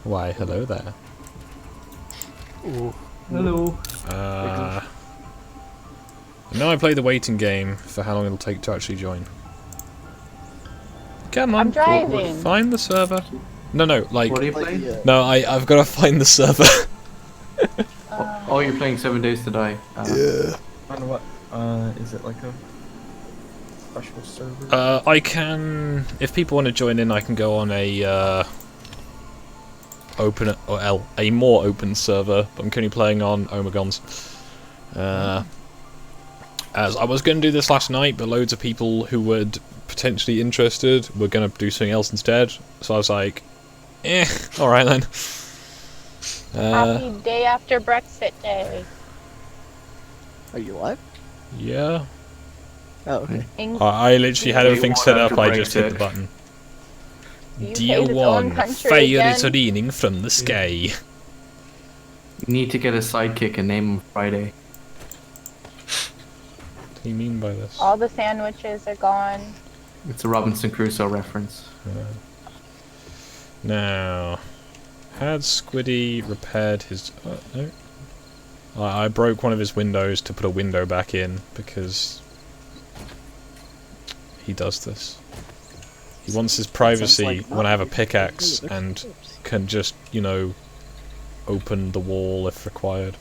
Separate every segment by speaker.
Speaker 1: Why, hello there.
Speaker 2: Ooh. Hello.
Speaker 1: No, I play the waiting game for how long it'll take to actually join. Come on.
Speaker 3: I'm driving.
Speaker 1: Find the server. No, like...
Speaker 2: What are you playing?
Speaker 1: No, I've got to find the server.
Speaker 2: Oh, you're playing 7 Days to Die.
Speaker 1: Yeah.
Speaker 4: And what? Is it like a special server?
Speaker 1: I can... If people want to join in, I can go on a, a more open server, but I'm currently playing on Omegons. As I was going to do this last night, but loads of people who were potentially interested were going to do something else instead, so I was like, alright then.
Speaker 3: Happy day after Brexit day.
Speaker 5: Are you live?
Speaker 1: Yeah.
Speaker 5: Oh, okay.
Speaker 1: I literally had everything set up, I just hit
Speaker 2: Brexit.
Speaker 1: the button.
Speaker 3: UK
Speaker 1: Deal
Speaker 3: is its own
Speaker 1: 1,
Speaker 3: country
Speaker 1: fire
Speaker 3: again.
Speaker 1: is raining from the sky.
Speaker 2: You need to get a sidekick and name him Friday.
Speaker 1: What do you mean by this?
Speaker 3: All the sandwiches are gone.
Speaker 2: It's a Robinson Crusoe reference.
Speaker 1: Now, had Squiddy repaired his... no. I broke one of his windows to put a window back in, because he does this. He wants his privacy when I have a pickaxe and can just, you know, open the wall if required.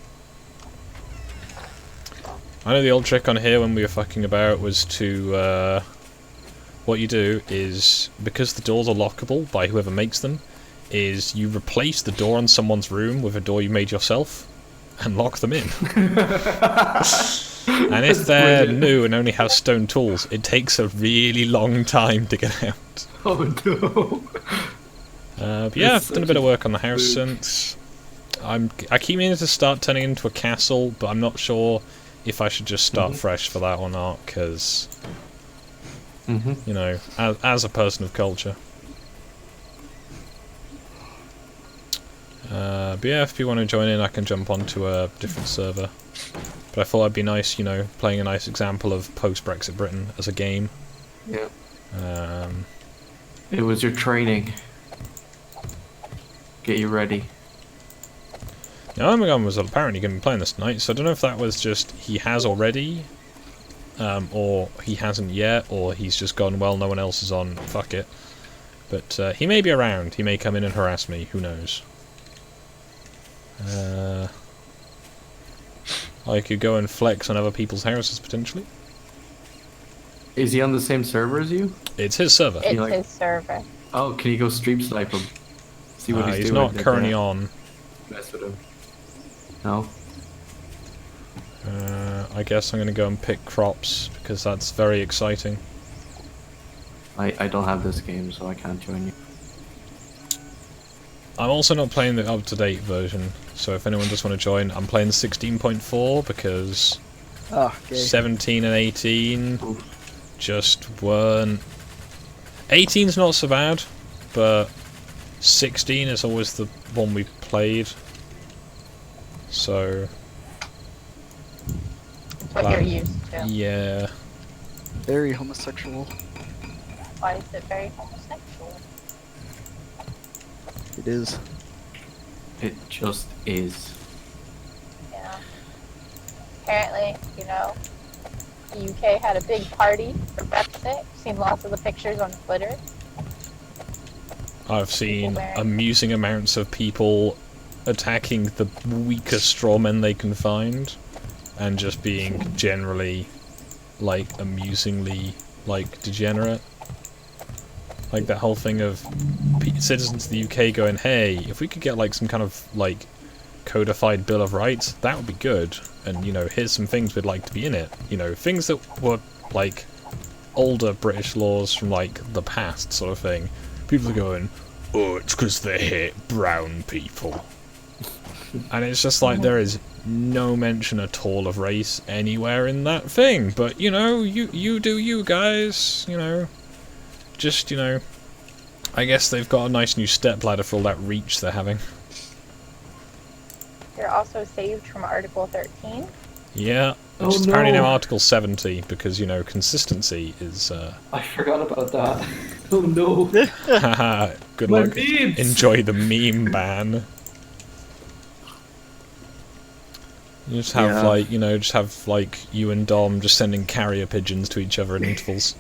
Speaker 1: I know the old trick on here when we were fucking about was to, what you do is, because the doors are lockable by whoever makes them, is you replace the door on someone's room with a door you made yourself, and lock them in. And if they're new and only have stone tools, it takes a really long time to get out.
Speaker 2: Oh no!
Speaker 1: But yeah, I've done a bit of work on the house since. I keep meaning to start turning it into a castle, but I'm not sure if I should just start fresh for that or not, because, you know, as a person of culture. But yeah, if you want to join in, I can jump onto a different server. But I thought it'd be nice, you know, playing a nice example of post-Brexit Britain as a game.
Speaker 2: Yeah. It was your training. Get you ready.
Speaker 1: Now, Omegon was apparently going to be playing this tonight, so I don't know if that was just he has already, or he hasn't yet, or he's just gone, well, no one else is on, fuck it. But he may be around, he may come in and harass me, who knows. I could go and flex on other people's houses, potentially.
Speaker 2: Is he on the same server as you?
Speaker 1: It's his server.
Speaker 3: It's
Speaker 2: like-
Speaker 3: his server.
Speaker 2: Oh, can you go stream snipe him? See what he's doing.
Speaker 1: He's not
Speaker 2: Like
Speaker 1: currently
Speaker 2: that.
Speaker 1: on.
Speaker 2: Mess with him. No?
Speaker 1: I guess I'm going to go and pick crops, because that's very exciting.
Speaker 2: I don't have this game, so I can't join you.
Speaker 1: I'm also not playing the up-to-date version, so if anyone does want to join, I'm playing 16.4 because 17 and 18 just weren't... 18's not so bad, but 16 is always the one we've played. So...
Speaker 3: That's what you're used to.
Speaker 1: Yeah.
Speaker 5: Very homosexual.
Speaker 3: Why is it very homosexual?
Speaker 5: It is.
Speaker 2: It just is.
Speaker 3: Yeah. Apparently, you know, the UK had a big party for Brexit. Seen lots of the pictures on Twitter.
Speaker 1: I've seen amusing amounts of people attacking the weakest strawmen they can find, and just being generally, like, amusingly, like, degenerate. Like that whole thing of citizens of the UK going, hey, if we could get like some kind of like codified Bill of Rights, that would be good. And you know, here's some things we'd like to be in it. You know, things that were like older British laws from like the past sort of thing. People are going, oh, it's because they hate brown people. And it's just like there is no mention at all of race anywhere in that thing. But you know, you do you guys, you know. Just, you know, I guess they've got a nice new stepladder for all that reach they're having.
Speaker 3: You're also saved from Article 13.
Speaker 1: Yeah, which is apparently now Article 70, because, you know, consistency is,
Speaker 2: I forgot about that. Oh no.
Speaker 1: haha, Good
Speaker 2: My
Speaker 1: luck.
Speaker 2: memes!
Speaker 1: Enjoy the meme ban. You just have
Speaker 2: Yeah.
Speaker 1: like, just have like you and Dom just sending carrier pigeons to each other at intervals.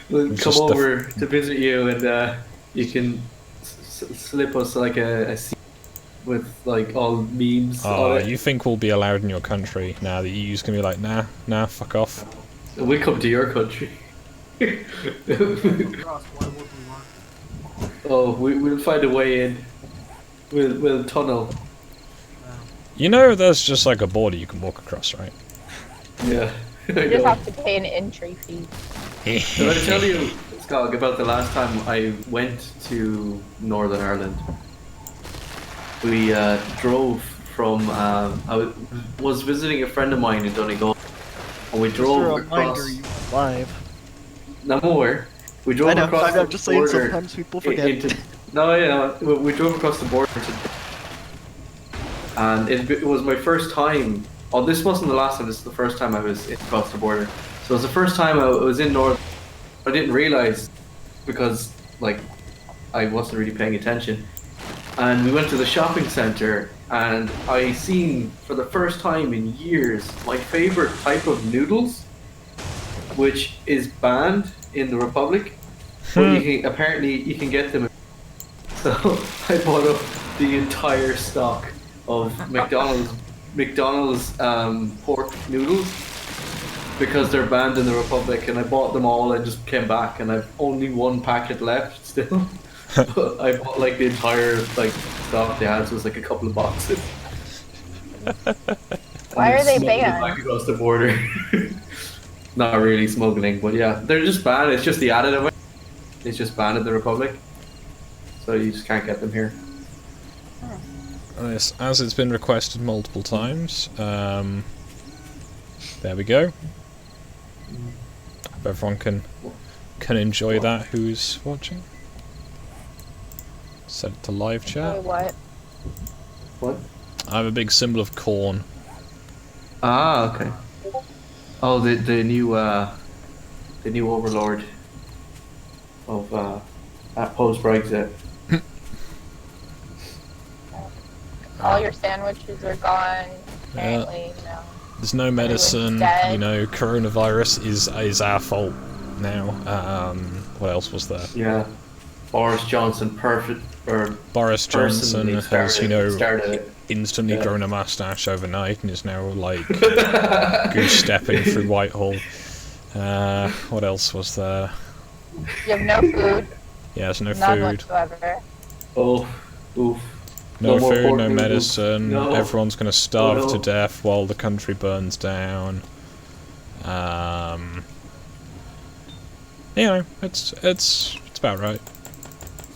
Speaker 2: We'll
Speaker 1: It's
Speaker 2: come
Speaker 1: just the
Speaker 2: over to visit you, and you can slip us like a seat with like all memes on it.
Speaker 1: You think we'll be allowed in your country? Now the EU's gonna be like, nah, fuck off.
Speaker 2: We come to your country. Oh, we'll find a way in. We'll tunnel.
Speaker 1: You know, there's just like a border you can walk across, right?
Speaker 2: Yeah.
Speaker 3: You just have to pay an entry fee.
Speaker 2: Did I tell you, Skog, about the last time I went to Northern Ireland? We drove from. I was visiting a friend of mine in Donegal, and we
Speaker 5: Just a
Speaker 2: drove
Speaker 5: reminder,
Speaker 2: across.
Speaker 5: you are live.
Speaker 2: No more. We drove
Speaker 5: I know,
Speaker 2: across
Speaker 5: I'm
Speaker 2: the
Speaker 5: just saying
Speaker 2: border
Speaker 5: sometimes people forget.
Speaker 2: No, yeah, we drove across the border and it was my first time. Oh, this wasn't the last time. This is the first time I was across the border. So it was the first time I was in North. I didn't realize because like I wasn't really paying attention. And we went to the shopping center, and I seen for the first time in years my favorite type of noodles, which is banned in the Republic, but apparently you can get them. So I bought up the entire stock of McDonald's pork noodles because they're banned in the Republic, and I bought them all and just came back, and I've only one packet left still. I bought like the entire like stock they had, so it was like a couple of boxes.
Speaker 3: Why are they
Speaker 2: Smuggled it
Speaker 3: banned?
Speaker 2: back across the border. Not really smuggling, but yeah, they're just banned. It's just the additive. It's just banned in the Republic, so you just can't get them here.
Speaker 1: Yes, as it's been requested multiple times. There we go. Hope everyone can enjoy that who's watching. Set it to live
Speaker 3: Wait,
Speaker 1: chat.
Speaker 3: what?
Speaker 2: What?
Speaker 1: I have a big symbol of corn.
Speaker 2: Ah, okay. Oh, the new overlord of post Brexit.
Speaker 3: All your sandwiches are gone. Apparently,
Speaker 1: There's no medicine.
Speaker 3: dead.
Speaker 1: Coronavirus is our fault now. What else was there?
Speaker 2: Yeah, Boris Johnson, perfect or
Speaker 1: Boris Johnson
Speaker 2: personally
Speaker 1: has,
Speaker 2: started it.
Speaker 1: instantly
Speaker 2: Yeah.
Speaker 1: grown a mustache overnight and is now like goose stepping through Whitehall. What else was there?
Speaker 3: You have no food.
Speaker 1: Yeah, there's no
Speaker 3: None
Speaker 1: food.
Speaker 3: whatsoever.
Speaker 2: Oh, oof.
Speaker 1: No
Speaker 2: more
Speaker 1: food,
Speaker 2: pork
Speaker 1: no
Speaker 2: noodles.
Speaker 1: medicine.
Speaker 2: No.
Speaker 1: Everyone's gonna starve
Speaker 2: Oh, no.
Speaker 1: to death while the country burns down. It's about right.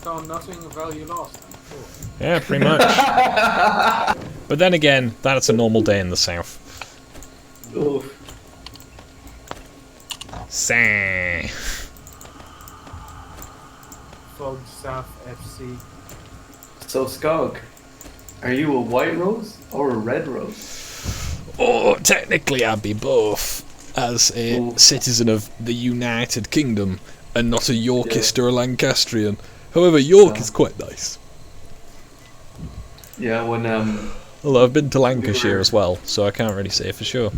Speaker 6: So nothing of value lost. Cool.
Speaker 1: Yeah, pretty much. But then again, that's a normal day in the south.
Speaker 2: Oof.
Speaker 1: Sang.
Speaker 6: Fog South FC.
Speaker 2: So Skog, are you a white rose or a red rose?
Speaker 1: Oh, technically I'd be both, as a
Speaker 2: Ooh.
Speaker 1: citizen of the United Kingdom, and not a Yorkist or a Lancastrian. However, York is quite nice.
Speaker 2: Yeah, when
Speaker 1: Although I've been to Lancashire as well, so I can't really say for sure.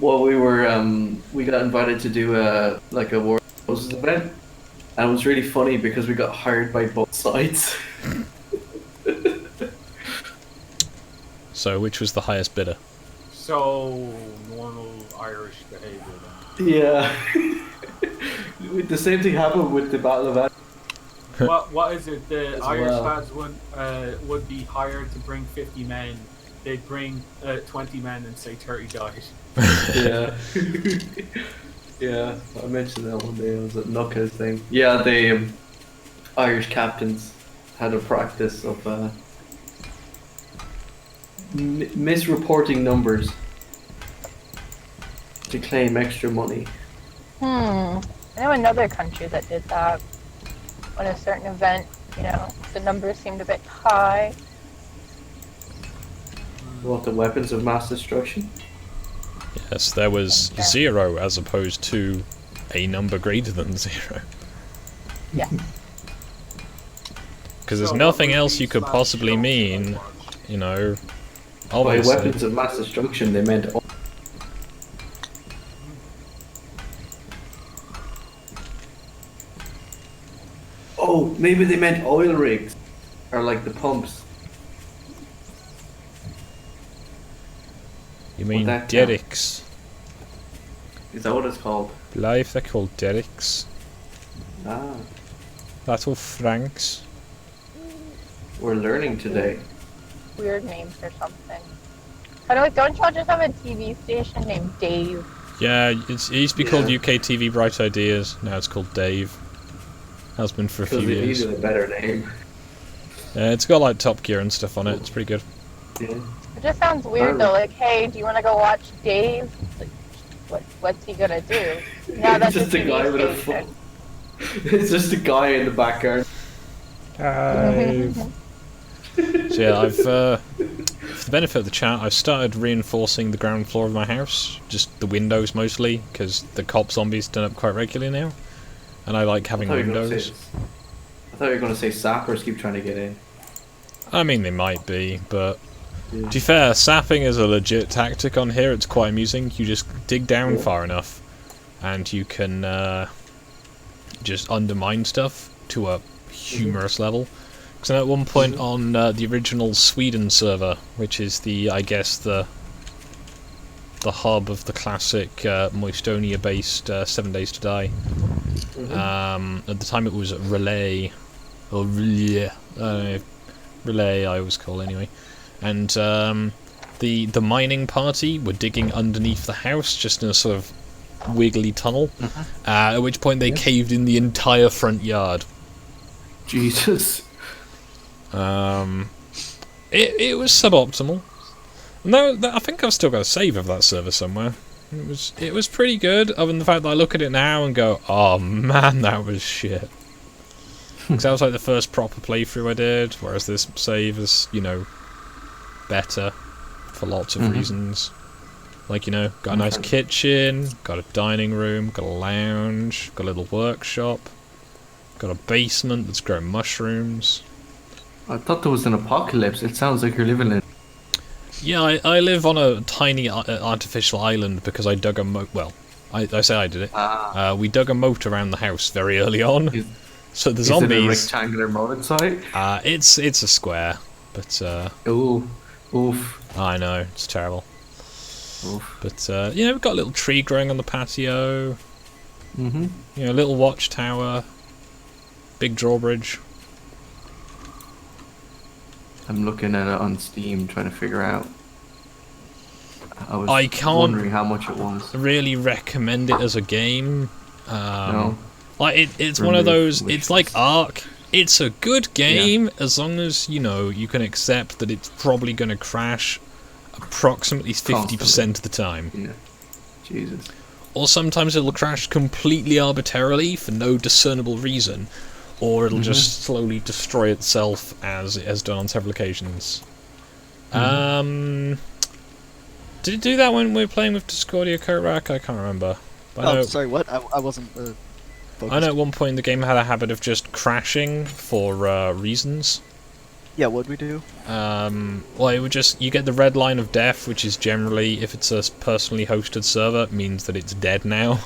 Speaker 2: well, we got invited to do a War Roses event, and it was really funny because we got hired by both sides.
Speaker 1: So, which was the highest bidder?
Speaker 6: So normal Irish behaviour then.
Speaker 2: Yeah. The same thing happened with the Battle of Ad.
Speaker 6: What is it? The
Speaker 2: As
Speaker 6: Irish
Speaker 2: well.
Speaker 6: lads would be hired to bring 50 men. They'd bring 20 men and say 30 died.
Speaker 2: Yeah. Yeah, I mentioned that one day. It was at Nuka's thing. Yeah, the Irish captains had a practice of misreporting numbers to claim extra money.
Speaker 3: I know another country that did that. When a certain event, the numbers seemed a bit high.
Speaker 2: What, the weapons of mass destruction?
Speaker 1: Yes, there was 0 as opposed to a number greater than 0.
Speaker 3: Yeah.
Speaker 1: Because there's
Speaker 6: So
Speaker 1: nothing
Speaker 6: what
Speaker 1: else you could
Speaker 6: movie
Speaker 1: possibly
Speaker 6: slash show
Speaker 1: mean,
Speaker 6: should I watch?
Speaker 1: you know.
Speaker 2: By
Speaker 1: Obviously.
Speaker 2: weapons of mass destruction, they meant. Oh, maybe they meant oil rigs, or like the pumps.
Speaker 1: You mean
Speaker 2: that count?
Speaker 1: derricks?
Speaker 2: Is that what it's called?
Speaker 1: Life, they're called derricks.
Speaker 2: Ah,
Speaker 1: That's all Franks.
Speaker 2: we're learning today.
Speaker 3: Weird names or something. By the way, don't y'all just have a TV station named Dave?
Speaker 1: Yeah, it used to be called
Speaker 2: Yeah.
Speaker 1: UK TV Bright Ideas. Now it's called Dave. Has been for a few
Speaker 2: Because it
Speaker 1: years.
Speaker 2: needed a better name.
Speaker 1: It's got like Top Gear and stuff on it. It's pretty good.
Speaker 2: Yeah.
Speaker 3: It just sounds weird though. Like, hey, do you want to go watch Dave? Like, what's he gonna do? Now that's
Speaker 2: Just a
Speaker 3: TV
Speaker 2: guy with a
Speaker 3: station.
Speaker 2: phone. It's just a guy in the backyard.
Speaker 1: So yeah, I've for the benefit of the chat, I've started reinforcing the ground floor of my house, just the windows mostly, because the cop zombies turn up quite regularly now, and I like having windows.
Speaker 2: I thought you were going to say sappers keep trying to get in.
Speaker 1: I mean, they might be, but
Speaker 2: Yeah.
Speaker 1: to be fair, sapping is a legit tactic on here. It's quite amusing. You just dig down
Speaker 2: Yeah.
Speaker 1: far enough, and you can just undermine stuff to a humorous level. Because at one point on the original Sweden server, which is I guess the hub of the classic Moistonia-based 7 Days to Die. At the time it was Relay, or Relay, Relay I always call anyway. And the mining party were digging underneath the house, just in a sort of wiggly tunnel. At which point they caved in the entire front yard.
Speaker 2: Jesus.
Speaker 1: It was suboptimal. No, I think I've still got a save of that server somewhere. It was pretty good, other than the fact that I look at it now and go, oh man, that was shit. Because that was like the first proper playthrough I did, whereas this save is, you know, better for lots of reasons. Like, you know, got a nice kitchen, got a dining room, got a lounge, got a little workshop, got a basement that's growing mushrooms.
Speaker 2: I thought there was an apocalypse. It sounds like you're living in.
Speaker 1: Yeah, I live on a tiny artificial island because I dug a moat. Well, I say I did it. We dug a moat around the house very early on. So the
Speaker 2: Is it a
Speaker 1: zombies.
Speaker 2: rectangular moat site?
Speaker 1: It's a square, but
Speaker 2: Ooh. Oof.
Speaker 1: I know it's terrible.
Speaker 2: Oof.
Speaker 1: But you know, we've got a little tree growing on the patio.
Speaker 2: Mm-hmm.
Speaker 1: You know, a little watchtower, big drawbridge.
Speaker 2: I'm looking at it on Steam, trying to figure out.
Speaker 1: I can't
Speaker 2: wondering how much it was.
Speaker 1: really recommend it as a game.
Speaker 2: No.
Speaker 1: Like it's one of those.
Speaker 2: Remove
Speaker 1: It's like Ark. It's a good game
Speaker 2: Yeah.
Speaker 1: as long as you know you can accept that it's probably going to crash approximately 50% of the time.
Speaker 2: Yeah. Jesus.
Speaker 1: Or sometimes it'll crash completely arbitrarily for no discernible reason, or it'll just slowly destroy itself as it has done on several occasions. Did it do that when we were playing with Discordia Korak? I can't remember. But I know,
Speaker 5: sorry, what? I wasn't focused.
Speaker 1: I know at one point the game had a habit of just crashing for reasons.
Speaker 5: Yeah, what'd we do?
Speaker 1: Well, it would just, you get the red line of death, which is generally, if it's a personally hosted server, it means that it's dead now.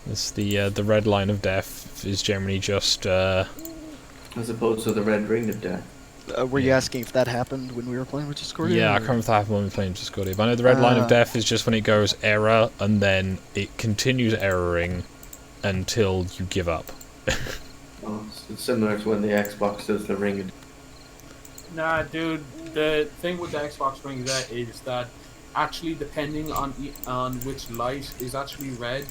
Speaker 1: It's the red line of death is generally just
Speaker 2: As opposed to the red ring of death.
Speaker 5: Were you asking if that happened when we were playing with Discordia?
Speaker 1: yeah, I can't remember if that happened when we were playing Discordia, but I know the red line of death is just when it goes error and then it continues erroring until you give up.
Speaker 2: Oh, it's similar to when the Xbox does the ring of death.
Speaker 6: Nah, dude. The thing with the Xbox Ring Z is that actually, depending on which light is actually red,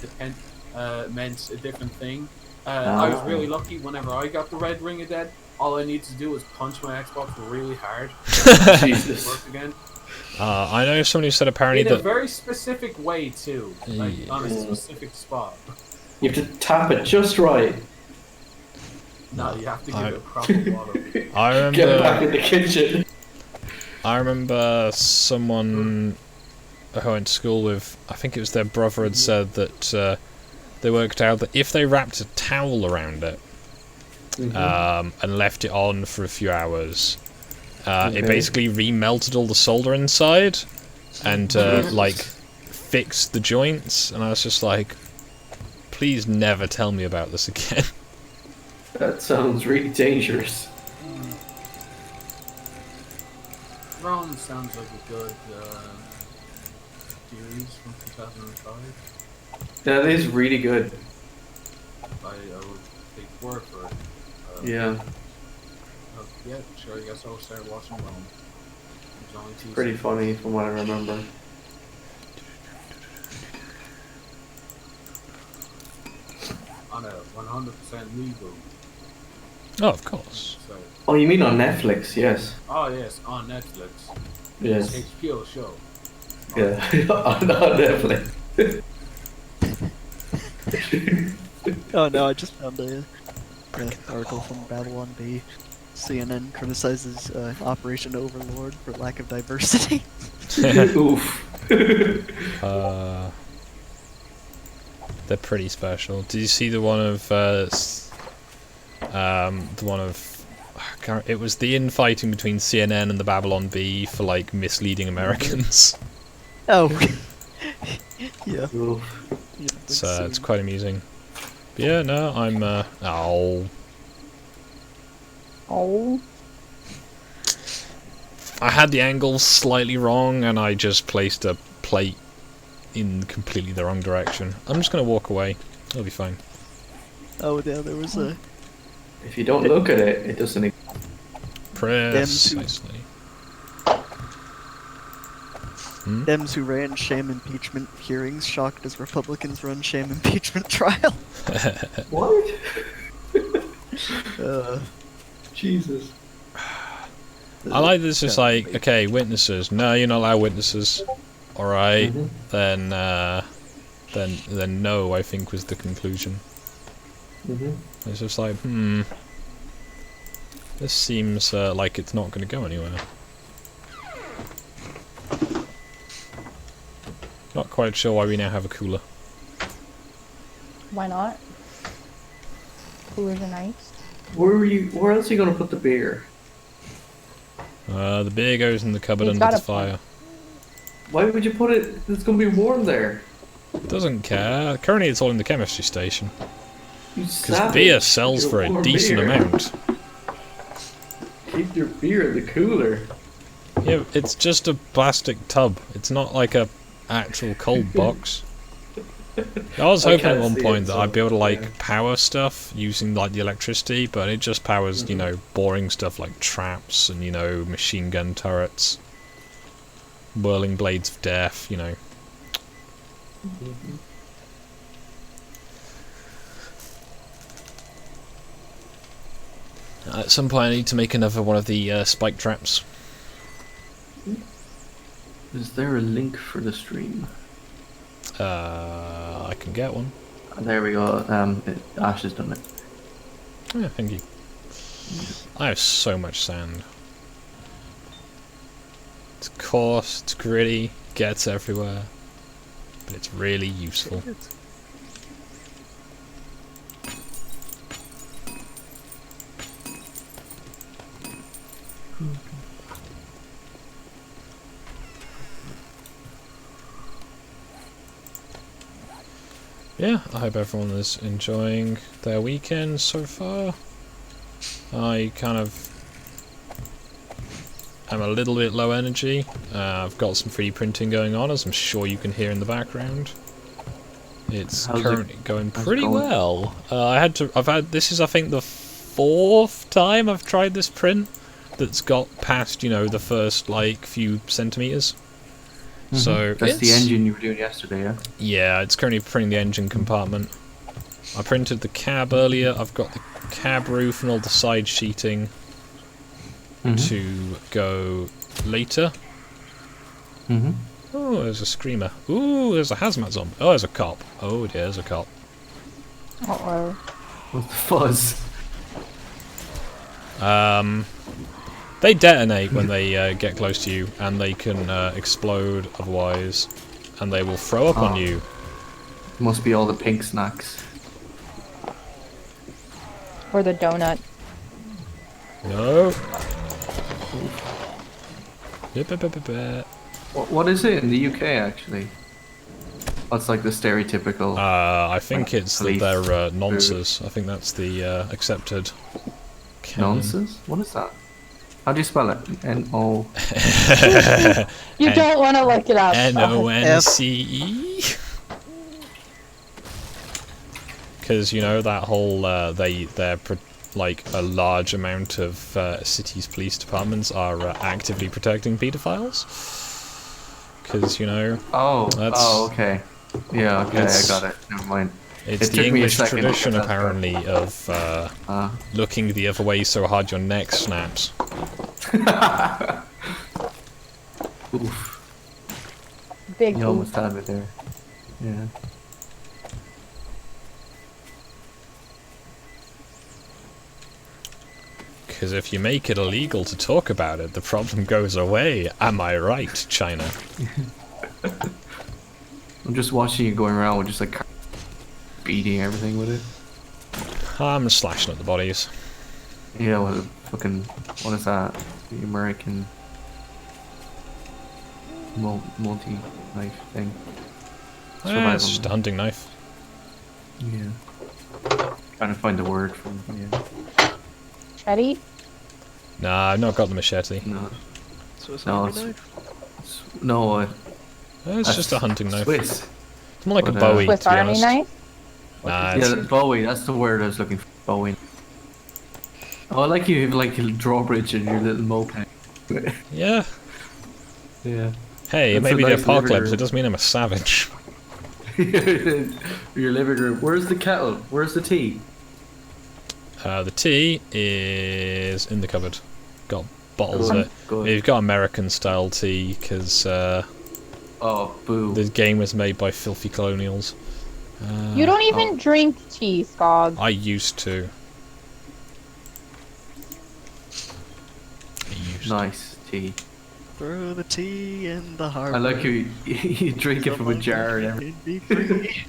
Speaker 6: meant a different thing. I was really lucky. Whenever I got the red ring of death, all I needed to do was punch my Xbox really hard.
Speaker 2: Jesus.
Speaker 6: Work again.
Speaker 1: I know somebody said apparently
Speaker 6: In a
Speaker 1: that
Speaker 6: very specific way too, like on a specific spot.
Speaker 2: You have to tap it just right.
Speaker 6: No, you have to give it proper water.
Speaker 1: I
Speaker 2: Get it back
Speaker 1: remember
Speaker 2: in the kitchen.
Speaker 1: I remember someone who I went to school with, I think it was their brother, had said that they worked out that if they wrapped a towel around it and left it on for a few hours.
Speaker 2: Okay.
Speaker 1: It basically remelted all the solder inside and like fixed the joints, and I was just like, please never tell me about this again.
Speaker 2: That sounds really dangerous.
Speaker 6: Ron sounds like a good series from 2005.
Speaker 2: That is really good.
Speaker 6: I would take word for it.
Speaker 2: Yeah,
Speaker 6: Yeah, sure, I guess I'll start watching Ron. There's only two
Speaker 2: pretty
Speaker 6: seasons.
Speaker 2: funny from what I remember.
Speaker 6: On a 100% legal
Speaker 1: Oh, of course.
Speaker 6: site.
Speaker 2: Oh, you mean on Netflix? Yes.
Speaker 6: Oh yes, on Netflix.
Speaker 2: Yes.
Speaker 6: HBO show.
Speaker 2: Yeah, on Netflix.
Speaker 5: Oh no, I just found an article from Babylon B. CNN criticizes Operation Overlord for lack of diversity.
Speaker 2: Oof.
Speaker 1: They're pretty special. Did you see the one of the one of it was the infighting between CNN and the Babylon Bee for like misleading Americans.
Speaker 5: Oh. Yeah.
Speaker 2: Oof.
Speaker 1: It's quite amusing. But yeah, no, I'm
Speaker 3: Oh.
Speaker 1: I had the angle slightly wrong and I just placed a plate in completely the wrong direction. I'm just gonna walk away. It'll be fine.
Speaker 5: Oh yeah, there was a
Speaker 2: If you don't look at it, it doesn't.
Speaker 1: Precisely.
Speaker 5: Dems who ran sham impeachment hearings shocked as Republicans run sham impeachment trial.
Speaker 2: What? Jesus.
Speaker 1: I like this. It's like, okay, witnesses. No, you're not allowed witnesses. All right, then no. I think was the conclusion. It's just like, this seems like it's not going to go anywhere. Not quite sure why we now have a cooler.
Speaker 3: Why not? Coolers are nice.
Speaker 2: Where else are you gonna put the beer?
Speaker 1: The beer goes in the cupboard
Speaker 3: He's
Speaker 1: under
Speaker 3: got
Speaker 1: the
Speaker 3: a
Speaker 1: fire.
Speaker 2: Why would you put it? It's gonna be warm there.
Speaker 1: Doesn't care. Currently, it's all in the chemistry station.
Speaker 2: You
Speaker 1: Because
Speaker 2: savage.
Speaker 1: beer sells
Speaker 2: Get
Speaker 1: for a
Speaker 2: warm
Speaker 1: decent
Speaker 2: beer.
Speaker 1: amount.
Speaker 2: Keep your beer in the cooler.
Speaker 1: Yeah, it's just a plastic tub. It's not like a actual cold box. I was
Speaker 2: I
Speaker 1: hoping at
Speaker 2: can't
Speaker 1: one
Speaker 2: see
Speaker 1: point
Speaker 2: it,
Speaker 1: that
Speaker 2: so,
Speaker 1: I'd be able to like
Speaker 2: yeah.
Speaker 1: power stuff using like the electricity, but it just powers, you know, boring stuff like traps and, you know, machine gun turrets, whirling blades of death, you know. At some point I need to make another one of the spike traps.
Speaker 2: Is there a link for the stream?
Speaker 1: I can get one.
Speaker 2: There we go. Ash has done it.
Speaker 1: Yeah, thank you. I have so much sand. It's coarse, it's gritty, gets everywhere, but it's really useful. Yeah, I hope everyone is enjoying their weekend so far. I kind of am a little bit low energy. I've got some 3D printing going on, as I'm sure you can hear in the background. It's
Speaker 2: How's it-
Speaker 1: currently going
Speaker 2: how's it
Speaker 1: pretty
Speaker 2: going?
Speaker 1: well. This is I think the 4th time I've tried this print that's got past, you know, the first like few centimeters. So
Speaker 2: That's the
Speaker 1: it's-
Speaker 2: engine you were doing yesterday, yeah?
Speaker 1: Yeah, it's currently printing the engine compartment. I printed the cab earlier. I've got the cab roof and all the side sheeting to go later. Oh, there's a screamer. Ooh, there's a hazmat zombie. Oh, there's a cop. Oh dear, there's a cop.
Speaker 3: Uh-oh.
Speaker 2: What's the fuzz?
Speaker 1: They detonate when they get close to you, and they can explode otherwise, and they will throw up on you.
Speaker 2: Must be all the pink snacks.
Speaker 3: Or the donut.
Speaker 1: No.
Speaker 2: What is it in the UK actually? What's like the stereotypical?
Speaker 1: I think
Speaker 2: Like
Speaker 1: it's that
Speaker 2: police
Speaker 1: they're nonces. I think that's the accepted canon.
Speaker 2: Nonsense? What is that? How do you spell it? N-O...
Speaker 3: You don't want to look it up.
Speaker 1: Nonce. Because you know that whole like a large amount of cities' police departments are actively protecting paedophiles. Because you know.
Speaker 2: Oh.
Speaker 1: That's,
Speaker 2: oh, okay. Yeah. Okay, I got it. Never mind.
Speaker 1: It's
Speaker 2: It
Speaker 1: the
Speaker 2: took me a
Speaker 1: English
Speaker 2: second to
Speaker 1: tradition,
Speaker 2: get that
Speaker 1: apparently, of looking the other way so hard your neck snaps.
Speaker 2: Oof.
Speaker 3: Big
Speaker 2: You
Speaker 3: oof.
Speaker 2: almost had me there. Yeah.
Speaker 1: Because if you make it illegal to talk about it, the problem goes away. Am I right, China?
Speaker 2: I'm just watching you going around with just like beating everything with it.
Speaker 1: I'm slashing at the bodies.
Speaker 2: Yeah, what fucking... What is that? The American... multi-knife thing.
Speaker 1: It's just a hunting knife.
Speaker 2: Yeah. Trying to find the word from... Yeah.
Speaker 3: Machete?
Speaker 1: Nah, I've not got the machete.
Speaker 2: No.
Speaker 5: So it's
Speaker 2: No,
Speaker 5: not
Speaker 2: it's-
Speaker 5: a knife.
Speaker 2: No,
Speaker 1: It's just a hunting knife.
Speaker 2: Swiss.
Speaker 1: It's more like a
Speaker 2: But,
Speaker 1: Bowie,
Speaker 3: Swiss
Speaker 1: to be
Speaker 3: Army
Speaker 1: honest.
Speaker 3: knife?
Speaker 1: Nah,
Speaker 2: Yeah,
Speaker 1: it's,
Speaker 2: Bowie, that's the word I was looking for. Bowie. Oh, I like you have like a drawbridge and your little moped.
Speaker 1: yeah.
Speaker 2: Yeah.
Speaker 1: Hey, it
Speaker 2: That's
Speaker 1: may
Speaker 2: a
Speaker 1: be the
Speaker 2: nice
Speaker 1: apocalypse,
Speaker 2: living
Speaker 1: it doesn't mean I'm a savage.
Speaker 2: Your living room. Where's the kettle? Where's the tea?
Speaker 1: The tea is in the cupboard. Got bottles of
Speaker 2: Good.
Speaker 1: it.
Speaker 2: Good.
Speaker 1: You've got American style tea, because
Speaker 2: Oh, boo.
Speaker 1: the game was made by filthy colonials.
Speaker 3: You don't even drink tea, Skog.
Speaker 1: I used to.
Speaker 2: Nice tea.
Speaker 5: Throw the tea in the harbor.
Speaker 2: I like you drink it from a jar and everything.
Speaker 5: Be free.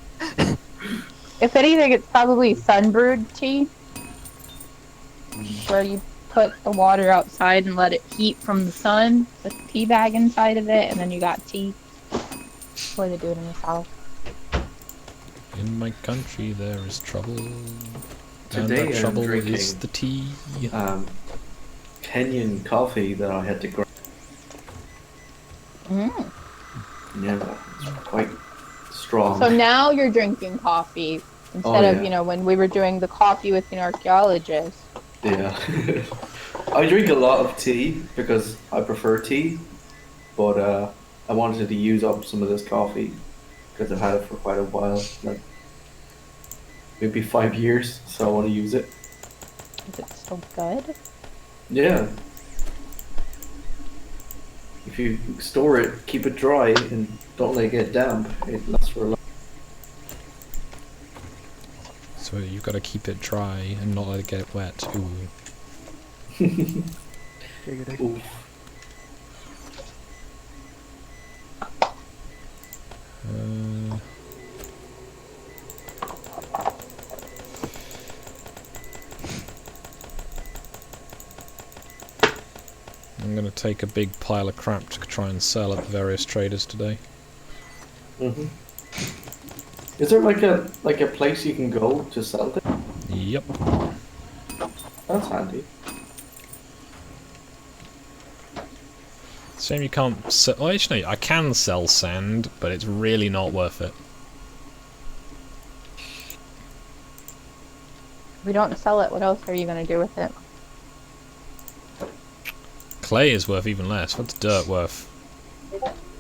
Speaker 3: If anything, it's probably sun-brewed tea. Where you put the water outside and let it heat from the sun with the tea bag inside of it, and then you got tea. That's the way they do it in the South.
Speaker 1: In my country there is trouble.
Speaker 2: Today
Speaker 1: and that
Speaker 2: I'm
Speaker 1: trouble
Speaker 2: drinking,
Speaker 1: is the tea.
Speaker 2: Kenyan coffee that I had to grind.
Speaker 3: Mm.
Speaker 2: Yeah, it's quite strong.
Speaker 3: So now you're drinking coffee instead of,
Speaker 2: yeah.
Speaker 3: you know, when we were doing the coffee with an archaeologist.
Speaker 2: Yeah. I drink a lot of tea because I prefer tea, but I wanted to use up some of this coffee because I've had it for quite a while, like maybe 5 years, so I want to use it.
Speaker 3: Is it still good?
Speaker 2: Yeah. If you store it, keep it dry, and don't let it get damp, it lasts for a long.
Speaker 1: So you've got to keep it dry and not let it get wet. Ooh.
Speaker 5: Giggity.
Speaker 2: Ooh.
Speaker 1: I'm gonna take a big pile of crap to try and sell at the various traders today.
Speaker 2: Is there like a place you can go to sell it?
Speaker 1: Yep.
Speaker 2: That's handy.
Speaker 1: Shame you can't sell. Well, actually, I can sell sand, but it's really not worth it.
Speaker 3: If we don't sell it, what else are you going to do with it?
Speaker 1: Clay is worth even less. What's dirt worth?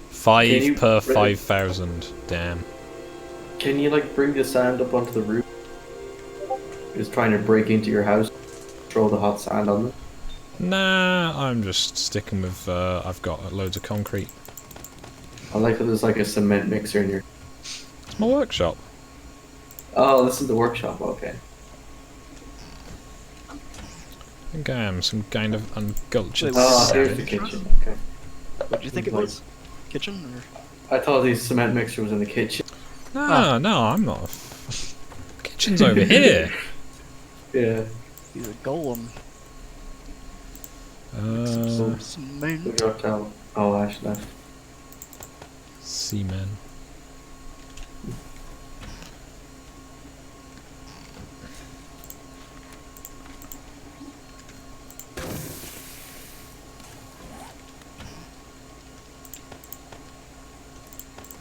Speaker 1: 5
Speaker 2: Can you
Speaker 1: per
Speaker 2: bring-
Speaker 1: 5,000. Damn.
Speaker 2: Can you like bring the sand up onto the roof? Just trying to break into your house, throw the hot sand on it.
Speaker 1: Nah, I'm just sticking with. I've got loads of concrete.
Speaker 2: I like that there's like a cement mixer in your.
Speaker 1: It's my workshop.
Speaker 2: Oh, this is the workshop. Okay.
Speaker 1: I think I am some kind of uncultured
Speaker 5: Wait,
Speaker 2: Oh, here's the
Speaker 1: savage.
Speaker 2: kitchen. Okay.
Speaker 5: What do you think it was? Kitchen or?
Speaker 2: I thought the cement mixer was in the kitchen.
Speaker 1: No, I'm not. Kitchen's over here.
Speaker 2: Yeah.
Speaker 5: He's a golem. Seaman.
Speaker 2: We got down. Oh, Ash left.
Speaker 1: Seamen.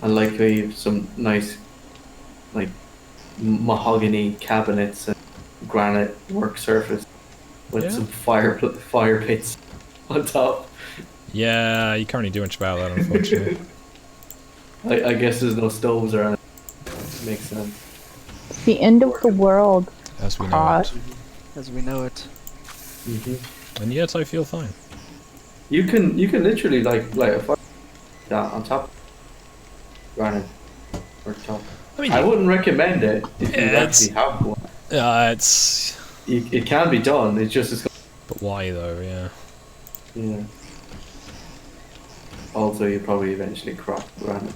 Speaker 2: I like we have some nice, like, mahogany cabinets and granite work surface with
Speaker 1: Yeah.
Speaker 2: some fire pits on top.
Speaker 1: Yeah, you can't really do much about that, unfortunately.
Speaker 2: I guess there's no stoves or anything. Makes sense.
Speaker 3: It's the end of the world.
Speaker 1: As we know it.
Speaker 5: As we know it.
Speaker 1: And yet I feel fine.
Speaker 2: You can literally like light a fire that on top granite or top.
Speaker 1: I mean,
Speaker 2: I wouldn't recommend it if you
Speaker 1: Yeah,
Speaker 2: actually have one.
Speaker 1: it's...
Speaker 2: It can be done. It's just as
Speaker 1: But why though, yeah.
Speaker 2: yeah. Also, you probably eventually crack granite.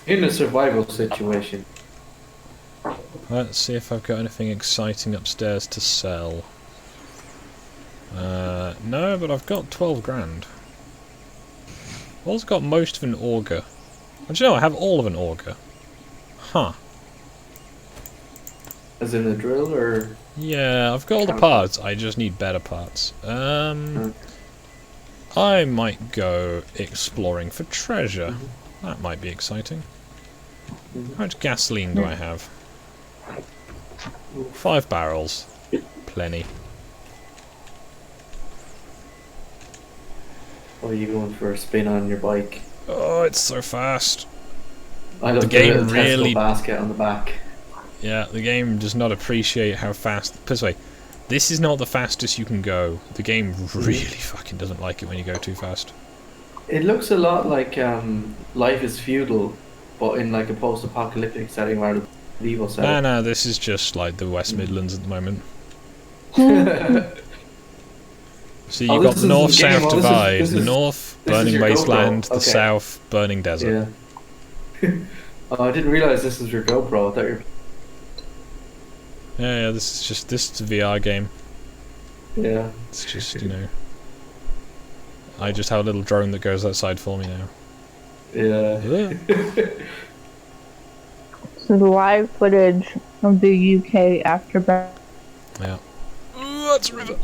Speaker 2: In a survival situation.
Speaker 1: Let's see if I've got anything exciting upstairs to sell. No, but I've got 12 grand. I've also got most of an auger. Do you know, I have all of an auger. Huh.
Speaker 2: As in a drill or?
Speaker 1: Yeah, I've got all the parts, I just need better parts. I might go exploring for treasure. That might be exciting. How much gasoline do I have? 5 barrels. Plenty.
Speaker 2: Or are you going for a spin on your bike?
Speaker 1: Oh, it's so fast.
Speaker 2: I love
Speaker 1: The game
Speaker 2: little
Speaker 1: really-
Speaker 2: Tesla basket on the back.
Speaker 1: Yeah, the game does not appreciate how fast... Put it this way, this is not the fastest you can go. The game really fucking doesn't like it when you go too fast.
Speaker 2: It looks a lot like Life is Feudal, but in like a post-apocalyptic setting rather than medieval
Speaker 1: No,
Speaker 2: setting.
Speaker 1: no, this is just like the West Midlands at the moment. So
Speaker 2: Oh,
Speaker 1: you've got
Speaker 2: this
Speaker 1: the
Speaker 2: is
Speaker 1: north
Speaker 2: the game,
Speaker 1: south
Speaker 2: oh, this is-
Speaker 1: divide.
Speaker 2: this
Speaker 1: The
Speaker 2: is-
Speaker 1: north,
Speaker 2: this is
Speaker 1: burning
Speaker 2: your
Speaker 1: wasteland.
Speaker 2: GoPro.
Speaker 1: The
Speaker 2: Okay.
Speaker 1: south, burning desert.
Speaker 2: Yeah. Oh, I didn't realize this was your GoPro. I thought you
Speaker 1: Yeah, this is a VR game.
Speaker 2: Yeah.
Speaker 1: It's just, you know... I just have a little drone that goes outside for me now.
Speaker 2: Yeah.
Speaker 3: This is live footage of the UK after Brexit.
Speaker 1: Yeah. Ooh, that's a river.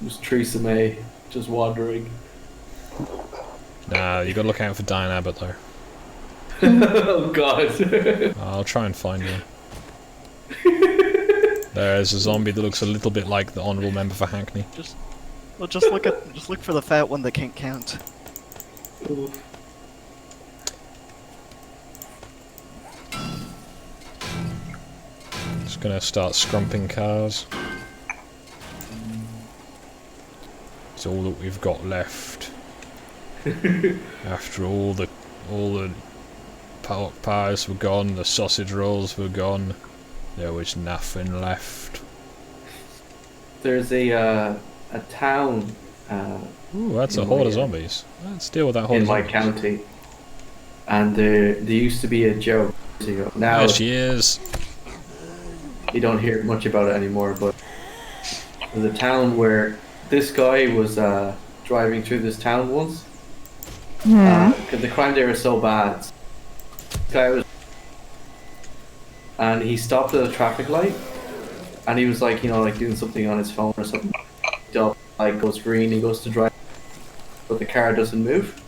Speaker 2: Just Theresa May, just wandering.
Speaker 1: Nah, you gotta look out for Diane Abbott though.
Speaker 2: Oh God.
Speaker 1: I'll try and find one. There's a zombie that looks a little bit like the honourable member for Hackney.
Speaker 5: Just look for the fat one that can't count.
Speaker 1: Just gonna start scrumping cars. It's all that we've got left. After all the pork pies were gone, the sausage rolls were gone, there was nothing left.
Speaker 2: There's a town
Speaker 1: Ooh, that's a
Speaker 2: In
Speaker 1: horde
Speaker 2: my,
Speaker 1: of zombies. Let's deal with that horde
Speaker 2: in
Speaker 1: of
Speaker 2: my
Speaker 1: zombies.
Speaker 2: county, and there used to be a joke. Now
Speaker 1: There she is.
Speaker 2: you don't hear much about it anymore, but there's a town where this guy was driving through this town once. Because the crime there is so bad. This guy was, and he stopped at a traffic light, and he was like, you know, like doing something on his phone or something. Like goes green, he goes to drive, but the car doesn't move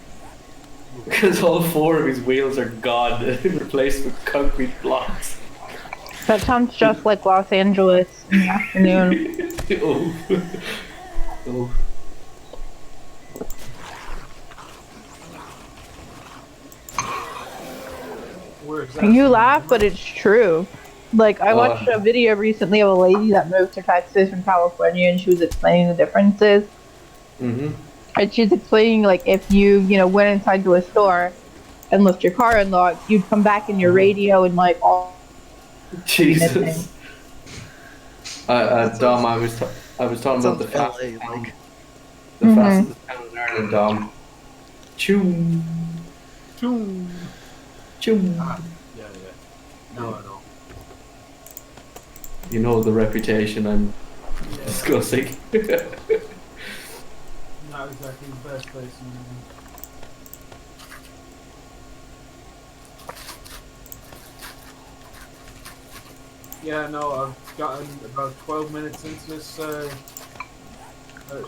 Speaker 2: because all 4 of his wheels are gone, replaced with concrete blocks.
Speaker 3: That sounds just like Los Angeles in the afternoon.
Speaker 2: Oh. Oh.
Speaker 6: Where is that?
Speaker 3: You laugh, but it's true. Like, I watched a video recently of a lady that moved to Texas from California, and she was explaining the differences.
Speaker 2: Mhm.
Speaker 3: And she's explaining, like, if you went inside to a store and left your car unlocked, you'd come back in your radio and, like, all...
Speaker 2: Jesus. Dom, I was talking about the
Speaker 5: Sounds
Speaker 2: fastest
Speaker 5: LA,
Speaker 2: town,
Speaker 5: like.
Speaker 2: the fastest town in Ireland, Dom. Choo.
Speaker 6: Choo.
Speaker 2: Choo.
Speaker 6: Yeah, yeah. No, I know.
Speaker 2: You know the reputation I'm discussing.
Speaker 6: Not exactly the best place in the Yeah, no, I've gotten about 12 minutes into this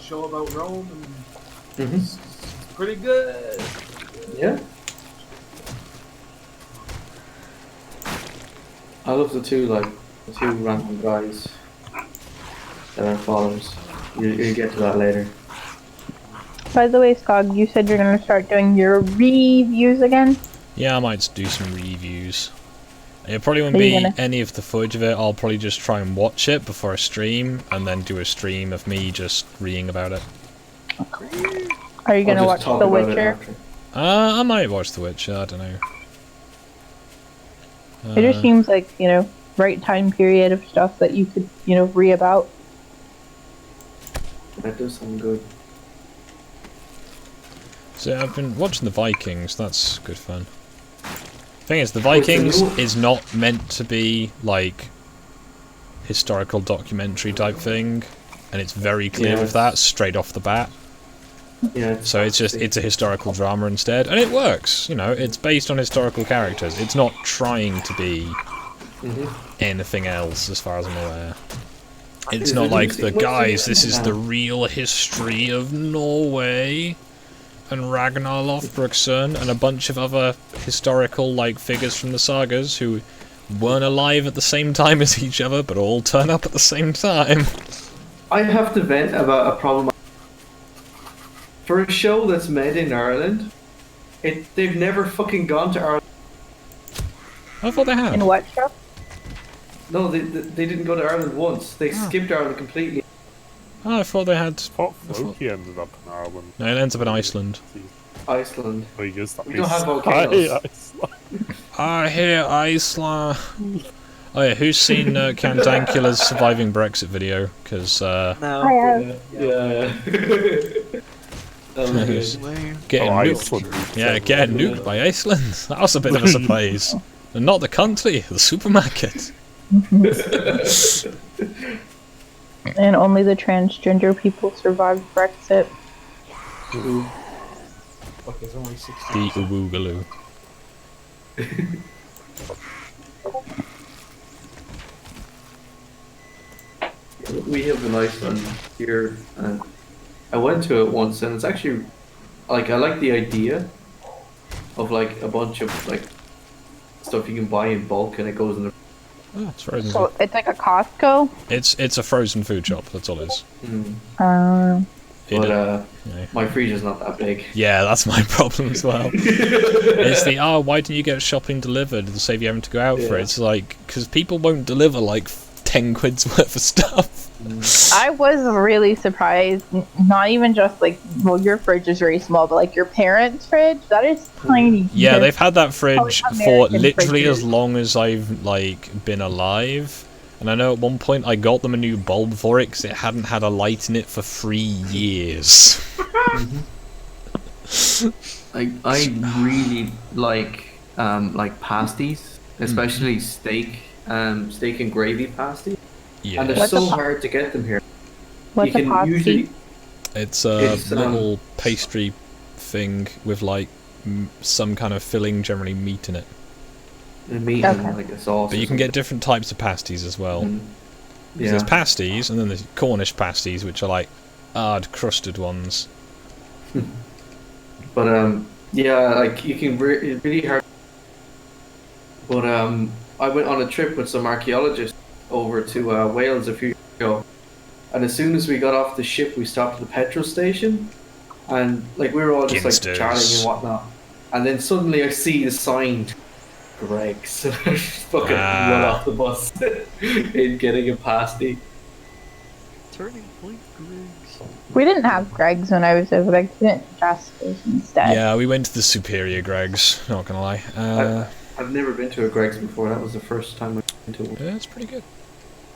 Speaker 6: show about Rome, and it's pretty good.
Speaker 2: Yeah. I love the two random guys that are followers. You'll get to that later.
Speaker 3: By the way, Skog, you said you're gonna start doing your reviews again?
Speaker 1: Yeah, I might do some reviews. It probably won't
Speaker 3: Are you
Speaker 1: be
Speaker 3: gonna-
Speaker 1: any of the footage of it. I'll probably just try and watch it before I stream, and then do a stream of me just reading about it.
Speaker 3: Are you gonna
Speaker 2: I'll
Speaker 3: watch
Speaker 2: just talk
Speaker 3: The
Speaker 2: about it
Speaker 3: Witcher?
Speaker 2: after.
Speaker 1: I might watch The Witcher, I don't know.
Speaker 3: It just seems like, right time period of stuff that you could, read about.
Speaker 2: That does sound good.
Speaker 1: So I've been watching the Vikings, that's good fun. Thing is, the Vikings is not meant to be like historical documentary type thing, and it's very clear with that straight off the bat.
Speaker 2: Yeah.
Speaker 1: So it's a historical drama instead, and it works. It's based on historical characters. It's not trying to be anything else, as far as I'm aware. It's not like the guys. This is the real history of Norway, and Ragnar Lothbrokson, and a bunch of other historical figures from the sagas who weren't alive at the same time as each other, but all turn up at the same time.
Speaker 2: I have to vent about a problem. For a show that's made in Ireland, they've never fucking gone to Ireland.
Speaker 1: I thought they had.
Speaker 3: In what show?
Speaker 2: No, they didn't go to Ireland once. They skipped Ireland completely.
Speaker 1: Oh, I thought they had.
Speaker 7: thought Loki ended up in Ireland.
Speaker 1: No, it ends up in Iceland.
Speaker 2: Iceland.
Speaker 7: Oh, he is that
Speaker 2: We don't have volcanoes.
Speaker 1: I hear Iceland. Oh yeah, who's seen Cantancula's surviving Brexit video? Because
Speaker 3: I
Speaker 5: No.
Speaker 3: have.
Speaker 2: Yeah.
Speaker 1: getting
Speaker 7: Iceland.
Speaker 1: nuked. Yeah, getting nuked by Iceland. That was a bit of a surprise. And not the country, the supermarket.
Speaker 3: And only the transgender people survived Brexit.
Speaker 6: Fuck, there's only 60.
Speaker 1: The Uwoogaloo.
Speaker 2: We have an Iceland here, and I went to it once, and it's actually I like the idea of a bunch of stuff you can buy in bulk, and it goes in the.
Speaker 1: Oh, it's frozen.
Speaker 3: So it's like a Costco?
Speaker 1: It's a frozen food shop. That's all it is.
Speaker 2: But
Speaker 1: yeah.
Speaker 2: my fridge not that big.
Speaker 1: Yeah, that's my problem as well. It's why didn't you get shopping delivered to save you having to go out for it? It's because people won't deliver 10 quid's worth of stuff.
Speaker 3: I was really surprised. Not even just your fridge is very small, but your parents' fridge, that is tiny.
Speaker 1: Yeah, they've had that fridge
Speaker 3: Probably
Speaker 1: for
Speaker 3: American
Speaker 1: literally
Speaker 3: fridges.
Speaker 1: as long as I've been alive. And I know at one point I got them a new bulb for it because it hadn't had a light in it for 3 years.
Speaker 2: I really like pasties, especially steak and gravy pasties.
Speaker 1: Yeah,
Speaker 2: And they're
Speaker 3: What's
Speaker 2: so
Speaker 3: a pa-
Speaker 2: hard to get them here.
Speaker 3: What's
Speaker 2: you
Speaker 3: a
Speaker 2: can
Speaker 3: pasty?
Speaker 2: usually
Speaker 1: it's a
Speaker 2: it's,
Speaker 1: little pastry thing with some kind of filling, generally meat in it.
Speaker 2: meat
Speaker 3: Okay.
Speaker 2: and a sauce.
Speaker 1: But you can get different types of pasties as well.
Speaker 2: Mm.
Speaker 1: 'Cause there's pasties, and then there's Cornish pasties, which are hard crusted ones.
Speaker 2: But you can it's really hard. But I went on a trip with some archaeologists over to Wales a few years ago, and as soon as we got off the ship, we stopped at the petrol station, and we were all just
Speaker 1: Ginsters.
Speaker 2: chatting and whatnot, and then suddenly I see the sign, Greg's, and I just fucking run off the bus in getting a pasty.
Speaker 5: Turning Point Griggs.
Speaker 3: We didn't have Greg's when I was over there. We didn't Jasper's instead.
Speaker 1: Yeah, we went to the Superior Greg's, not gonna lie.
Speaker 2: I've never been to a Greg's before. That was the first time I went to one.
Speaker 1: Yeah, it's pretty good.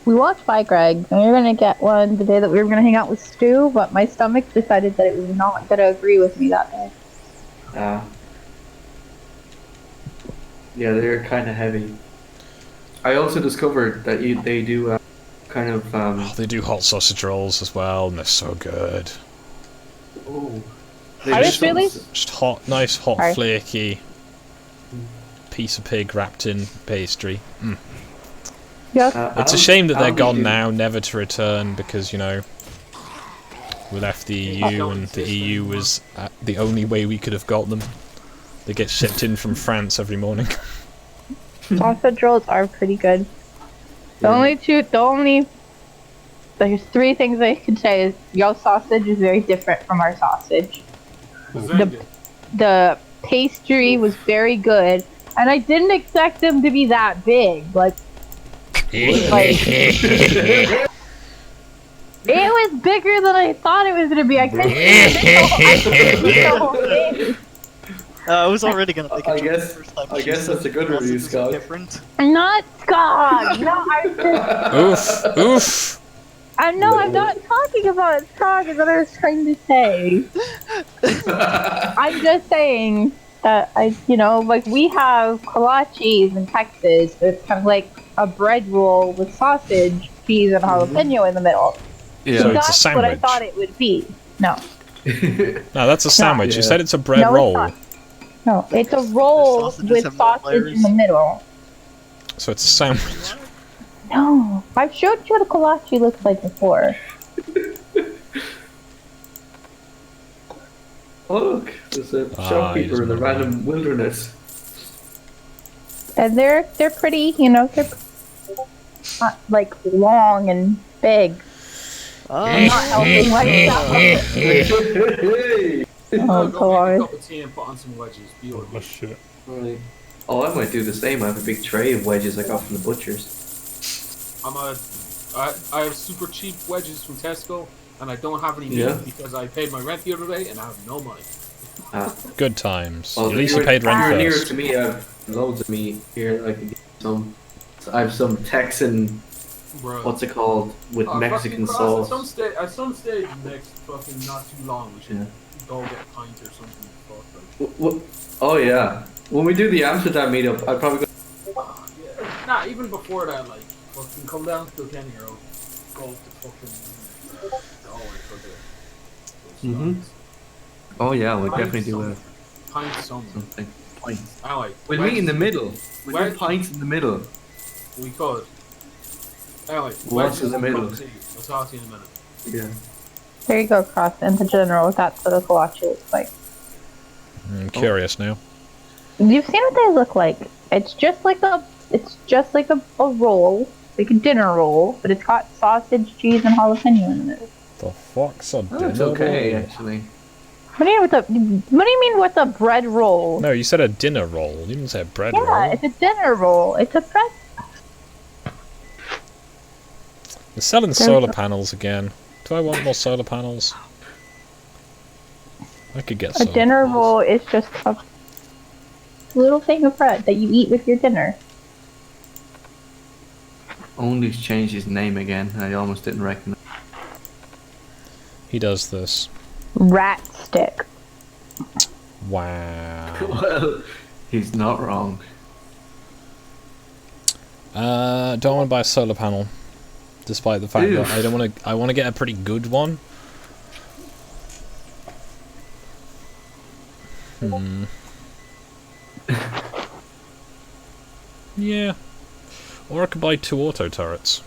Speaker 3: We walked by Greg's, and we were going to get one the day that we were going to hang out with Stu, but my stomach decided that it was not going to agree with me that day.
Speaker 2: Yeah, they're kind of heavy. I also discovered that they do kind of
Speaker 1: Oh, they do hot sausage rolls as well, and they're so good.
Speaker 2: oh.
Speaker 3: I was really
Speaker 1: Just hot, nice, hot,
Speaker 3: Sorry.
Speaker 1: flaky piece of pig wrapped in pastry. Mm.
Speaker 3: yeah.
Speaker 1: It's a shame that they're gone now, never to return, because, you know, we left the EU and the EU was the only way we could have got them. They get shipped in from France every morning.
Speaker 3: Sausage rolls are pretty good. There's three things I can say is your sausage is very different from our sausage.
Speaker 6: Lasagna.
Speaker 3: The pastry was very good, and I didn't expect them to be that big. Like it was bigger than I thought it was gonna be. I couldn't see the whole thing.
Speaker 5: I was already gonna make a
Speaker 2: I
Speaker 5: joke
Speaker 2: guess-
Speaker 5: the first time
Speaker 2: I
Speaker 5: she
Speaker 2: guess
Speaker 5: said
Speaker 2: that's a good
Speaker 5: sausages
Speaker 2: review,
Speaker 5: are
Speaker 2: Scott.
Speaker 5: Different.
Speaker 3: Not Scott. No,
Speaker 1: Oof!
Speaker 3: I'm not talking about Scott. Is what I was trying to say. I'm just saying that like we have kolaches in Texas. It's kind of like a bread roll with sausage, cheese, and jalapeno in the middle.
Speaker 1: So it's a
Speaker 3: That's what I
Speaker 1: sandwich.
Speaker 3: thought it would be. No,
Speaker 1: No, that's a sandwich. You
Speaker 2: Yeah.
Speaker 1: said it's a bread
Speaker 3: No, it's
Speaker 1: roll.
Speaker 3: not. no, it's a roll
Speaker 5: sausages
Speaker 3: with
Speaker 5: have no
Speaker 3: sausage in
Speaker 5: layers?
Speaker 3: the middle.
Speaker 1: So it's a sandwich.
Speaker 3: No, I've showed you what a kolache looks like before.
Speaker 2: Oh look, there's a
Speaker 1: he
Speaker 2: shopkeeper
Speaker 1: doesn't
Speaker 2: in the
Speaker 1: know
Speaker 2: random wilderness.
Speaker 3: And they're pretty, they're not like long and big. I'm not helping myself.
Speaker 2: Hey!
Speaker 3: Oh,
Speaker 6: Go make a
Speaker 3: God.
Speaker 6: cup of tea and put on some wedges. Be
Speaker 7: Oh
Speaker 6: ordered.
Speaker 7: shit.
Speaker 2: Right. Oh, I might do the same. I have a big tray of wedges I got from the butchers.
Speaker 6: I have super cheap wedges from Tesco, and I don't have any meat
Speaker 2: Yeah.
Speaker 6: because I paid my rent the other day and I have no money.
Speaker 1: Good times.
Speaker 2: Well,
Speaker 1: At least you
Speaker 2: if
Speaker 1: paid
Speaker 2: you're
Speaker 1: rent
Speaker 2: near
Speaker 1: first.
Speaker 2: to me, I have loads of meat here. I can get some. I have some Texan.
Speaker 6: Bro.
Speaker 2: What's it called with Mexican
Speaker 6: Cross,
Speaker 2: sauce?
Speaker 6: At some stage next fucking not too long, we should
Speaker 2: Yeah.
Speaker 6: go get a pint or something. Fuck, like.
Speaker 2: Oh yeah. When we do the Amsterdam meetup, I'd probably go.
Speaker 6: Yeah. Nah, even before that, like, fucking come down to Kilkenny or go to fucking Galway for the.
Speaker 2: Mhm. Oh yeah, we'll definitely do a
Speaker 6: Pint something.
Speaker 2: something. Pints.
Speaker 6: Anyway,
Speaker 2: We'll meet in the middle. We'll
Speaker 6: Where-
Speaker 2: do pints in the middle.
Speaker 6: we could. Anyway,
Speaker 2: What's
Speaker 6: wedges
Speaker 2: in the
Speaker 6: and
Speaker 2: middle?
Speaker 6: cup of tea. I'll talk to you in a minute.
Speaker 2: Yeah.
Speaker 3: There you go, Cross. In the general, that's what a kolache looks like.
Speaker 1: I'm curious now.
Speaker 3: You've seen what they look like. It's just like a roll, like a dinner roll, but it's got sausage, cheese, and jalapeno in it.
Speaker 1: The fuck's a
Speaker 2: Oh, it's
Speaker 1: dinner
Speaker 2: okay
Speaker 1: roll?
Speaker 2: actually.
Speaker 3: What do you mean with a bread roll?
Speaker 1: No, you said a dinner roll. You didn't say a bread
Speaker 3: Yeah,
Speaker 1: roll.
Speaker 3: it's a dinner roll. It's a bread.
Speaker 1: They're selling solar panels again. Do I want more solar panels? I could get
Speaker 3: A
Speaker 1: some.
Speaker 3: dinner roll is just a little thing of bread that you eat with your dinner.
Speaker 2: Only's changed his name again. I almost didn't recognize.
Speaker 1: He does this.
Speaker 3: Rat stick.
Speaker 1: Wow.
Speaker 2: Well, he's not wrong.
Speaker 1: Don't want to buy a solar panel, despite the fact that
Speaker 2: Oof.
Speaker 1: I don't want to. I want to get a pretty good one. Yeah. Or I could buy 2 auto turrets.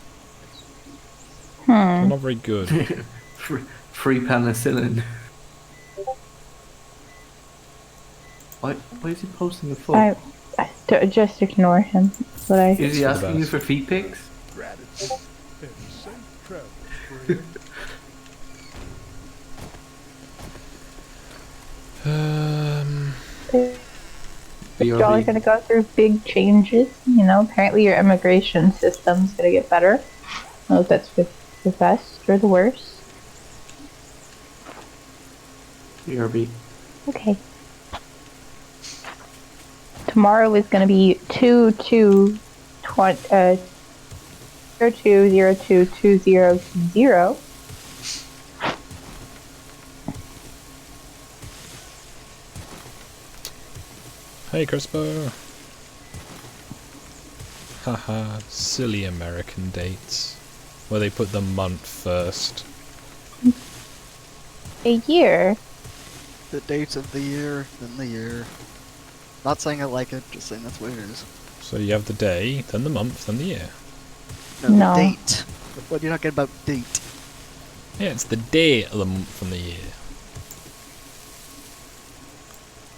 Speaker 1: They're not very good.
Speaker 2: Free penicillin. Why is he posting a foot?
Speaker 3: Just ignore him. That's what I.
Speaker 2: Is he
Speaker 1: the
Speaker 2: asking you
Speaker 1: best.
Speaker 2: for feet pics?
Speaker 3: Y'all are gonna go through big changes. Apparently your immigration system's gonna get better. I don't know if that's for the best or the worst.
Speaker 2: BRB.
Speaker 3: Okay. Tomorrow is gonna be 0202022020.
Speaker 1: Hey, Crispo. Haha, silly American dates. where they put the month first.
Speaker 3: A year.
Speaker 5: The date of the year, then the year. Not saying I like it, just saying that's what it is.
Speaker 1: So you have the day, then the month, then the year.
Speaker 3: No.
Speaker 5: The date. What do you not get about date?
Speaker 1: Yeah, it's the day of the month and the year.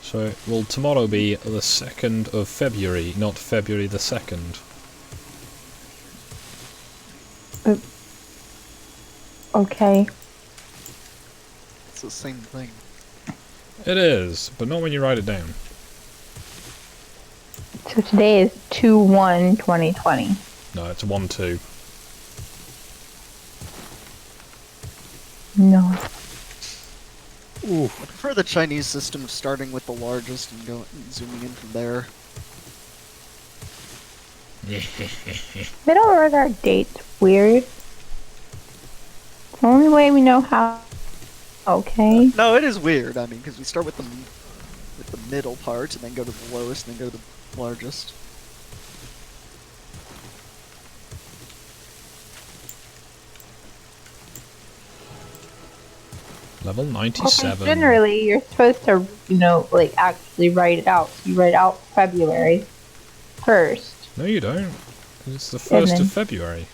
Speaker 1: So, will tomorrow be the 2nd of February, not February the 2nd?
Speaker 3: Okay.
Speaker 5: It's the same thing.
Speaker 1: It is, but not when you write it down.
Speaker 3: So today is 2/1/2020.
Speaker 1: No, it's 1-2.
Speaker 3: No.
Speaker 7: Ooh.
Speaker 5: I prefer the Chinese system of starting with the largest and zooming in from there.
Speaker 3: They don't write our dates weird. It's the only way we know how. Okay.
Speaker 5: No, it is weird. I mean, because we start with the middle part and then go to the lowest and then go to the largest.
Speaker 1: Level
Speaker 3: Okay,
Speaker 1: 97.
Speaker 3: generally, you're supposed to, like actually write it out. So you write out February 1st.
Speaker 1: No, you don't. It's the 1st
Speaker 3: then-
Speaker 1: of February.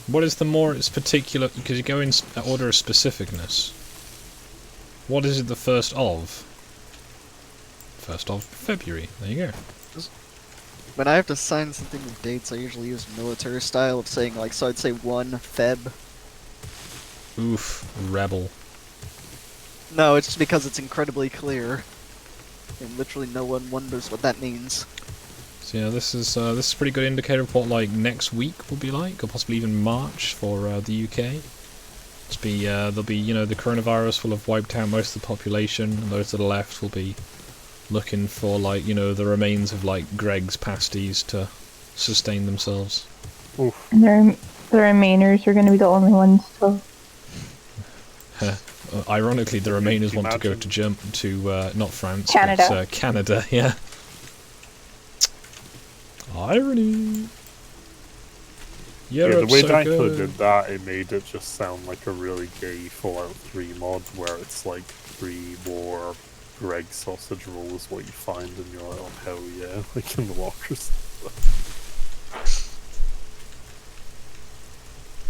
Speaker 1: What is the more it's particular? Because you go in order of specificness. What is it the 1st of? 1st of February. There you go.
Speaker 5: When I have to sign something with dates, I usually use military style of saying, like, so I'd say 1 Feb.
Speaker 1: Oof, rebel.
Speaker 5: No, it's just because it's incredibly clear. And literally no one wonders what that means.
Speaker 1: So yeah, this is a pretty good indicator of what like next week will be like, or possibly even March for the UK. There'll be the coronavirus will have wiped out most of the population, and those that are left will be looking for like the remains of like Greg's pasties to sustain themselves.
Speaker 7: Oof.
Speaker 3: And the remainers are going to be the only ones to.
Speaker 1: Ironically, the remainers
Speaker 7: Can you
Speaker 1: want to go
Speaker 7: imagine?
Speaker 1: to not France,
Speaker 3: Canada.
Speaker 1: but Canada. Yeah. Irony.
Speaker 7: Yeah, the
Speaker 1: Europe's
Speaker 7: way
Speaker 1: so
Speaker 7: Dankler
Speaker 1: good.
Speaker 7: did that, it made it just sound like a really gay Fallout 3 mod, where it's like 3 more Greg sausage rolls what you find, and you're like, oh hell yeah, like in the lockers.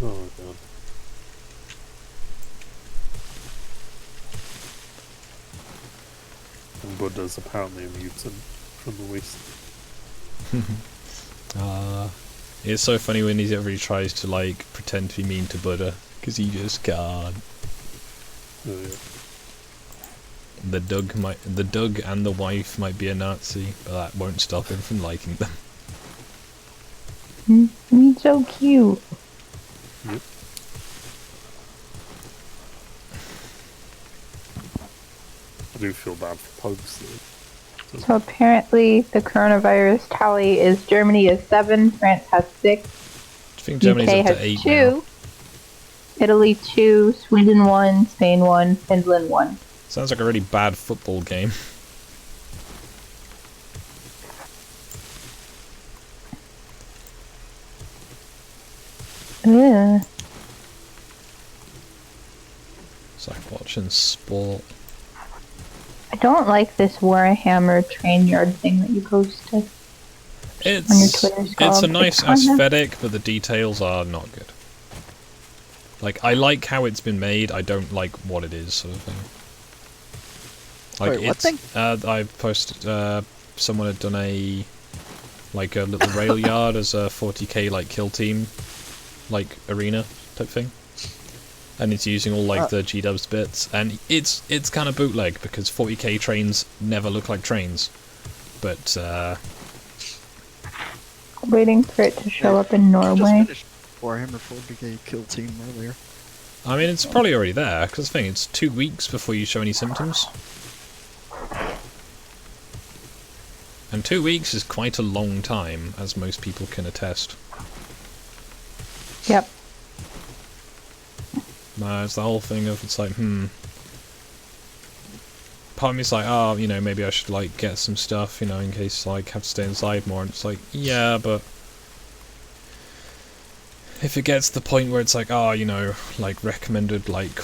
Speaker 7: Oh my god. And Buddha's apparently a mutant from the West.
Speaker 1: It's so funny when he tries to like pretend to be mean to Buddha, because he just can't.
Speaker 7: Oh yeah.
Speaker 3: Hmm,
Speaker 1: The Doug and the wife might be a Nazi, but that won't stop him from liking them.
Speaker 3: He's so cute.
Speaker 7: Yep. I do feel bad for pugs though.
Speaker 3: So apparently the coronavirus tally is Germany is 7, France has 6,
Speaker 1: Do you think Germany's
Speaker 3: UK
Speaker 1: up to
Speaker 3: has
Speaker 1: 8
Speaker 3: 2,
Speaker 1: now?
Speaker 3: Italy 2, Sweden 1, Spain 1, Finland 1.
Speaker 1: Sounds like a really bad football game.
Speaker 3: Ugh.
Speaker 1: It's like watching sport.
Speaker 3: I don't like this Warhammer train yard thing that you posted.
Speaker 1: It's
Speaker 3: Twitter
Speaker 1: it's
Speaker 3: scroll.
Speaker 1: a nice
Speaker 3: It's kinda-
Speaker 1: aesthetic, but the details are not good. Like, I like how it's been made, I don't like what it is, sort of thing. Like,
Speaker 5: Wait, what
Speaker 1: it's,
Speaker 5: thing?
Speaker 1: I posted, someone had done a little rail yard as a 40k, like, kill team, like, arena type thing. And it's using all, like, the G-dubs bits, and it's kind of bootleg, because 40k trains never look like trains. But,
Speaker 3: Waiting for it to show up in
Speaker 5: I
Speaker 3: Norway.
Speaker 5: just finished Warhammer 40k kill team earlier.
Speaker 1: I mean, it's probably already there, because the thing, it's 2 weeks before you show any symptoms. And 2 weeks is quite a long time, as most people can attest.
Speaker 3: Yep.
Speaker 1: No, it's the whole thing of, it's like, part of me's like, oh, maybe I should, like, get some stuff, in case, like, have to stay inside more, and it's like, yeah, but if it gets to the point where it's like, oh, you know, like recommended, like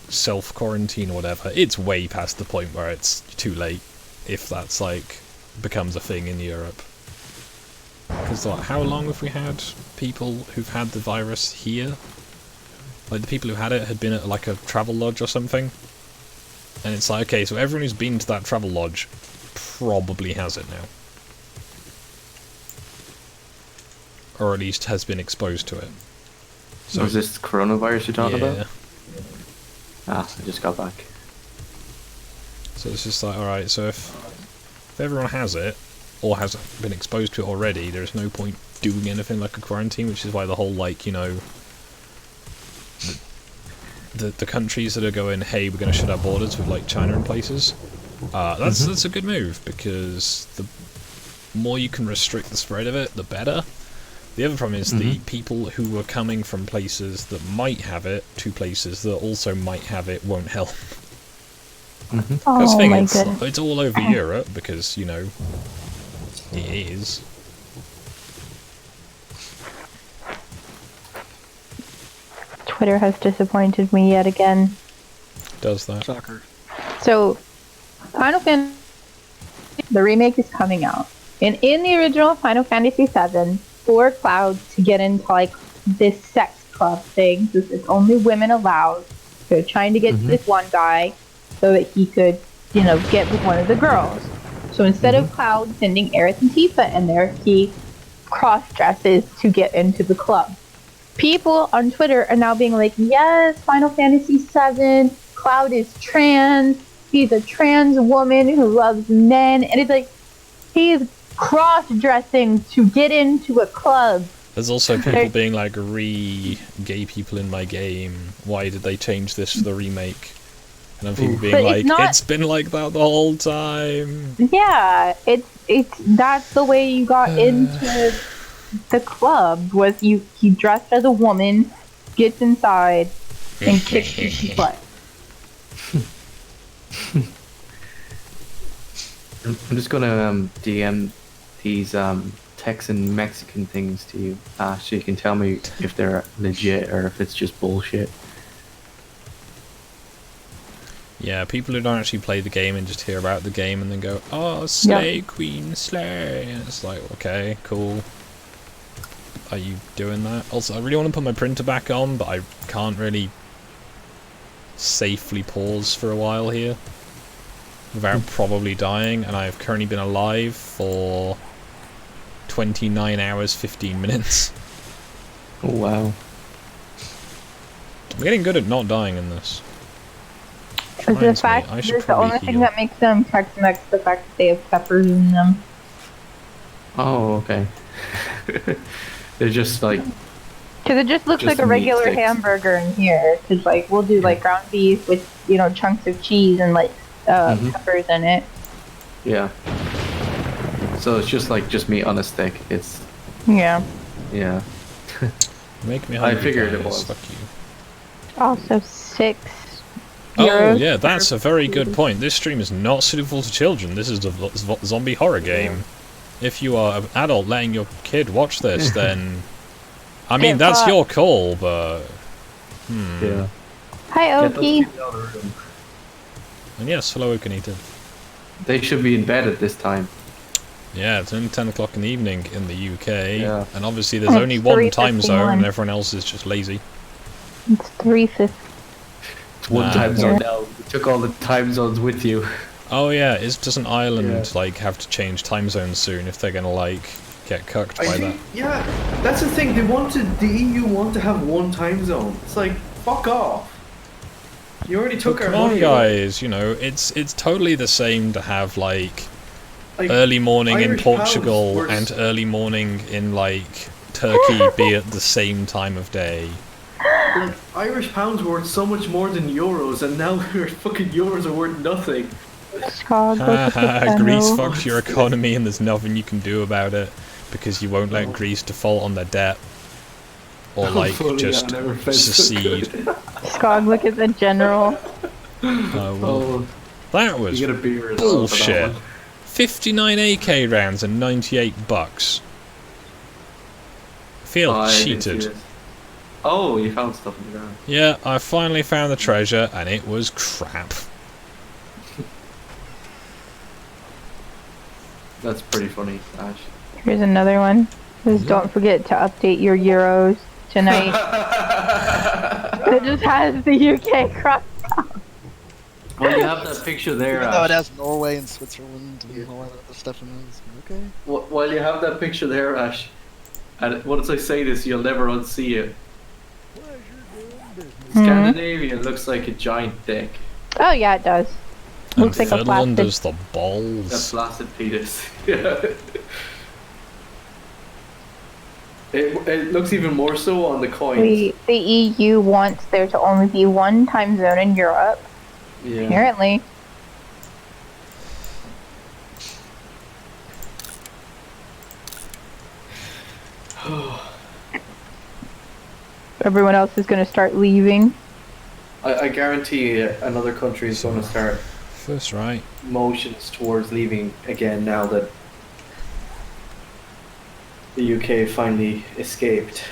Speaker 1: self quarantine or whatever, it's way past the point where it's too late. If that's like becomes a thing in Europe, because like, how long have we had people who've had the virus here? Like the people who had it had been at like a travel lodge or something, and it's like, okay, so everyone who's been to that travel lodge probably has it now. Or at least has been exposed to it.
Speaker 2: So is this coronavirus you're talking
Speaker 1: yeah.
Speaker 2: about? Ah, I just got back.
Speaker 1: So it's just like, alright, so if everyone has it, or has been exposed to it already, there's no point doing anything like a quarantine, which is why the whole, like, you know, the countries that are going, hey, we're going to shut our borders with, like, China and places, that's a good move, because the more you can restrict the spread of it, the better. The other problem is the people who are coming from places that might have it to places that also might have it won't help. Because
Speaker 3: Oh
Speaker 1: the
Speaker 3: my
Speaker 1: thing,
Speaker 3: goodness.
Speaker 1: it's all over Europe, because, you know, it is.
Speaker 3: Twitter has disappointed me yet again.
Speaker 1: Does that.
Speaker 5: Shocker.
Speaker 3: So, Final Fantasy, the remake is coming out. And in the original Final Fantasy VII, for Cloud to get into like this sex club thing, because it's only women allowed, they're trying to get to this one guy so that he could, you know, get with one of the girls. So instead of Cloud sending Aerith and Tifa in there, he cross-dresses to get into the club. People on Twitter are now being like, yes, Final Fantasy VII, Cloud is trans, he's a trans woman who loves men, and it's like, he's cross-dressing to get into a club.
Speaker 1: There's also people being like, gay people in my game, why did they change this for the remake? And then people being like, it's been like that the whole time.
Speaker 3: Yeah, it's that's the way you got into the club, was he dressed as a woman, gets inside, and kicks his butt.
Speaker 2: I'm just gonna DM these Texan Mexican things to you, so you can tell me if they're legit or if it's just bullshit.
Speaker 1: Yeah, people who don't actually play the game and just hear about the game and then go, oh, slay, queen, slay. And it's like, okay, cool. Are you doing that? Also, I really want to put my printer back on, but I can't really safely pause for a while here without probably dying, and I've currently been alive for 29 hours, 15 minutes.
Speaker 2: Oh, wow.
Speaker 1: I'm getting good at not dying in this.
Speaker 3: Is the fact
Speaker 1: I should
Speaker 3: that the
Speaker 1: probably
Speaker 3: only thing
Speaker 1: heal.
Speaker 3: that makes them Tex-Mex the fact that they have peppers in them.
Speaker 2: Oh, okay. They're just like...
Speaker 3: Because it just looks
Speaker 2: Just
Speaker 3: like a
Speaker 2: meat
Speaker 3: regular
Speaker 2: sticks.
Speaker 3: hamburger in here. Because like we'll do like ground beef with, you know, chunks of cheese and like peppers in it.
Speaker 2: Yeah. So it's just like meat on a stick. It's...
Speaker 3: Yeah.
Speaker 2: Yeah.
Speaker 1: Make me
Speaker 2: I
Speaker 1: hungry,
Speaker 2: figured it
Speaker 1: guys.
Speaker 2: was.
Speaker 1: Fuck you.
Speaker 3: Also 6
Speaker 1: Oh,
Speaker 3: euros.
Speaker 1: yeah, that's a very good point. This stream is not suitable to children. This is a zombie horror game. If you are an adult letting your kid watch this, then... I mean, that's
Speaker 3: caught.
Speaker 1: your call, but...
Speaker 2: Yeah.
Speaker 3: Hi,
Speaker 2: Get those
Speaker 3: Oki.
Speaker 2: people out of the room.
Speaker 1: And yes, hello, Okanita.
Speaker 2: They should be in bed at this time.
Speaker 1: Yeah, it's only 10 o'clock in the evening in the UK,
Speaker 2: Yeah.
Speaker 1: and obviously there's
Speaker 3: It's
Speaker 1: only one time
Speaker 3: 3:51.
Speaker 1: zone, and everyone else is just lazy.
Speaker 3: It's 3:50.
Speaker 2: It's one
Speaker 1: Nah.
Speaker 2: time zone now. You took all the time zones with you.
Speaker 1: Oh yeah, doesn't Ireland,
Speaker 2: Yeah.
Speaker 1: like, have to change time zones soon if they're gonna, like, get cucked by that?
Speaker 2: Yeah, that's the thing. The EU want to have one time zone. It's like, fuck off. You already took our
Speaker 1: Come on,
Speaker 2: money away.
Speaker 1: guys, you know, it's totally the same to have, like,
Speaker 2: Like,
Speaker 1: early morning in
Speaker 2: Irish pounds
Speaker 1: Portugal
Speaker 2: works-
Speaker 1: and early morning in, like, Turkey be at the same time of day.
Speaker 2: Like, Irish pounds were worth so much more than euros, and now your fucking euros are worth nothing.
Speaker 3: Chicago,
Speaker 1: Haha, Greece
Speaker 3: Chicago.
Speaker 1: fucks your economy and there's nothing you can do about it because you won't let Greece default on their debt or like
Speaker 2: Hopefully,
Speaker 1: just
Speaker 2: I never felt so
Speaker 1: secede.
Speaker 2: good.
Speaker 3: Skog is a general.
Speaker 1: Well,
Speaker 2: Oh,
Speaker 1: that was
Speaker 2: you get a beer as well for that
Speaker 1: bullshit.
Speaker 2: one.
Speaker 1: 59 AK rounds and $98. feel
Speaker 2: I didn't see
Speaker 1: cheated.
Speaker 2: this. Oh, you found stuff in the ground.
Speaker 1: Yeah, I finally found the treasure, and it was crap.
Speaker 2: That's pretty funny, Ash.
Speaker 3: Here's another one. Just don't forget to update your euros tonight. It just has the UK cross.
Speaker 2: Well, you have that picture there,
Speaker 5: Even though it
Speaker 2: Ash.
Speaker 5: has Norway and Switzerland and all that other stuff in it. Okay.
Speaker 2: While you have that picture there, Ash, and once I say this, you'll never unsee it. Scandinavia looks like a giant dick.
Speaker 3: Oh yeah, it does.
Speaker 1: And
Speaker 3: Looks like a
Speaker 1: Finland
Speaker 3: plastic.
Speaker 1: is the
Speaker 2: A
Speaker 1: balls.
Speaker 2: flaccid penis. Yeah. It looks even more so on the coins.
Speaker 3: The EU wants there to only be one time zone in Europe.
Speaker 2: Yeah.
Speaker 3: Apparently. Everyone else is going to start leaving.
Speaker 2: I guarantee you another country is going to start
Speaker 1: That's right.
Speaker 2: motions towards leaving again now that the UK finally escaped.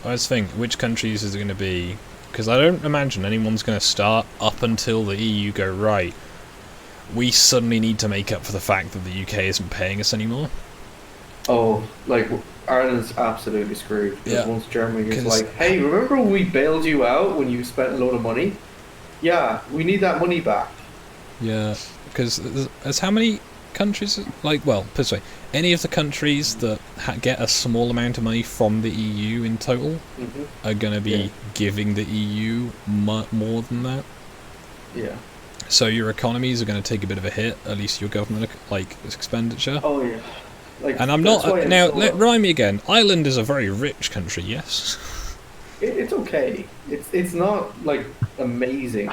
Speaker 1: I was thinking, which countries is it going to be? Because I don't imagine anyone's going to start up until the EU go, right, we suddenly need to make up for the fact that the UK isn't paying us anymore.
Speaker 2: Oh, like Ireland's absolutely screwed. Because
Speaker 1: Yeah.
Speaker 2: once Germany is
Speaker 1: 'Cause-
Speaker 2: like, hey, remember when we bailed you out when you spent a load of money? Yeah, we need that money back.
Speaker 1: Yeah, because there's how many countries, like, well, put it this way, any of the countries that get a small amount of money from the EU in total
Speaker 2: Hmm.
Speaker 1: are going to be
Speaker 2: Yeah.
Speaker 1: giving the EU more than that.
Speaker 2: Yeah.
Speaker 1: So your economies are going to take a bit of a hit, at least your government, like, expenditure.
Speaker 2: Oh yeah. Like,
Speaker 1: And I'm
Speaker 2: that's
Speaker 1: not,
Speaker 2: why I'm
Speaker 1: now,
Speaker 2: so-
Speaker 1: remind me again, Ireland is a very rich country, yes?
Speaker 2: It's okay. It's not like amazing,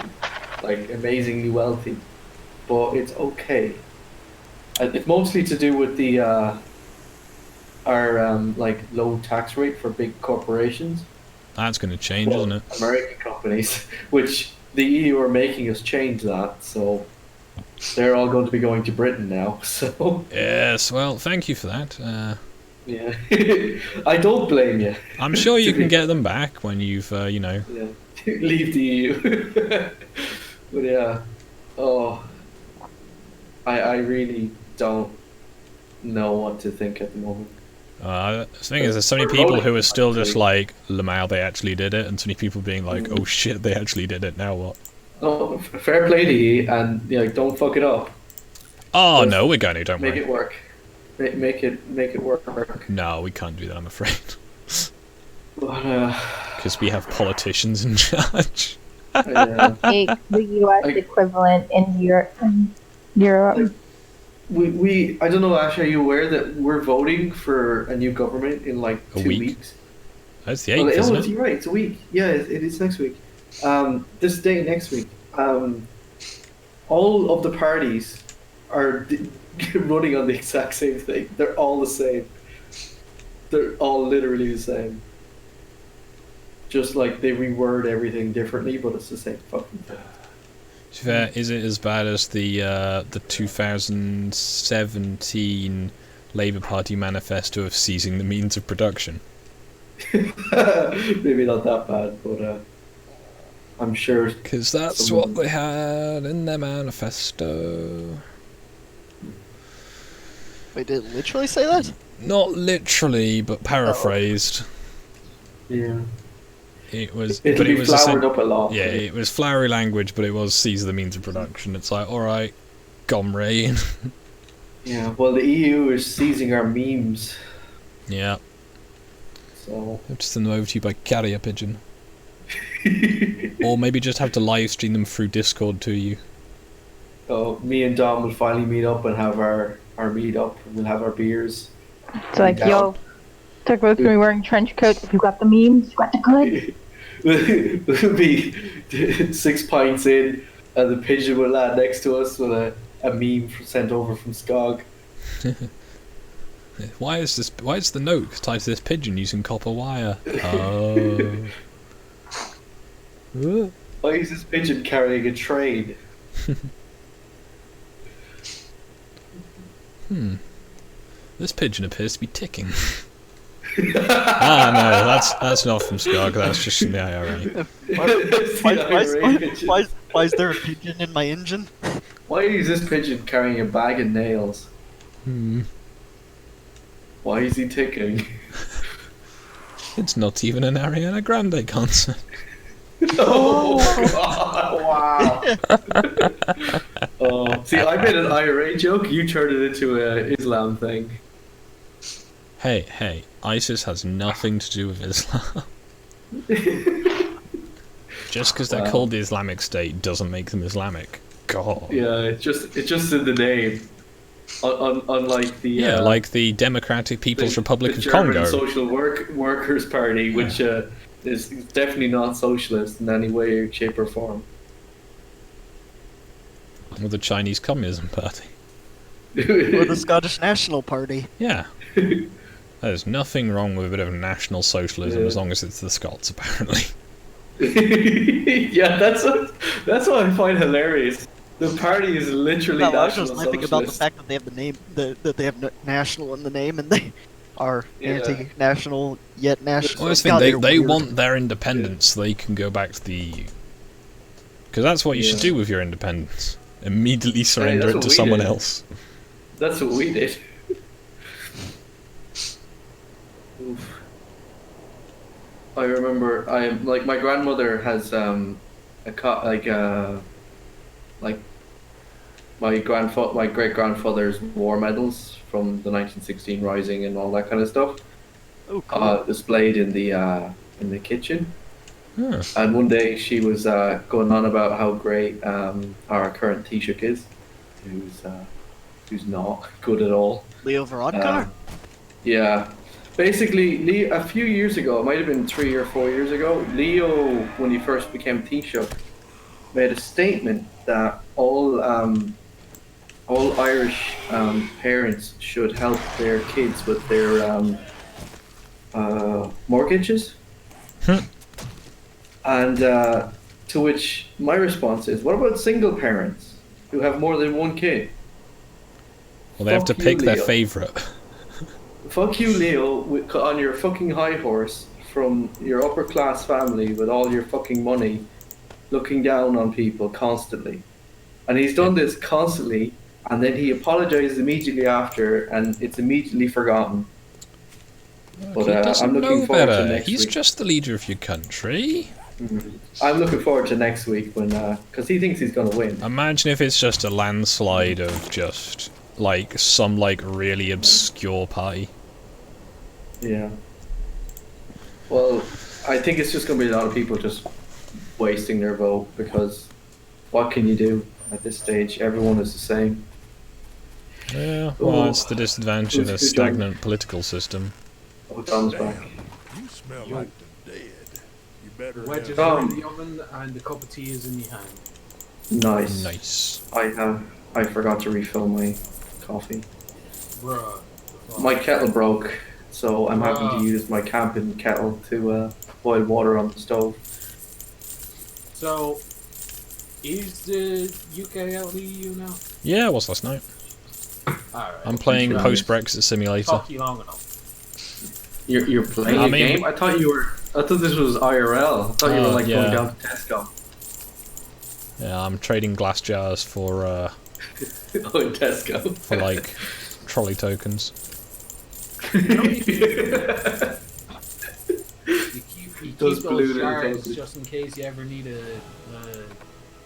Speaker 2: like amazingly wealthy, but it's okay. It's mostly to do with the our like low tax rate for big corporations,
Speaker 1: That's going to change, isn't it?
Speaker 2: American companies, which the EU are making us change that. So they're all going to be going to Britain now. So
Speaker 1: Yes, well, thank you for that.
Speaker 2: yeah, I don't blame you.
Speaker 1: I'm sure you
Speaker 2: To
Speaker 1: can
Speaker 2: be-
Speaker 1: get them back when you've, you know...
Speaker 2: Yeah, leave the EU. But yeah, oh, I really don't know what to think at the moment.
Speaker 1: The thing is, there's so many
Speaker 2: We're
Speaker 1: people
Speaker 2: voting,
Speaker 1: who are still just
Speaker 2: actually.
Speaker 1: like, Lamau, they actually did it, and so many people being like, oh shit, they actually did it, now what?
Speaker 2: No, fair play to you, and don't fuck it up.
Speaker 1: Oh
Speaker 2: Just
Speaker 1: no, we're going to, don't
Speaker 2: Make
Speaker 1: worry.
Speaker 2: it work. Make it work.
Speaker 1: No, we can't do that, I'm afraid.
Speaker 2: But
Speaker 1: Because we have politicians in charge.
Speaker 3: Take the US
Speaker 2: I-
Speaker 3: equivalent in Europe.
Speaker 2: we I don't know, Ash, are you aware that we're voting for a new government in like
Speaker 1: A
Speaker 2: 2
Speaker 1: week?
Speaker 2: weeks?
Speaker 1: That's the 8th, isn't it?
Speaker 2: You're right, it's a week. Yeah, it is next week. This day next week. All of the parties are running on the exact same thing. They're all the same. They're all literally the same. Just like they reword everything differently, but it's the same fucking thing.
Speaker 1: To be fair, is it as bad as the 2017 Labour Party manifesto of seizing the means of production?
Speaker 2: Maybe not that bad, but I'm sure.
Speaker 1: Because that's
Speaker 2: Someone-
Speaker 1: what they had in their manifesto.
Speaker 5: Wait, did it literally say that?
Speaker 1: Not literally, but paraphrased.
Speaker 2: Yeah.
Speaker 1: It was,
Speaker 2: It'll
Speaker 1: but
Speaker 2: be
Speaker 1: it was
Speaker 2: flowered up a lot.
Speaker 1: yeah, it was flowery language, but it was seize the means of production. It's like, all right, Gomrain.
Speaker 2: Yeah. Well, the EU is seizing our memes,
Speaker 1: Yeah,
Speaker 2: so.
Speaker 1: I'll just send them over to you by carrier pigeon, or maybe just have to live stream them through Discord to you.
Speaker 2: So me and Dom will finally meet up and have our meet up. We'll have our beers.
Speaker 3: It's like,
Speaker 2: Down.
Speaker 3: yo, they're both gonna be wearing trench coats. You got the memes, you got the goods.
Speaker 2: We'll be 6 pints in, and the pigeon will land next to us with a meme sent over from Skog.
Speaker 1: Why is the note tied to this pigeon using copper wire? Oh.
Speaker 2: Why is this pigeon carrying a train?
Speaker 1: This pigeon appears to be ticking. Ah, no, that's not from Skog. That's just from the IRA.
Speaker 5: Why is there a pigeon in my engine?
Speaker 2: Why is this pigeon carrying a bag of nails? Why is he ticking?
Speaker 1: It's not even an Ariana Grande concert.
Speaker 2: Oh, wow. Oh, see, I made an IRA joke. You turned it into an Islam thing.
Speaker 1: Hey, ISIS has nothing to do with Islam. Just because they're called the Islamic State doesn't make them Islamic. God.
Speaker 2: Yeah, it's just in the name. Unlike the
Speaker 1: like the Democratic People's Republic of
Speaker 2: German
Speaker 1: Congo.
Speaker 2: Social Workers Party, which is definitely not socialist in any way, shape, or form.
Speaker 1: Or the Chinese Communism Party.
Speaker 5: Or the Scottish National Party.
Speaker 1: Yeah. There's nothing wrong with a bit of National Socialism as long as it's the Scots, apparently.
Speaker 2: Yeah, that's what I find hilarious. The party is literally
Speaker 5: No, I was
Speaker 2: National
Speaker 5: just laughing
Speaker 2: Socialist.
Speaker 5: about the fact that they have the name, that they have national in the name, and they are anti-national yet national.
Speaker 1: Well,
Speaker 5: God,
Speaker 1: they
Speaker 5: they're weird.
Speaker 1: want their independence so they can go back to the EU. Because that's what you should do with your independence. Immediately surrender it to someone else.
Speaker 2: That's what we did. Oof. I remember, my grandmother has my great grandfather's war medals from the 1916 Rising and all that kind of stuff.
Speaker 5: Oh, cool.
Speaker 2: Displayed in the kitchen.
Speaker 1: Huh.
Speaker 2: And one day she was going on about how great our current Taoiseach is, who's not good at all.
Speaker 5: Leo Varadkar?
Speaker 2: Yeah. Basically, a few years ago, it might have been 3 or 4 years ago, Leo, when he first became Taoiseach, made a statement that all Irish parents should help their kids with their mortgages. And to which my response is, what about single parents who have more than one kid?
Speaker 1: Well, they have to pick their favourite.
Speaker 2: Fuck you, Leo, on your fucking high horse from your upper class family with all your fucking money, looking down on people constantly. And he's done this constantly, and then he apologizes immediately after, and it's immediately forgotten.
Speaker 1: But he doesn't
Speaker 2: I'm looking
Speaker 1: know
Speaker 2: forward
Speaker 1: better.
Speaker 2: to next
Speaker 1: He's
Speaker 2: week.
Speaker 1: just the leader of your country.
Speaker 2: I'm looking forward to next week when, because he thinks he's going to win.
Speaker 1: Imagine if it's just a landslide of just some really obscure party.
Speaker 2: Yeah. Well, I think it's just going to be a lot of people just wasting their vote, because what can you do at this stage? Everyone is the same.
Speaker 1: Yeah, well, it's the disadvantage of a stagnant political system.
Speaker 2: Oh, John's back.
Speaker 8: You smell like the dead. You better
Speaker 6: Wedges
Speaker 8: have
Speaker 6: are in the oven and the cup of tea is in your hand.
Speaker 2: Nice.
Speaker 1: Nice.
Speaker 2: I forgot to refill my coffee.
Speaker 6: Bruh.
Speaker 2: My kettle broke, so I'm having to use my camping kettle to boil water on the stove.
Speaker 6: So, is the UK out of the EU now?
Speaker 1: Yeah, it was last night.
Speaker 6: Alright.
Speaker 1: I'm playing post-Brexit Simulator.
Speaker 6: Talk to you long enough.
Speaker 2: You're playing a game? I thought this was IRL. I thought you were going down to Tesco.
Speaker 1: Yeah, I'm trading glass jars for
Speaker 2: Oh, in Tesco.
Speaker 1: for trolley tokens.
Speaker 6: You keep
Speaker 2: Those
Speaker 6: those
Speaker 2: blue
Speaker 6: jars
Speaker 2: little
Speaker 6: just in case you ever need a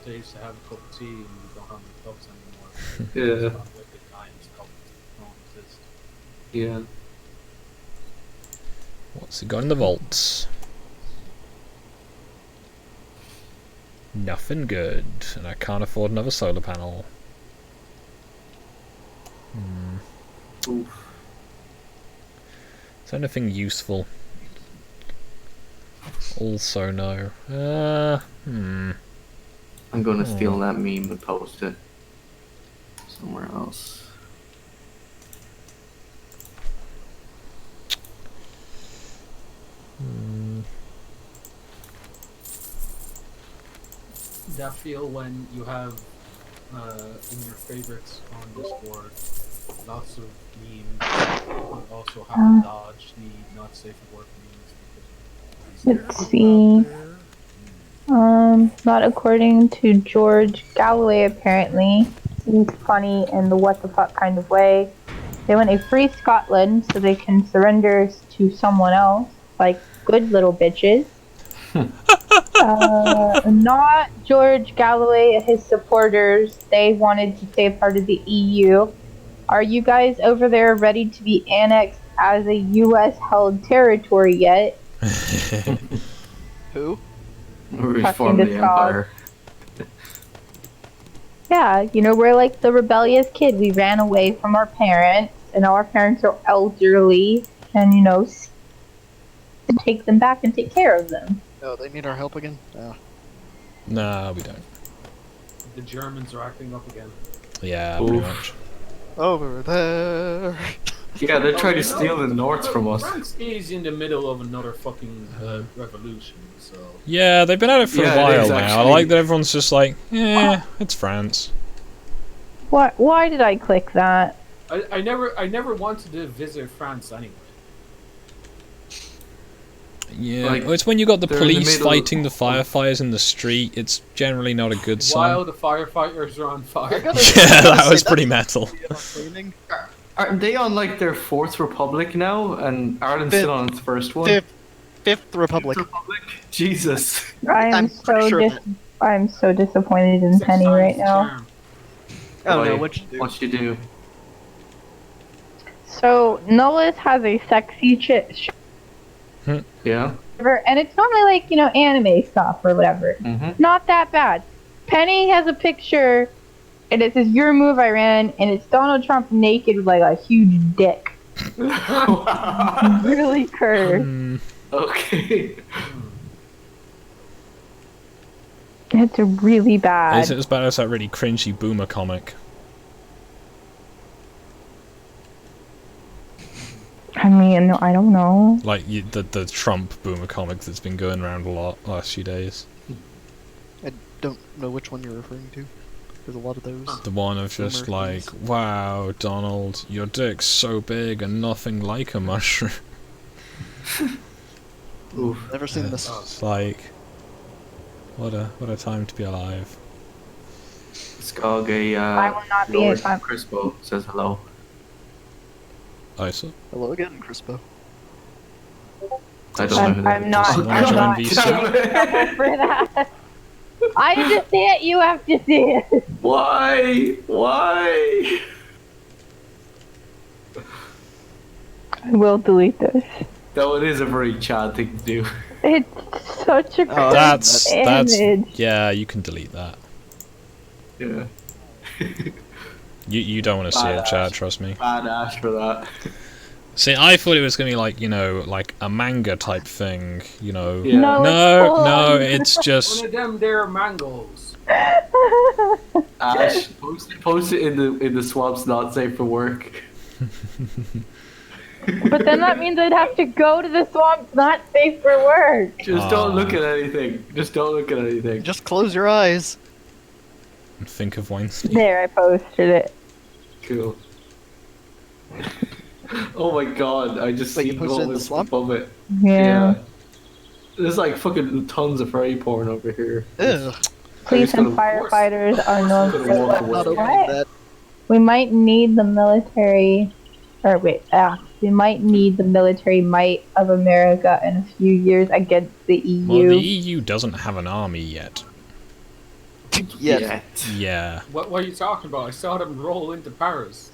Speaker 6: place to have a cup of tea and you don't have any cups anymore.
Speaker 2: Yeah.
Speaker 6: It's not wicked times, cups don't exist.
Speaker 2: Yeah.
Speaker 1: What's it got in the vaults? Nothing good, and I can't afford another solar panel.
Speaker 2: Oof.
Speaker 1: Is there anything useful? Also no.
Speaker 2: I'm going to steal that meme and post it somewhere else.
Speaker 6: That feel when you have in your favorites on Discord lots of memes, but also have to dodge the that safe for work means.
Speaker 3: Let's see. Not according to George Galloway, apparently. He's funny in the what the fuck kind of way. They want a free Scotland so they can surrender to someone else, like good little bitches. Not George Galloway and his supporters. They wanted to stay a part of the EU. Are you guys over there ready to be annexed as a US held territory yet?
Speaker 5: Who?
Speaker 2: Reform the empire.
Speaker 3: Yeah, you know, we're like the rebellious kid. We ran away from our parents, and our parents are elderly, and you know, take them back and take care of them.
Speaker 5: Oh, they need our help again? Oh.
Speaker 1: Nah, we don't.
Speaker 6: The Germans are acting up again.
Speaker 1: Yeah, pretty much.
Speaker 5: Over there.
Speaker 2: Yeah, they're trying to steal the north from us.
Speaker 6: France is in the middle of another fucking revolution, so...
Speaker 1: Yeah, they've been at it for
Speaker 2: Yeah,
Speaker 1: a while
Speaker 2: it is,
Speaker 1: now. I
Speaker 2: actually.
Speaker 1: like that everyone's just like, it's France.
Speaker 3: Why did I click that?
Speaker 6: I never wanted to visit France anyway.
Speaker 1: Yeah,
Speaker 2: Like,
Speaker 1: well, it's when you got the
Speaker 2: they're in the
Speaker 1: police
Speaker 2: middle
Speaker 1: fighting the firefighters in the street. It's generally not a good
Speaker 6: While
Speaker 1: sign.
Speaker 6: the firefighters are on fire.
Speaker 1: Yeah, that was pretty metal.
Speaker 2: Aren't they on like their fourth republic now? And Ireland's
Speaker 5: Fifth.
Speaker 2: still on its first one?
Speaker 5: Fifth Republic.
Speaker 2: Jesus.
Speaker 5: I'm pretty sure that-
Speaker 3: I'm so disappointed in Penny right now.
Speaker 5: Oh no,
Speaker 2: Why?
Speaker 5: what'd you do?
Speaker 2: What you do?
Speaker 3: So Nullis has a sexy chick,
Speaker 2: Yeah.
Speaker 3: and it's normally like, you know, anime stuff or whatever.
Speaker 2: Mm-hmm.
Speaker 3: Not that bad. Penny has a picture, and it says "Your move, Iran," and it's Donald Trump naked with like a huge dick, really curved.
Speaker 2: Okay.
Speaker 3: It's really bad.
Speaker 1: Is it as bad as that really cringy boomer comic?
Speaker 3: I mean, I don't know.
Speaker 1: Like the Trump boomer comic that's been going around a lot last few days.
Speaker 5: I don't know which one you're referring to. There's a lot of those.
Speaker 1: The one of just
Speaker 5: Boomer
Speaker 1: like,
Speaker 5: things.
Speaker 1: wow, Donald, your dick's so big and nothing like a mushroom.
Speaker 2: Oof.
Speaker 5: Never seen this.
Speaker 1: It's like, what a time to be alive.
Speaker 2: Skog,
Speaker 3: I will not be
Speaker 2: Lord
Speaker 3: if I'm-
Speaker 2: Crispo says hello.
Speaker 1: ISO?
Speaker 5: Hello again, Crispo.
Speaker 2: I don't know who that
Speaker 3: I'm
Speaker 2: is.
Speaker 3: not.
Speaker 1: Wanna
Speaker 3: I'm
Speaker 1: join
Speaker 3: not
Speaker 1: VC?
Speaker 3: for that. I just see it. You have to see it.
Speaker 2: Why? Why?
Speaker 3: I will delete this.
Speaker 2: That one is a very Chad thing to do.
Speaker 3: It's such a cringe
Speaker 1: That's
Speaker 3: image.
Speaker 1: yeah, you can delete that.
Speaker 2: Yeah.
Speaker 1: You don't want to see it,
Speaker 2: Badass.
Speaker 1: Chad, trust me.
Speaker 2: Badass for that.
Speaker 1: See, I thought it was gonna be like, you know, like a manga type thing, you know.
Speaker 2: Yeah.
Speaker 3: No,
Speaker 1: No,
Speaker 3: it's
Speaker 1: it's just
Speaker 6: One of them there mangoes.
Speaker 2: Ash, post it in the swamps not safe for work.
Speaker 3: But then that means I'd have to go to the swamp, not safe for work.
Speaker 2: Just don't look at anything. Just don't look at anything.
Speaker 5: Just close your eyes.
Speaker 1: think of Weinstein.
Speaker 3: There, I posted it.
Speaker 2: Cool. Oh my god, I just
Speaker 5: Wait, you
Speaker 2: see
Speaker 5: posted it in the
Speaker 2: moments
Speaker 5: swamp?
Speaker 2: above it.
Speaker 3: Yeah.
Speaker 2: There's like fucking tons of furry porn over here.
Speaker 5: Ew.
Speaker 3: Police and
Speaker 2: gonna-
Speaker 3: firefighters are known
Speaker 2: gonna
Speaker 3: for
Speaker 2: walk away.
Speaker 5: Not opening
Speaker 3: what?
Speaker 5: that.
Speaker 3: We might need the military, or wait, we might need the military might of America in a few years against the EU.
Speaker 1: Well, the EU doesn't have an army yet.
Speaker 5: Yet.
Speaker 1: Yeah.
Speaker 6: What are you talking about? I saw them roll into Paris.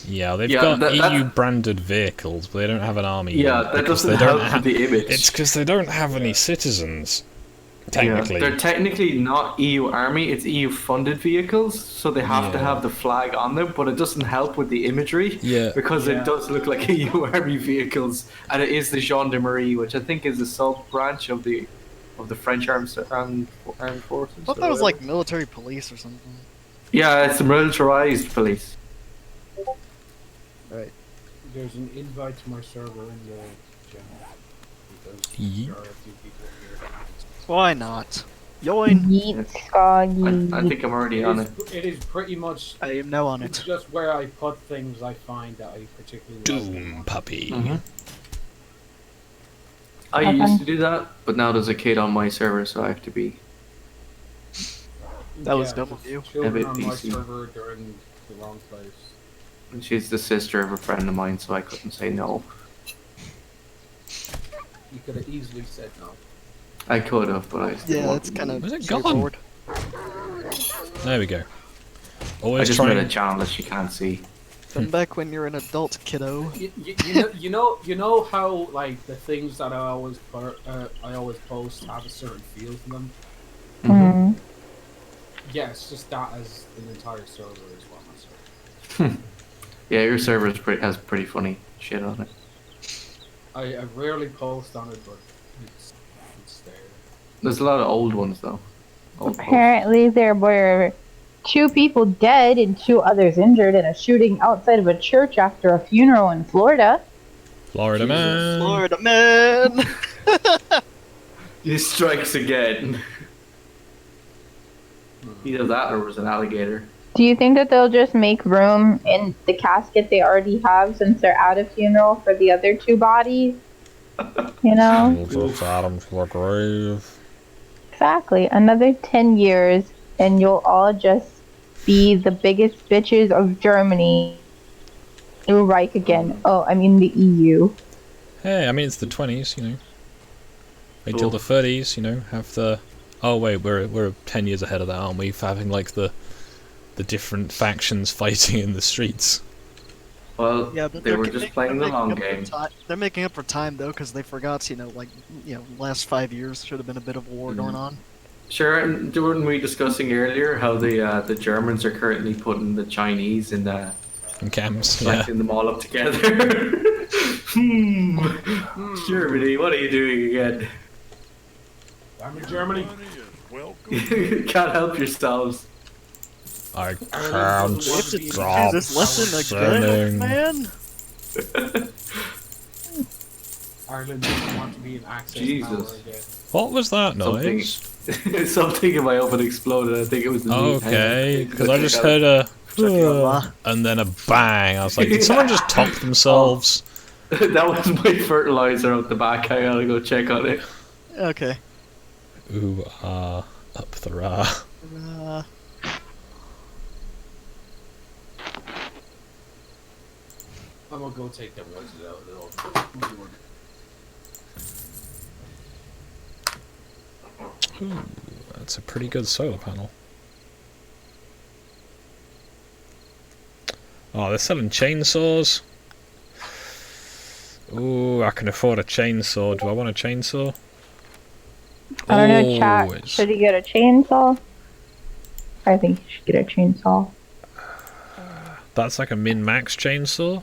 Speaker 1: Yeah, they've
Speaker 2: Yeah,
Speaker 1: got
Speaker 2: that-
Speaker 1: EU branded vehicles, but they don't have an army
Speaker 2: Yeah,
Speaker 1: yet.
Speaker 2: that
Speaker 1: because
Speaker 2: doesn't
Speaker 1: they don't
Speaker 2: help
Speaker 1: have
Speaker 2: with the image.
Speaker 1: It's because they don't have any citizens. Technically.
Speaker 2: Yeah, they're technically not EU army, it's EU funded vehicles, so they have to
Speaker 1: Yeah.
Speaker 2: have the flag on them, but it doesn't help with the imagery
Speaker 1: Yeah.
Speaker 2: because
Speaker 6: Yeah.
Speaker 2: it does look like EU army vehicles, and it is the Gendarmerie, which I think is a sub branch of the French armed forces.
Speaker 5: I thought that was like military police or something.
Speaker 2: Yeah, it's the militarized police.
Speaker 5: Right.
Speaker 6: There's an invite to my server in the channel. Because
Speaker 1: Ye-
Speaker 6: there are a few people here.
Speaker 5: Why not? Join.
Speaker 3: Yeet, Skoggy.
Speaker 2: I think I'm already on it.
Speaker 6: It is pretty much
Speaker 5: I am now on
Speaker 6: it's
Speaker 5: it.
Speaker 6: just where I put things I find that I particularly like.
Speaker 1: Doom puppy.
Speaker 2: Mhm. I
Speaker 3: Okay.
Speaker 2: used to do that, but now there's a kid on my server, so I have to be.
Speaker 5: That was dumb of
Speaker 6: there's
Speaker 5: you.
Speaker 6: Children
Speaker 2: bit
Speaker 6: on my
Speaker 2: PC.
Speaker 6: server, they're in the wrong place.
Speaker 2: And she's the sister of a friend of mine, so I couldn't say no.
Speaker 6: You could have easily said no.
Speaker 2: I could have, but I just didn't
Speaker 5: Yeah,
Speaker 2: want
Speaker 5: that's
Speaker 2: to.
Speaker 5: kind of
Speaker 1: Where's it gone?
Speaker 5: straightforward.
Speaker 1: There we go.
Speaker 2: I
Speaker 1: Always
Speaker 2: just made a
Speaker 1: trying.
Speaker 2: channel that she can't see.
Speaker 5: Come back when you're an adult, kiddo.
Speaker 6: You know how like the things that I always post have a certain feel to them.
Speaker 3: Mm.
Speaker 6: Yeah, it's just that as an entire server as well. Myself.
Speaker 2: Yeah, your server has pretty funny shit on it.
Speaker 6: I rarely post on it, but it's there.
Speaker 2: There's a lot of old ones though. Old posts.
Speaker 3: Apparently, there were 2 people dead and 2 others injured in a shooting outside of a church after a funeral in Florida.
Speaker 1: Florida
Speaker 2: Jesus.
Speaker 1: man.
Speaker 5: Florida man!
Speaker 2: He strikes again. Either that or it was an alligator.
Speaker 3: Do you think that they'll just make room in the casket they already have since they're at a funeral for the other 2 bodies? You know?
Speaker 1: We'll just add 'em to the grave.
Speaker 3: Exactly. Another 10 years and you'll all just be the biggest bitches of Germany. New Reich again. Oh, I mean the EU.
Speaker 1: Hey, I mean it's the 20s, you know. Wait till
Speaker 2: Cool.
Speaker 1: the 30s, you know. Have the. Oh wait, we're 10 years ahead of that, aren't we? For having like the different factions fighting in the streets.
Speaker 2: Well,
Speaker 5: Yeah, but
Speaker 2: they were just playing the long game.
Speaker 5: They're making up for time though, because they forgot, last 5 years should have been a bit of a war going on.
Speaker 2: Sure, and weren't we discussing earlier how the Germans are currently putting the Chinese in the
Speaker 1: In camps, yeah.
Speaker 2: collecting them all up together? Germany, what are you doing again?
Speaker 6: I'm in Germany.
Speaker 8: Money is welcome.
Speaker 2: You can't help yourselves.
Speaker 1: I
Speaker 6: Ireland
Speaker 1: can't
Speaker 6: doesn't want to
Speaker 5: Do
Speaker 6: be
Speaker 1: stop
Speaker 5: this lesson
Speaker 1: sinning.
Speaker 5: again, man?
Speaker 6: Ireland doesn't want to be an access
Speaker 2: Jesus.
Speaker 6: power again.
Speaker 1: What was that
Speaker 2: Something,
Speaker 1: noise?
Speaker 2: something in my oven exploded. I think it was the meat.
Speaker 1: Okay,
Speaker 2: Hang on.
Speaker 1: because I just heard a
Speaker 5: Dracula.
Speaker 1: and then a bang. I was like, did someone just top themselves?
Speaker 2: That was my fertilizer out the back. I gotta go check on it.
Speaker 5: Okay.
Speaker 1: Ooh, up the ra.
Speaker 6: I'm gonna go take them voices out of the oven.
Speaker 1: Ooh, that's a pretty good solar panel. Oh, they're selling chainsaws. Ooh, I can afford a chainsaw. Do I want a chainsaw?
Speaker 3: I don't know, chat.
Speaker 1: it's-
Speaker 3: Should he get a chainsaw? I think he should get a chainsaw.
Speaker 1: That's like a min-max chainsaw.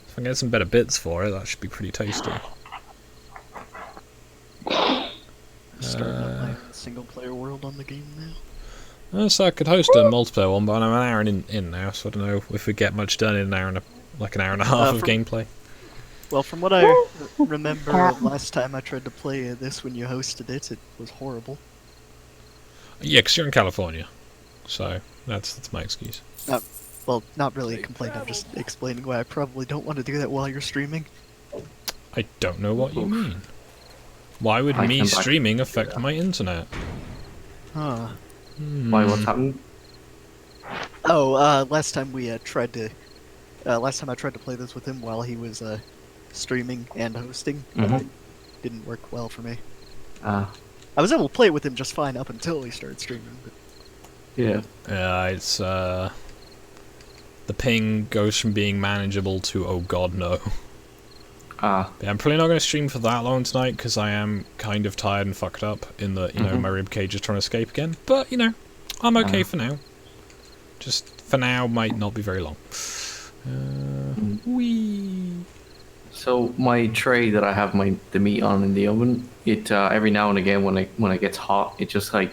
Speaker 1: If I can get some better bits for it, that should be pretty tasty.
Speaker 5: Starting up my single player world on the game now.
Speaker 1: So I could host a multiplayer one, but I'm an hour in now, so I don't know if we get much done in an hour and a half of gameplay.
Speaker 5: Well, from what I remember last time I tried to play this when you hosted it, it was horrible.
Speaker 1: Yeah, 'cause you're in California, so that's my excuse.
Speaker 5: Well, not really a complaint, I'm just explaining why I probably don't want to do that while you're streaming.
Speaker 1: I don't know what you mean. Why would
Speaker 2: I
Speaker 1: me
Speaker 2: can back-
Speaker 1: streaming affect my internet?
Speaker 5: Huh.
Speaker 2: Why? What's happened?
Speaker 5: Oh, last time I tried to play this with him while he was streaming and hosting,
Speaker 2: Mhm.
Speaker 5: it didn't work well for me.
Speaker 2: Ah,
Speaker 5: I was able to play with him just fine up until he started streaming. But
Speaker 2: yeah.
Speaker 1: It's the ping goes from being manageable to oh god no.
Speaker 2: Ah,
Speaker 1: Yeah, I'm probably not going to stream for that long tonight because I am kind of tired and fucked up in the my rib cage is trying to escape again. But I'm okay for now. Just for now, might not be very long. Wee.
Speaker 2: so my tray that I have the meat on in the oven, it every now and again when it gets hot, it just like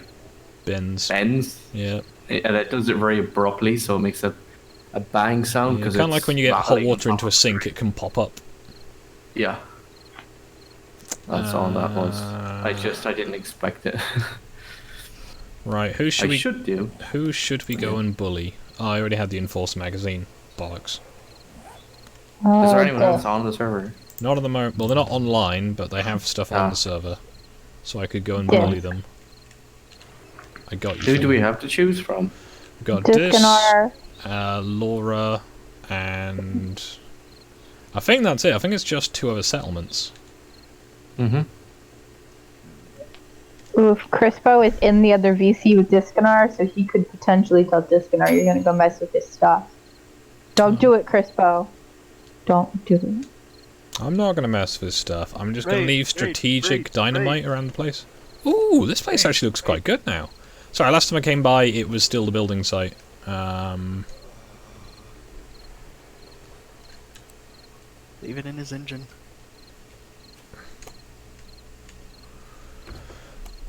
Speaker 1: Bends.
Speaker 2: bends,
Speaker 1: Yeah.
Speaker 2: and it does it very abruptly, so it makes a bang sound.
Speaker 1: Kind
Speaker 2: Because
Speaker 1: of like when you get hot water into a sink, it can pop up.
Speaker 2: Yeah. That's all that was. I didn't expect it.
Speaker 1: Right, who should we
Speaker 2: do.
Speaker 1: Who should we go and bully? Oh, I already had the Enforcer magazine. Bollocks.
Speaker 2: Is there anyone else on the server?
Speaker 1: Not at the moment. Well, they're not online, but they have stuff on the server, so I could go and bully them. I got you.
Speaker 2: Who do we have to choose from?
Speaker 1: We got
Speaker 3: Discanar.
Speaker 1: Laura, and I think that's it. I think it's just 2 other settlements.
Speaker 2: Mm-hmm.
Speaker 3: Oof, Crispo is in the other VC with Discanar, so he could potentially tell Discanar you're gonna go mess with his stuff. Don't do it, Crispo. Don't do it.
Speaker 1: I'm not gonna mess with stuff. I'm just gonna leave strategic dynamite around the place. Ooh, this place actually looks quite good now. Sorry, last time I came by, it was still the building site.
Speaker 5: Leave it in his engine.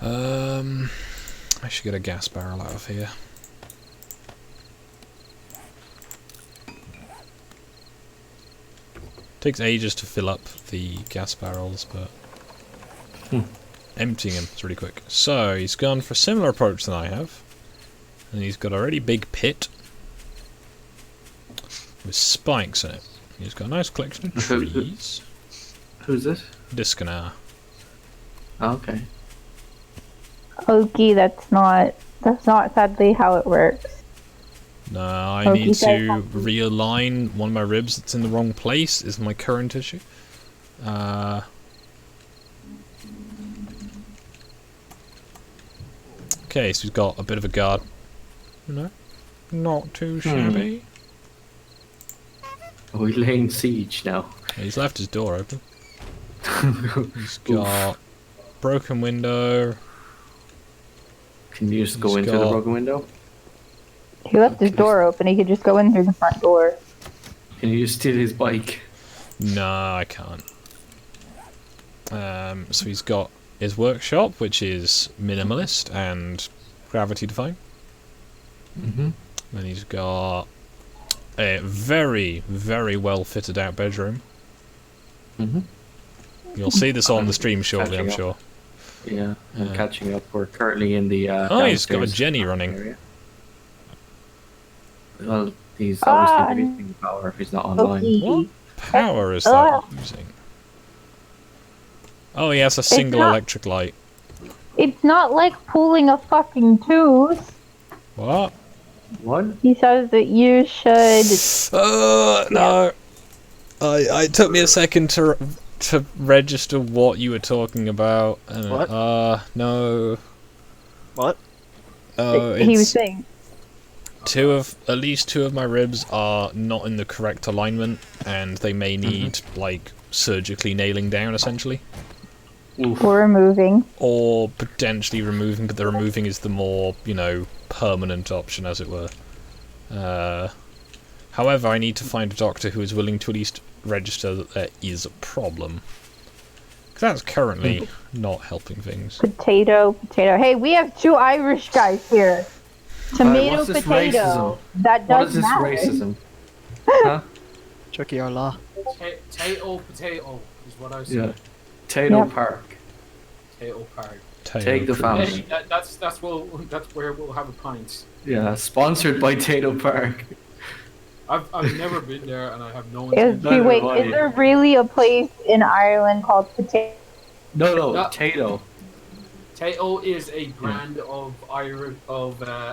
Speaker 1: I should get a gas barrel out of here. Takes ages to fill up the gas barrels, but emptying them is really quick. So he's gone for a similar approach than I have, and he's got a really big pit with spikes in it. He's got a nice collection of trees.
Speaker 2: Who's it?
Speaker 1: Discanar.
Speaker 2: Oh, okay.
Speaker 3: Okie, that's not sadly how it works.
Speaker 1: No, I
Speaker 3: Okie
Speaker 1: need to
Speaker 3: says-
Speaker 1: realign one of my ribs that's in the wrong place, is my current issue. Okay, so he's got a bit of a guard. No, not too shabby.
Speaker 2: Are we laying siege now?
Speaker 1: He's left his door open. He's got broken window.
Speaker 2: Can you just go
Speaker 1: He's
Speaker 2: into the
Speaker 1: got-
Speaker 2: broken window?
Speaker 3: He left his door open. He could just go in through the front door.
Speaker 2: Can you just steal his bike?
Speaker 1: No, I can't. So he's got his workshop, which is minimalist and gravity defying.
Speaker 2: Mm-hmm.
Speaker 1: Then he's got a very, very well fitted out bedroom.
Speaker 2: Mm-hmm.
Speaker 1: You'll see this on the stream shortly, I'm
Speaker 2: Catching
Speaker 1: sure.
Speaker 2: Yeah, I'm
Speaker 1: Yeah.
Speaker 2: catching up. We're currently in the
Speaker 1: Oh, he's got a
Speaker 2: downstairs
Speaker 1: Jenny running.
Speaker 2: area. Well, he's obviously
Speaker 3: Ah,
Speaker 2: producing power if he's not online.
Speaker 3: Okie.
Speaker 1: What power is that using? Oh, he has a single
Speaker 3: not-
Speaker 1: electric light.
Speaker 3: It's not like pulling a fucking tooth.
Speaker 1: What?
Speaker 2: What?
Speaker 3: He says that you should.
Speaker 1: No. It took me a second to register what you were talking about. And,
Speaker 5: What?
Speaker 1: No.
Speaker 5: What?
Speaker 1: Oh,
Speaker 3: He was
Speaker 1: it's
Speaker 3: saying.
Speaker 1: at least 2 of my ribs are not in the correct alignment, and they may need like surgically nailing down, essentially,
Speaker 3: We're removing.
Speaker 1: or potentially removing. But the removing is the more, permanent option, as it were. However, I need to find a doctor who is willing to at least register that there is a problem. 'Cause that's currently not helping things.
Speaker 3: Potato. Hey, we have 2 Irish guys here. Tomato,
Speaker 2: what's this
Speaker 3: potato.
Speaker 2: racism?
Speaker 3: That
Speaker 2: What
Speaker 3: does
Speaker 2: is this
Speaker 3: matter.
Speaker 2: racism? Huh?
Speaker 5: Chucky our law.
Speaker 6: Potato is what I say.
Speaker 2: Yeah. Tato
Speaker 3: Yep.
Speaker 2: Park.
Speaker 6: Potato Park.
Speaker 2: Take the family.
Speaker 6: Hey, that's where we'll have a pint.
Speaker 2: Yeah, sponsored by Tato Park.
Speaker 6: I've never been there, and I have no
Speaker 3: Is,
Speaker 6: intention.
Speaker 3: wait,
Speaker 2: Neither
Speaker 3: is there really a place in Ireland called Potato?
Speaker 2: No,
Speaker 6: No.
Speaker 2: Tato.
Speaker 6: Potato is a brand of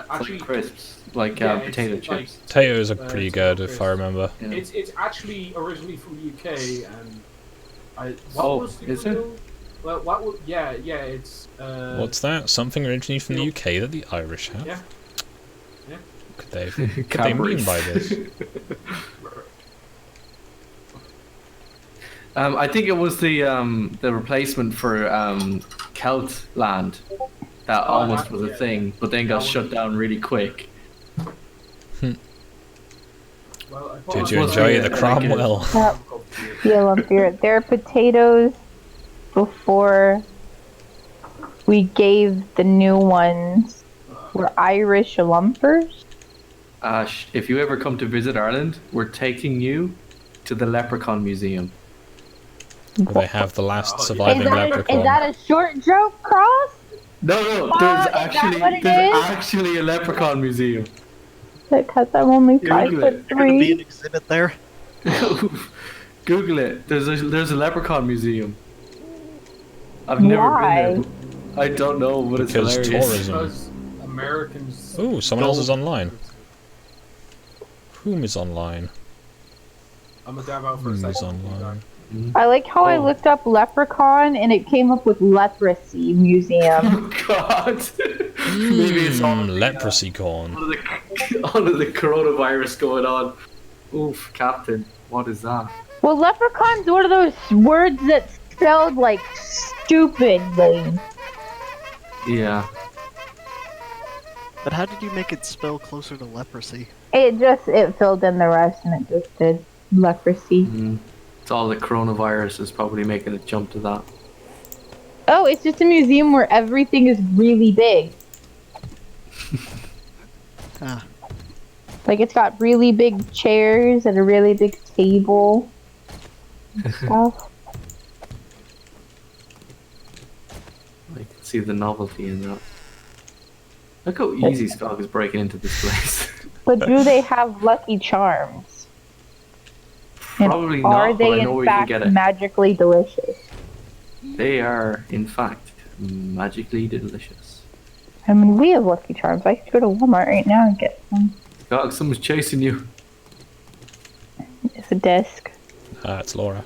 Speaker 6: actually
Speaker 2: Like crisps, like
Speaker 6: yeah, it's
Speaker 2: potato
Speaker 6: like-
Speaker 2: chips.
Speaker 1: Potatoes are
Speaker 6: Uh,
Speaker 1: pretty
Speaker 6: it's
Speaker 1: good,
Speaker 6: not
Speaker 1: if I remember.
Speaker 2: Yeah.
Speaker 6: It's actually originally from the UK, and
Speaker 2: Oh,
Speaker 6: was the
Speaker 2: is it?
Speaker 6: original- Well, what would it's
Speaker 1: What's that? Something originally from the UK that the Irish have?
Speaker 6: Yeah. Yeah.
Speaker 1: What could they mean by this?
Speaker 2: I think it was the replacement for Celt land that almost was a thing, but then got shut down really quick.
Speaker 6: Well, I
Speaker 1: Did
Speaker 6: thought
Speaker 1: you
Speaker 6: it was
Speaker 1: enjoy
Speaker 2: like
Speaker 1: the
Speaker 2: a-
Speaker 1: Cromwell?
Speaker 3: Yeah, lump here. They're potatoes before we gave the new ones were Irish lumpers.
Speaker 2: If you ever come to visit Ireland, we're taking you to the Leprechaun Museum.
Speaker 1: They have the last
Speaker 3: Is
Speaker 1: surviving leprechaun.
Speaker 3: that a short joke, Cross?
Speaker 2: No,
Speaker 3: is
Speaker 2: there's
Speaker 3: that
Speaker 2: actually
Speaker 3: what it
Speaker 2: there's
Speaker 3: is?
Speaker 2: actually a Leprechaun Museum.
Speaker 3: Because I'm only
Speaker 2: Yeah, look at it.
Speaker 3: 5'3".
Speaker 5: Gonna be an exhibit there.
Speaker 2: Google it. There's a leprechaun museum. I've never been
Speaker 3: Why?
Speaker 2: there. I don't know, but it's
Speaker 1: Because
Speaker 2: hilarious.
Speaker 1: tourism.
Speaker 6: Because Americans.
Speaker 1: Ooh, someone else is
Speaker 6: don't-
Speaker 1: online. Whom is online?
Speaker 6: I'm gonna dab out for a
Speaker 1: Whom is
Speaker 6: second.
Speaker 1: online?
Speaker 3: I like how I
Speaker 2: Oh.
Speaker 3: looked up leprechaun and it came up with leprosy museum.
Speaker 2: Oh God. Maybe it's all of the,
Speaker 1: leprosy corn.
Speaker 2: all of the coronavirus going on. Oof, Captain. What is that?
Speaker 3: Well, leprechaun's one of those words that spelled like stupidly.
Speaker 2: Yeah.
Speaker 5: But how did you make it spell closer to leprosy?
Speaker 3: It filled in the rest and it just did leprosy.
Speaker 2: It's all the coronavirus is probably making it jump to that.
Speaker 3: Oh, it's just a museum where everything is really big.
Speaker 5: Ah,
Speaker 3: Like it's got really big chairs and a really big table and stuff.
Speaker 2: I can see the novelty in that. Look how easy Skog is breaking into this place.
Speaker 3: But do they have Lucky Charms? And
Speaker 2: Probably
Speaker 3: are
Speaker 2: not, but
Speaker 3: they
Speaker 2: I know
Speaker 3: in
Speaker 2: where you can
Speaker 3: fact
Speaker 2: get it.
Speaker 3: magically delicious?
Speaker 2: They are, in fact, magically delicious.
Speaker 3: I mean, we have Lucky Charms. I could go to Walmart right now and get some.
Speaker 2: Skog, someone's chasing you.
Speaker 3: It's a disc.
Speaker 1: Ah, it's Laura.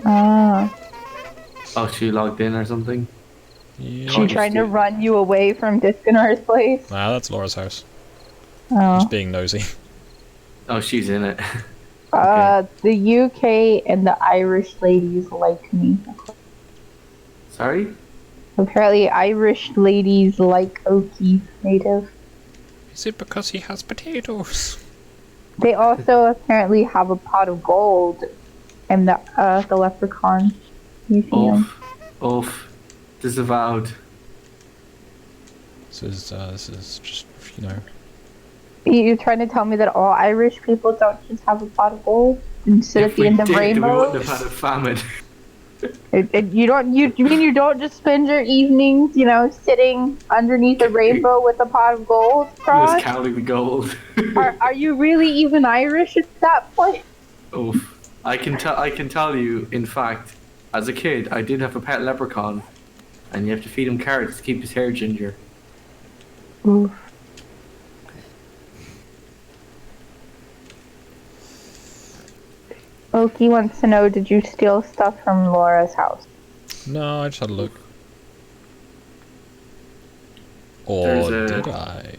Speaker 3: Ah,
Speaker 2: Oh, she logged in or something?
Speaker 1: Yeah.
Speaker 3: she trying to run you away from Discanar's place?
Speaker 1: Ah, that's Laura's house.
Speaker 3: Oh.
Speaker 1: Just being nosy.
Speaker 2: Oh, she's in it.
Speaker 3: The UK and the Irish ladies like me.
Speaker 2: Sorry?
Speaker 3: Apparently, Irish ladies like Okie native.
Speaker 1: Is it because he has potatoes?
Speaker 3: They also apparently have a pot of gold in the leprechaun museum.
Speaker 2: Oof. Disavowed.
Speaker 1: This is just, you know.
Speaker 3: You're trying to tell me that all Irish people don't just have a pot of gold instead of
Speaker 2: If we
Speaker 3: being the
Speaker 2: did, we
Speaker 3: rainbow?
Speaker 2: wouldn't have had a famine.
Speaker 3: You mean you don't just spend your evenings, sitting underneath a rainbow with a pot of gold,
Speaker 2: Just
Speaker 3: Cross?
Speaker 2: counting the gold.
Speaker 3: Are you really even Irish at that point?
Speaker 2: Oof. I can tell you, in fact, as a kid, I did have a pet leprechaun, and you have to feed him carrots to keep his hair ginger.
Speaker 3: Oof. Okie wants to know, did you steal stuff from Laura's house?
Speaker 1: No, I just had a look. Or
Speaker 2: There's a-
Speaker 1: did I?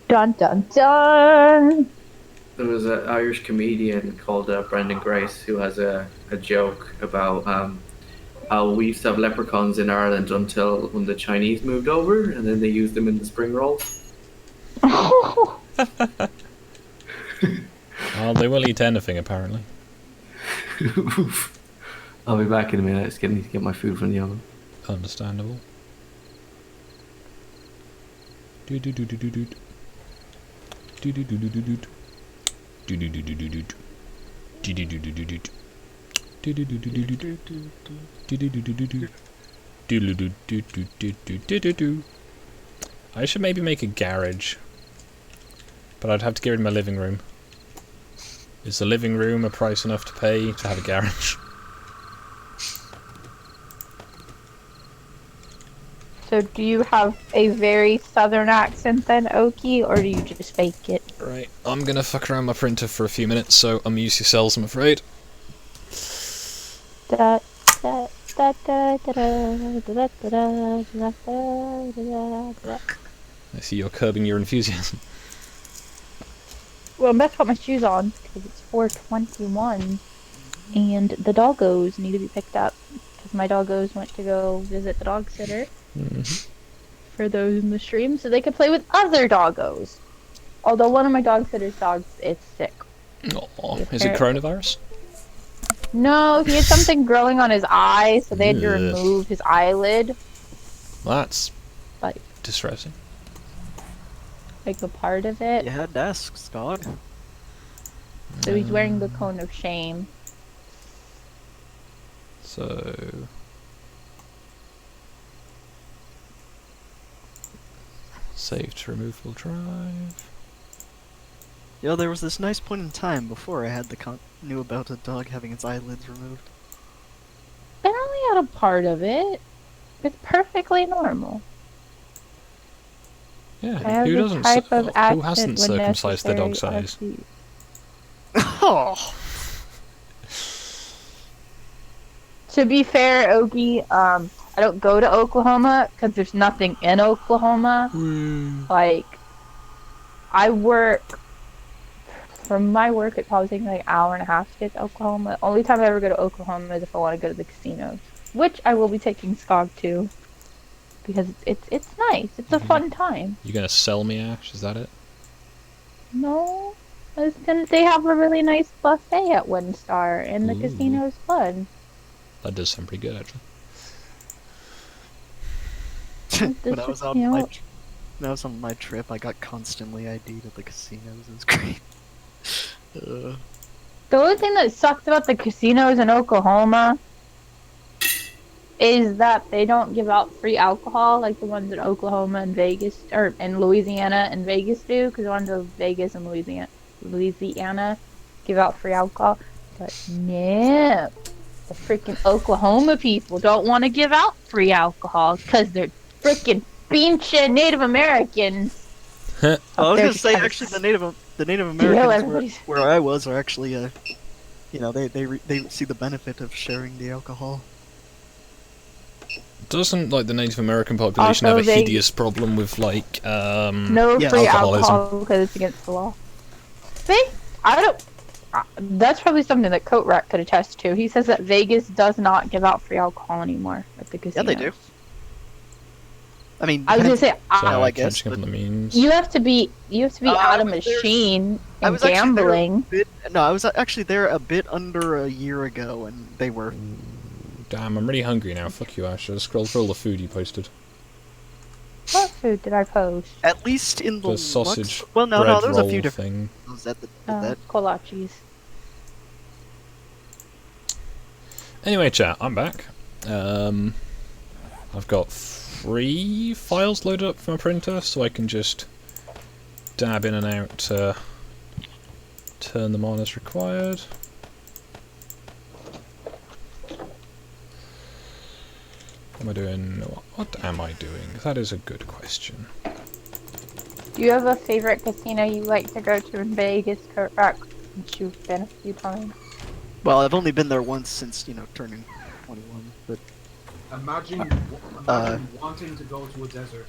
Speaker 3: Dun dun dun!
Speaker 2: There was an Irish comedian called Brendan Grace who has a joke about how we used to have leprechauns in Ireland until when the Chinese moved over, and then they used them in the spring rolls.
Speaker 1: Well, they will eat anything, apparently.
Speaker 2: Oof. I'll be back in a minute. I need to get my food from the oven.
Speaker 1: Understandable. Do do do do do do. Do do do do do do. Do do do do do do. Do do do do do do. Do do do do do do. Do do do do do do. Do do do do do do do do do. I should maybe make a garage, but I'd have to get rid of my living room. Is the living room a price enough to pay to have a garage?
Speaker 3: So do you have a very southern accent then, Okie, or do you just fake it?
Speaker 1: Right, I'm gonna fuck around my printer for a few minutes, so amuse yourselves, I'm afraid.
Speaker 3: Da, da, da, da, da, da, da, da, da, da, da, da, da.
Speaker 1: I see you're curbing your enthusiasm.
Speaker 3: Well, I'm about to put my shoes on because it's 4:21, and the doggos need to be picked up because my doggos went to go visit the dog sitter. For those in the stream, so they could play with other doggos. Although one of my dog sitter's dogs is sick.
Speaker 1: Aw, is it coronavirus?
Speaker 3: No, he had something growing on his eye, so they had to
Speaker 1: Ugh.
Speaker 3: remove his eyelid,
Speaker 1: That's
Speaker 3: like
Speaker 1: distressing.
Speaker 3: a part of it.
Speaker 5: You had to ask, Scott.
Speaker 3: So he's wearing the cone of shame.
Speaker 1: So... Save to removable drive.
Speaker 5: There was this nice point in time before I had the new about a dog having its eyelids removed?
Speaker 3: I only had a part of it. It's perfectly normal. I
Speaker 1: Yeah,
Speaker 3: have
Speaker 1: who
Speaker 3: the
Speaker 1: doesn't?
Speaker 3: type of
Speaker 1: Who
Speaker 3: accent
Speaker 1: hasn't
Speaker 3: when
Speaker 1: circumcised their dog's
Speaker 3: necessary,
Speaker 1: eyes?
Speaker 3: RP.
Speaker 5: Oh,
Speaker 3: To be fair, Okie, I don't go to Oklahoma because there's nothing in Oklahoma. Like, I work. From my work, it probably takes me like an hour and a half to get to Oklahoma. The only time I ever go to Oklahoma is if I want to go to the casinos, which I will be taking Skog to, because it's nice. It's a fun time.
Speaker 1: You gonna sell me, Ash? Is that it?
Speaker 3: No, they have a really nice buffet at One Star, and the
Speaker 1: Ooh.
Speaker 3: casino's fun.
Speaker 1: That does sound pretty good, actually.
Speaker 5: when I was on my trip, I got constantly ID'd at the casinos. It was great.
Speaker 3: The only thing that sucks about the casinos in Oklahoma is that they don't give out free alcohol like the ones in Oklahoma and Vegas, or in Louisiana and Vegas do, because the ones in Vegas and Louisiana give out free alcohol. But no, the freaking Oklahoma people don't want to give out free alcohol because they're freaking beancha Native Americans.
Speaker 5: I was
Speaker 3: there
Speaker 5: gonna say,
Speaker 3: because-
Speaker 5: actually, the Native
Speaker 3: Steal
Speaker 5: Americans
Speaker 3: everybody's-
Speaker 5: where I was are actually, they see the benefit of sharing the alcohol.
Speaker 1: Doesn't like the Native American population
Speaker 3: Also,
Speaker 1: have a
Speaker 3: they-
Speaker 1: hideous problem with like
Speaker 3: No
Speaker 5: Yeah,
Speaker 3: free
Speaker 1: alcoholism.
Speaker 3: alcohol because it's against the law. See, I don't. That's probably something that Coat Rat could attest to. He says that Vegas does not give out free alcohol anymore at the
Speaker 5: Yeah,
Speaker 3: casinos.
Speaker 5: they do. I mean,
Speaker 3: I was gonna say,
Speaker 1: Sorry,
Speaker 5: I guess,
Speaker 1: catching up on the memes.
Speaker 3: you have to be
Speaker 5: I
Speaker 3: out of
Speaker 5: was there-
Speaker 3: machine
Speaker 5: I
Speaker 3: and
Speaker 5: was actually there
Speaker 3: gambling.
Speaker 5: No, I was actually there a bit under a year ago, and they were.
Speaker 1: Damn, I'm really hungry now. Fuck you, Ash. I just scrolled through all the food you posted.
Speaker 3: What food did I post?
Speaker 5: At least in
Speaker 1: The sausage
Speaker 5: Well, no,
Speaker 1: bread
Speaker 5: there was a
Speaker 1: roll
Speaker 5: few different.
Speaker 1: thing.
Speaker 5: Was that that?
Speaker 3: Kolaches.
Speaker 1: Anyway, chat, I'm back. I've got 3 files loaded up from my printer, so I can just dab in and out to turn them on as required. What am I doing? What am I doing? That is a good question.
Speaker 3: Do you have a favorite casino you like to go to in Vegas, Coat Rat? Since you've been a few times.
Speaker 5: Well, I've only been there once since turning 21, but
Speaker 6: Imagine wanting to go to a desert.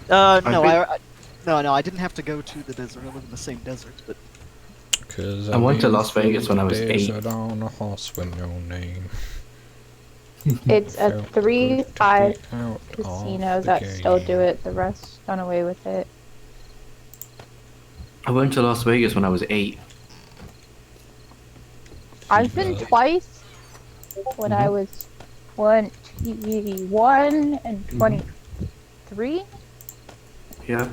Speaker 5: no, I didn't have to go to the desert. I live in the same desert, but
Speaker 1: Cause
Speaker 2: I went to Las Vegas when I was 8.
Speaker 1: On a horse with no name.
Speaker 3: It's a
Speaker 1: Felt good to
Speaker 3: 3-5
Speaker 1: be out of
Speaker 3: casino
Speaker 1: the
Speaker 3: that still
Speaker 1: game.
Speaker 3: do it. The rest done away with it.
Speaker 2: I went to Las Vegas when I was 8.
Speaker 3: I've been twice when I was 21 and 23,
Speaker 2: Yeah.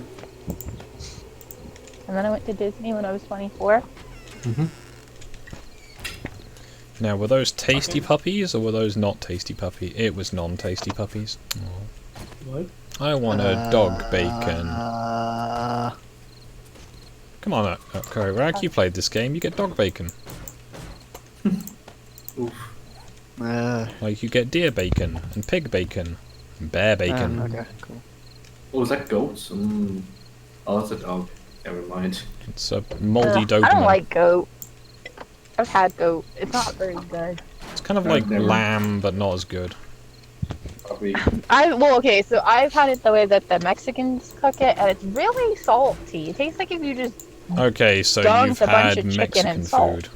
Speaker 3: and then I went to Disney when I was 24.
Speaker 1: Now, were those tasty puppies or were those not tasty puppies? It was non-tasty puppies. Aw.
Speaker 2: What?
Speaker 1: I want a dog bacon. Come on, Korak, you played this game. You get dog bacon.
Speaker 2: Oof.
Speaker 1: Like you get deer bacon and pig bacon and bear bacon.
Speaker 5: Okay, cool.
Speaker 2: Oh, was that goats? Oh, that's a dog. Never mind.
Speaker 1: It's a moldy
Speaker 3: I
Speaker 1: Doberman.
Speaker 3: don't like goat. I've had goat. It's not very good.
Speaker 1: It's kind of
Speaker 2: I've
Speaker 1: like
Speaker 2: never-
Speaker 1: lamb, but not as good.
Speaker 2: Probably.
Speaker 3: Okay, so I've had it the way that the Mexicans cook it, and it's really salty. It tastes like if you just
Speaker 1: Okay, so
Speaker 3: Dunked
Speaker 1: you've
Speaker 3: a bunch
Speaker 1: had
Speaker 3: of chicken
Speaker 1: Mexican
Speaker 3: and salt.
Speaker 1: food.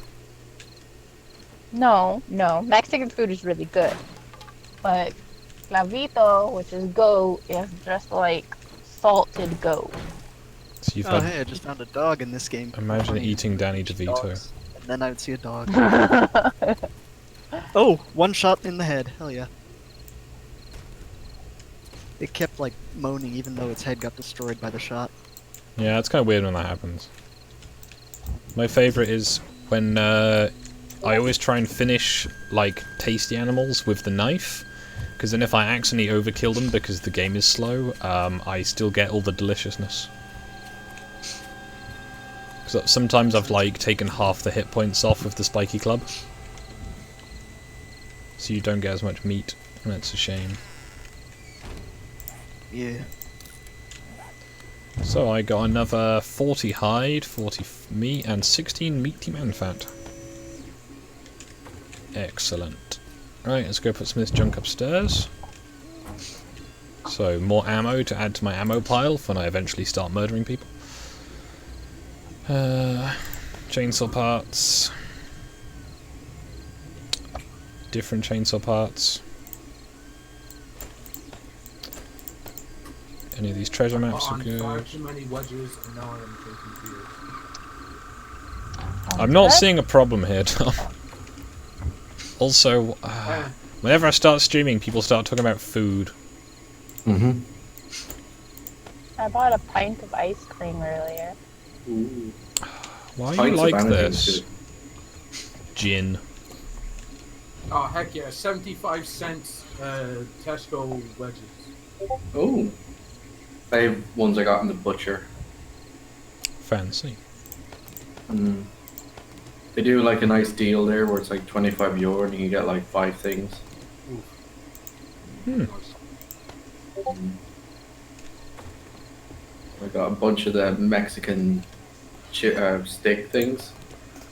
Speaker 3: No, Mexican food is really good, but clavito, which is goat, is just like salted goat.
Speaker 1: So you've
Speaker 5: Oh,
Speaker 1: had.
Speaker 5: hey, I just found a dog in this game.
Speaker 1: Imagine
Speaker 5: Funny.
Speaker 1: eating Danny DeVito.
Speaker 5: Dogs. And then I would see a dog. Oh, one shot in the head. Hell yeah. It kept like moaning even though its head got destroyed by the shot.
Speaker 1: Yeah, it's kind of weird when that happens. My favorite is when I always try and finish like tasty animals with the knife, because then if I accidentally overkill them because the game is slow, I still get all the deliciousness. Because sometimes I've like taken half the hit points off of the spiky club, so you don't get as much meat, and that's a shame.
Speaker 5: Yeah.
Speaker 1: So I got another 40 hide, 40 meat, and 16 meaty man fat. Excellent. Right, let's go put some of this junk upstairs. So, more ammo to add to my ammo pile when I eventually start murdering people. Chainsaw parts. Different chainsaw parts. Any of these treasure maps are good.
Speaker 6: Far too many wedges, and now I'm drinking beer.
Speaker 1: I'm not seeing a problem here, Tom. Also, whenever I start streaming, people start talking about food.
Speaker 2: Mm-hmm.
Speaker 3: I bought a pint of ice cream earlier.
Speaker 2: Ooh.
Speaker 1: Why you
Speaker 2: Pints of
Speaker 1: like
Speaker 2: anything's
Speaker 1: this?
Speaker 2: good.
Speaker 1: Gin.
Speaker 6: Oh heck yeah, 75 cents Tesco wedges.
Speaker 2: Oh. I have ones I got in the butcher.
Speaker 1: Fancy.
Speaker 2: Mm. They do like a nice deal there where it's like €25 and you can get like 5 things.
Speaker 1: Hmm.
Speaker 2: I got a bunch of the Mexican steak things.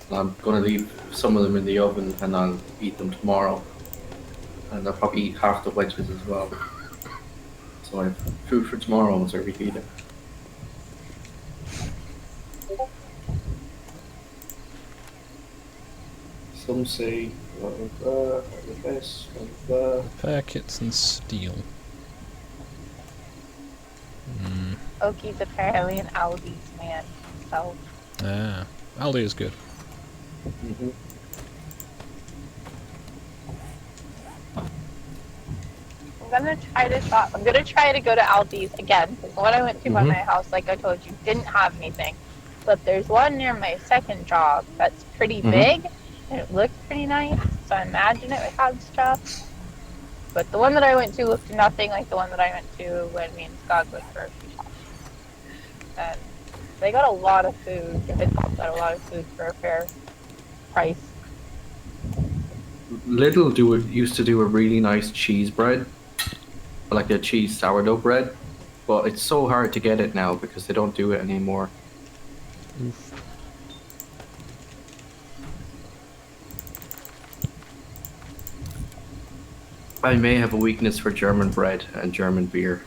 Speaker 2: And I'm gonna leave some of them in the oven and I'll eat them tomorrow. And I'll probably eat half the wedges as well. So I have food for tomorrow once I reheat it. Some say this,
Speaker 1: Packets and steel. Hmm.
Speaker 3: Oki's apparently an Aldi's man, so
Speaker 1: Ah. Aldi is good.
Speaker 2: Mm-hmm.
Speaker 3: I'm gonna try to shop. I'm gonna try to go to Aldi's again. Because the one I went to by my house, like I told you, didn't have anything. But there's one near my second job that's pretty big, and it looks pretty nice. So I imagine it would have stuff. But the one that I went to looked nothing like the one that I went to when me and Scott went for a few shops. And they got a lot of food. They got a lot of food for a fair price.
Speaker 2: Lidl used to do a really nice cheese bread, like a cheese sourdough bread, but it's so hard to get it now because they don't do it anymore. I may have a weakness for German bread and German beer.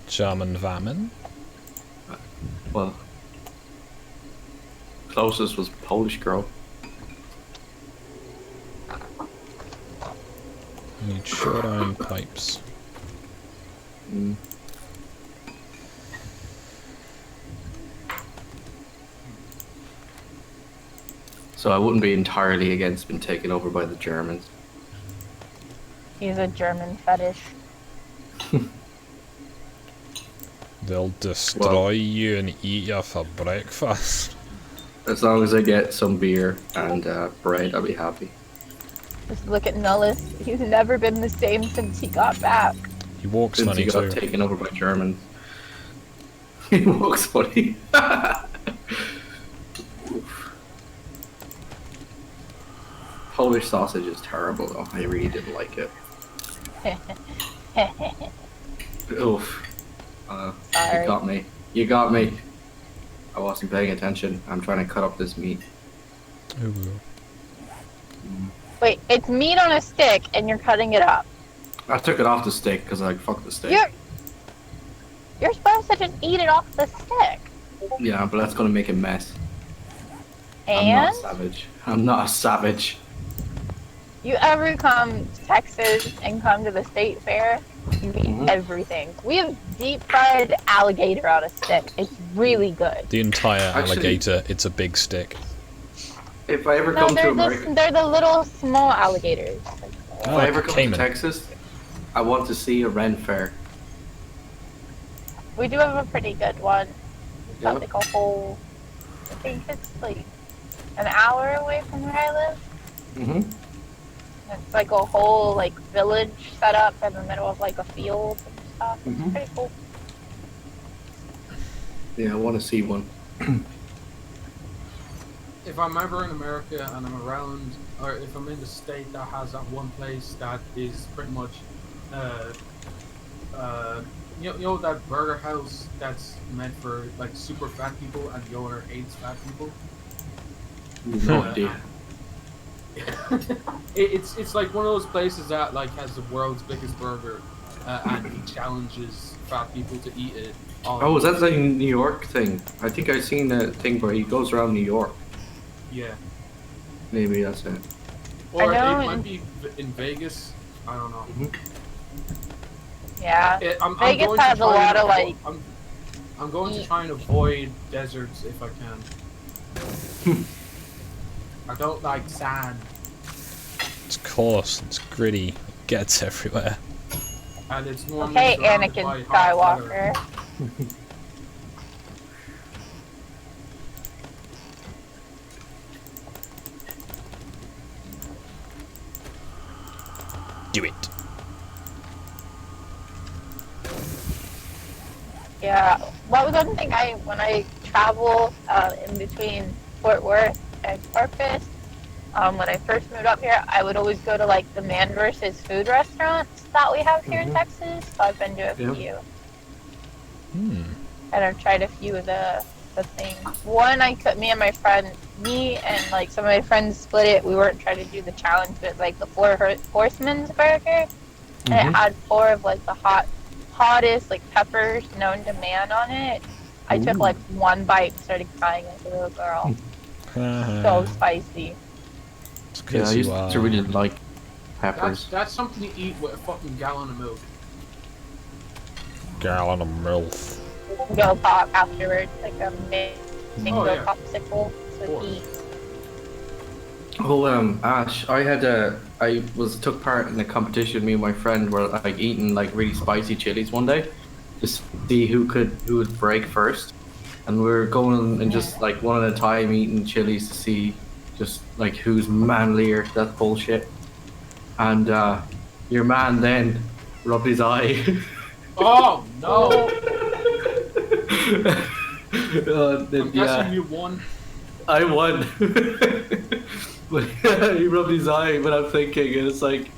Speaker 1: German Vammen.
Speaker 2: Well, closest was Polish girl.
Speaker 1: Need short iron pipes.
Speaker 2: Mm. So I wouldn't be entirely against being taken over by the Germans.
Speaker 3: He's a German fetish.
Speaker 1: They'll destroy you and eat you for breakfast.
Speaker 2: As long as I get some beer and bread, I'll be happy.
Speaker 3: Just look at Nullis. He's never been the same since he got back.
Speaker 1: He walks
Speaker 2: Since
Speaker 1: funny
Speaker 2: he got
Speaker 1: too.
Speaker 2: taken over by Germans. He walks funny. Polish sausage is terrible though. I really didn't like it. Oof. You
Speaker 3: Sorry.
Speaker 2: got me. You got me. I wasn't paying attention. I'm trying to cut up this meat.
Speaker 1: Ooh.
Speaker 3: Wait, it's meat on a stick and you're cutting it up.
Speaker 2: I took it off the steak because I fuck the steak.
Speaker 3: You're supposed to just eat it off the stick.
Speaker 2: Yeah, but that's gonna make a mess. I'm
Speaker 3: And
Speaker 2: not a savage. I'm not a savage.
Speaker 3: you ever come to Texas and come to the state fair, you eat everything. We have deep fried alligator on a stick. It's really good.
Speaker 1: The entire
Speaker 2: Actually-
Speaker 1: alligator, it's a big stick.
Speaker 2: If I ever
Speaker 3: No,
Speaker 2: come to America,
Speaker 3: they're the little small alligators.
Speaker 2: if
Speaker 1: Oh,
Speaker 2: I ever come
Speaker 1: caiman.
Speaker 2: to Texas, I want to see a Ren fair.
Speaker 3: We do have a pretty good one. It's got
Speaker 2: Yeah.
Speaker 3: like a whole, I think it's like an hour away from where I live.
Speaker 2: Mm-hmm.
Speaker 3: It's like a whole like village set up in the middle of like a field and stuff. It's
Speaker 2: Mhm.
Speaker 3: pretty cool.
Speaker 2: Yeah, I want to see one.
Speaker 6: If I'm ever in America and I'm around, or if I'm in the state that has that one place that is pretty much, you know that burger house that's meant for like super fat people and the owner hates fat people.
Speaker 2: No idea.
Speaker 6: It's like one of those places that like has the world's biggest burger, and he challenges fat people to eat it.
Speaker 2: Oh, is that like a New York thing? I think I've seen a thing where he goes around New York.
Speaker 6: Yeah.
Speaker 2: Maybe that's it.
Speaker 6: Or it
Speaker 3: I know
Speaker 6: might be in Vegas. I don't know.
Speaker 3: Yeah.
Speaker 6: I'm
Speaker 3: Vegas
Speaker 6: going to
Speaker 3: has a
Speaker 6: try
Speaker 3: lot
Speaker 6: and
Speaker 3: of like.
Speaker 6: I'm going to try and avoid deserts if I can. I don't like sand,
Speaker 1: It's coarse, it's gritty, it gets everywhere.
Speaker 6: and it's normally
Speaker 3: Okay,
Speaker 6: surrounded
Speaker 3: Anakin
Speaker 6: by hot weather.
Speaker 3: Skywalker.
Speaker 1: Do it.
Speaker 3: Yeah. What was one thing when I travel in between Fort Worth and Corpus, when I first moved up here, I would always go to like the Man versus Food restaurants that we have here in Texas. So I've been to a few. And I've tried a few of the things. One, me and like some of my friends split it. We weren't trying to do the challenge, but like the Four Horsemen's burger, and it had 4 of like the hottest like peppers known to man on it. I took like 1 bite and started crying like a little girl. So spicy.
Speaker 2: Yeah, I used to really like peppers.
Speaker 6: That's something to eat with a fucking gallon of milk.
Speaker 1: Gallon of milk.
Speaker 3: Go pop afterwards, like a mango
Speaker 6: yeah.
Speaker 3: popsicle. So eat.
Speaker 2: Oh, Ash, I took part in a competition. Me and my friend were like eating like really spicy chilies one day, to see who would break first, and we were going and just like one at a time eating chilies to see just like who's manlier. That's bullshit. And your man then rubbed his eye.
Speaker 6: Oh no!
Speaker 2: Then,
Speaker 6: I'm guessing you won.
Speaker 2: I won. But he rubbed his eye when I'm thinking, and it's like,